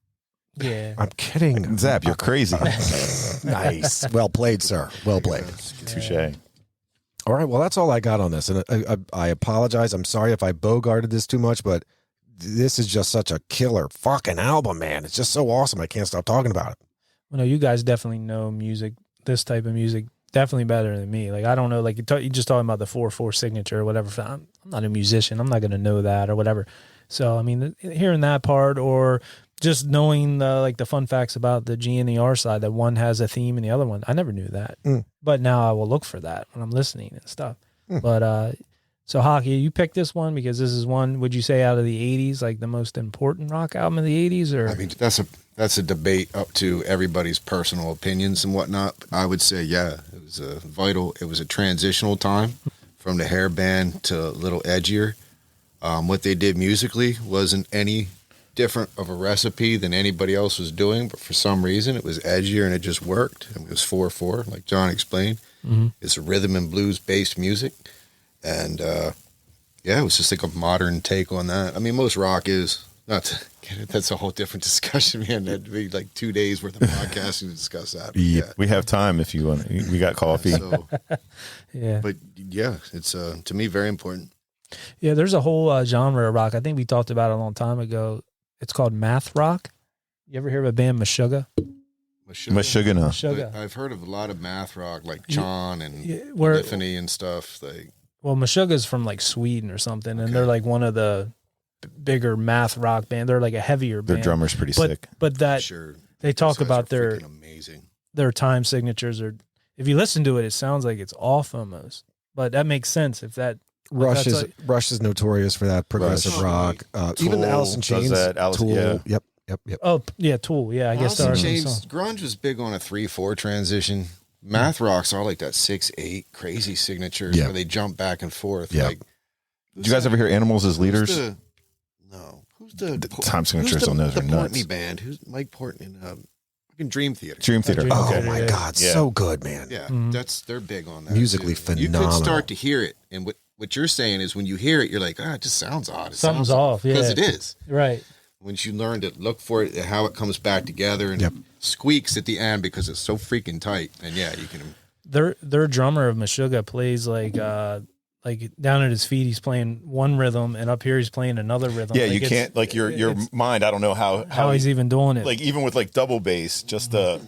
[SPEAKER 1] Yeah.
[SPEAKER 2] I'm kidding.
[SPEAKER 3] Zap, you're crazy.
[SPEAKER 2] Nice. Well played, sir. Well played.
[SPEAKER 3] Touche.
[SPEAKER 2] All right. Well, that's all I got on this. And I apologize. I'm sorry if I bogarted this too much, but this is just such a killer fucking album, man. It's just so awesome. I can't stop talking about it.
[SPEAKER 1] Well, no, you guys definitely know music, this type of music, definitely better than me. Like, I don't know, like you just talking about the 4/4 signature or whatever. I'm not a musician. I'm not going to know that or whatever. So, I mean, hearing that part or just knowing the fun facts about the G and the R side, that one has a theme and the other one, I never knew that. But now I will look for that when I'm listening and stuff. But, so Hockey, you picked this one because this is one, would you say out of the 80s, like the most important rock album of the 80s? Or
[SPEAKER 5] I mean, that's a debate up to everybody's personal opinions and whatnot. I would say, yeah, it was a transitional time from the hair band to a little edgier. What they did musically wasn't any different of a recipe than anybody else was doing, but for some reason it was edgier and it just worked. I mean, it was 4/4, like John explained. It's a rhythm and blues based music. And it was just like a modern take on that. I mean, most rock is not. That's a whole different discussion, man. That'd be like 2 days worth of podcasting to discuss that. But yeah.
[SPEAKER 3] We have time if you want. We got coffee.
[SPEAKER 5] So,
[SPEAKER 1] yeah.
[SPEAKER 5] but yeah, it's to me very important.
[SPEAKER 1] Yeah, there's a whole genre of rock. I think we talked about it a long time ago. It's called math rock. You ever hear of a band Meshuggah?
[SPEAKER 3] Meshuggah.
[SPEAKER 1] Meshuggah.
[SPEAKER 5] I've heard of a lot of math rock, like John and
[SPEAKER 1] where
[SPEAKER 5] Epiphany and stuff. Like,
[SPEAKER 1] Meshuggah's from like Sweden or something, and they're like one of the bigger math rock band. They're like a heavier
[SPEAKER 3] Their
[SPEAKER 1] band.
[SPEAKER 3] drummer's pretty
[SPEAKER 1] but,
[SPEAKER 3] sick.
[SPEAKER 1] But that
[SPEAKER 5] Sure.
[SPEAKER 1] they talk
[SPEAKER 5] Those guys
[SPEAKER 1] about
[SPEAKER 5] are
[SPEAKER 1] their
[SPEAKER 5] freaking amazing.
[SPEAKER 1] their time signatures are. If you listen to it, it sounds like it's off almost. But that makes sense if that.
[SPEAKER 2] Rush is
[SPEAKER 1] like-
[SPEAKER 2] Rush is notorious for that progressive
[SPEAKER 5] Rush.
[SPEAKER 2] rock. Even
[SPEAKER 3] Tool
[SPEAKER 2] Alice in
[SPEAKER 3] does
[SPEAKER 2] Chains,
[SPEAKER 3] that. Alice-
[SPEAKER 2] Tool.
[SPEAKER 3] yeah.
[SPEAKER 2] Yep.
[SPEAKER 1] Oh yeah, Tool. Yeah, I guess
[SPEAKER 5] Alice
[SPEAKER 1] there
[SPEAKER 5] in
[SPEAKER 1] are some
[SPEAKER 5] Chains,
[SPEAKER 1] songs.
[SPEAKER 5] grunge was big on a 3/4 transition. Math rocks are like that 6/8 crazy signatures
[SPEAKER 2] Yeah.
[SPEAKER 5] where they jump back and forth.
[SPEAKER 2] Yeah.
[SPEAKER 5] Like,
[SPEAKER 3] Did you guys ever hear Animals as leaders?
[SPEAKER 5] Who's the
[SPEAKER 3] time signatures on those
[SPEAKER 5] the
[SPEAKER 3] are nuts.
[SPEAKER 5] Portney band? Who's Mike Portney? Fucking Dream Theater.
[SPEAKER 3] Dream Theater.
[SPEAKER 1] Dream
[SPEAKER 2] Oh
[SPEAKER 1] Theater,
[SPEAKER 2] my
[SPEAKER 1] yeah.
[SPEAKER 2] God,
[SPEAKER 3] Yeah.
[SPEAKER 2] so good, man.
[SPEAKER 5] Yeah, they're big on that.
[SPEAKER 2] Musically
[SPEAKER 5] too. You
[SPEAKER 2] phenomenal.
[SPEAKER 5] could start to hear it, and what you're saying is when you hear it, you're like, it just sounds odd. It
[SPEAKER 1] Something's
[SPEAKER 5] sounds
[SPEAKER 1] off, yeah.
[SPEAKER 5] because it is.
[SPEAKER 1] Right.
[SPEAKER 5] Once you learn to look for it, and how it comes back together and
[SPEAKER 2] Yep.
[SPEAKER 5] squeaks at the end because it's so freaking tight, and yeah, you can.
[SPEAKER 1] Their drummer of Meshuggah plays like down at his feet he's playing one rhythm and up here he's playing another rhythm.
[SPEAKER 3] Yeah,
[SPEAKER 1] Like,
[SPEAKER 3] you
[SPEAKER 1] it's-
[SPEAKER 3] can't like your
[SPEAKER 1] it's-
[SPEAKER 3] mind. I don't know how
[SPEAKER 1] how he's even doing it.
[SPEAKER 3] like even with like double bass. Just I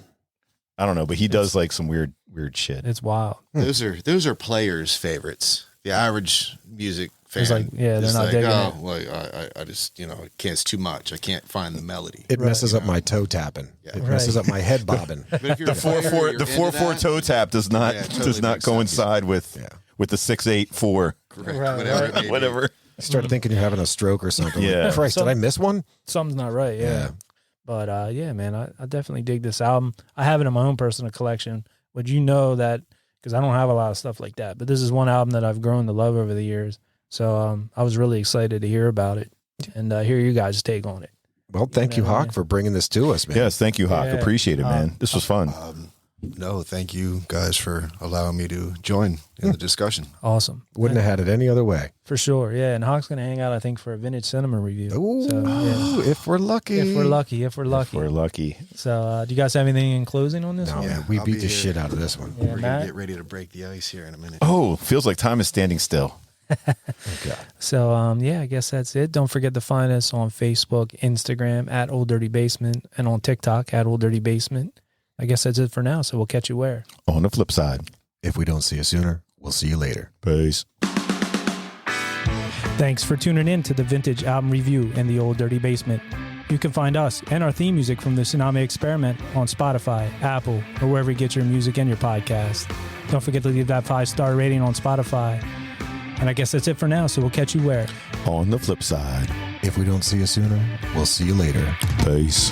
[SPEAKER 3] don't know, but he does like some weird shit.
[SPEAKER 1] It's wild.
[SPEAKER 5] Those are players' favorites. The average music fan,
[SPEAKER 1] It's like, yeah, they're
[SPEAKER 5] is
[SPEAKER 1] not
[SPEAKER 5] like,
[SPEAKER 1] digging
[SPEAKER 5] oh,
[SPEAKER 1] it.
[SPEAKER 5] well, I just it's too much. I can't find the melody.
[SPEAKER 2] It messes up my toe tapping. It messes up my head bobbing.
[SPEAKER 5] But if you're
[SPEAKER 3] The
[SPEAKER 5] a player,
[SPEAKER 3] 4/4
[SPEAKER 5] you're
[SPEAKER 3] the
[SPEAKER 5] into
[SPEAKER 3] 4/4
[SPEAKER 5] that,
[SPEAKER 3] toe tap does not
[SPEAKER 5] Yeah, it totally
[SPEAKER 3] does not
[SPEAKER 5] makes sense.
[SPEAKER 3] coincide with the 6/8/4
[SPEAKER 5] correct,
[SPEAKER 1] Right,
[SPEAKER 5] whatever,
[SPEAKER 1] right.
[SPEAKER 5] it may be.
[SPEAKER 3] whatever.
[SPEAKER 2] You start thinking you're having a stroke or something.
[SPEAKER 3] Yeah.
[SPEAKER 2] Like, Christ, did I miss one?
[SPEAKER 1] Something's not right. Yeah.
[SPEAKER 2] Yeah.
[SPEAKER 1] But yeah, man, I definitely dig this album. I have it in my own personal collection. Would you know that? Because I don't have a lot of stuff like that. But this is one album that I've grown to love over the years. So I was really excited to hear about it and hear you guys' take on it.
[SPEAKER 2] Well, thank you,
[SPEAKER 1] Yeah,
[SPEAKER 2] Hawk,
[SPEAKER 1] man.
[SPEAKER 2] for bringing this to us, man.
[SPEAKER 3] Yes, thank you, Hock.
[SPEAKER 1] Yeah.
[SPEAKER 3] Appreciate it, man. This was fun.
[SPEAKER 5] No, thank you guys for allowing me to join in the discussion.
[SPEAKER 1] Awesome.
[SPEAKER 2] Wouldn't have had it any other way.
[SPEAKER 1] For sure. Yeah. And Hawk's going to hang out, I think, for a vintage cinema review.
[SPEAKER 2] Ooh,
[SPEAKER 1] So, yeah.
[SPEAKER 2] if we're lucky.
[SPEAKER 1] If we're lucky.
[SPEAKER 3] We're lucky.
[SPEAKER 1] So do you guys have anything in closing on this
[SPEAKER 2] No,
[SPEAKER 1] one?
[SPEAKER 2] man, we
[SPEAKER 5] I'll
[SPEAKER 2] beat
[SPEAKER 5] be
[SPEAKER 2] the
[SPEAKER 5] here.
[SPEAKER 2] shit out of this one.
[SPEAKER 1] Yeah,
[SPEAKER 5] We're gonna
[SPEAKER 1] Matt?
[SPEAKER 5] get ready to break the ice here in a minute.
[SPEAKER 3] Oh, feels like time is standing still.
[SPEAKER 1] So, yeah, I guess that's it. Don't forget to find us on Facebook, Instagram at Old Dirty Basement, and on TikTok at Old Dirty Basement. I guess that's it for now. So we'll catch you where?
[SPEAKER 3] On the flip side.
[SPEAKER 2] If we don't see you sooner, we'll see you later.
[SPEAKER 3] Peace.
[SPEAKER 1] Thanks for tuning in to the Vintage Album Review in the Old Dirty Basement. You can find us and our theme music from the Tsunami Experiment on Spotify, Apple, or wherever you get your music and your podcast. Don't forget to leave that 5-star rating on Spotify. And I guess that's it for now. So we'll catch you where?
[SPEAKER 3] On the flip side.
[SPEAKER 2] If we don't see you sooner, we'll see you later.
[SPEAKER 3] Peace.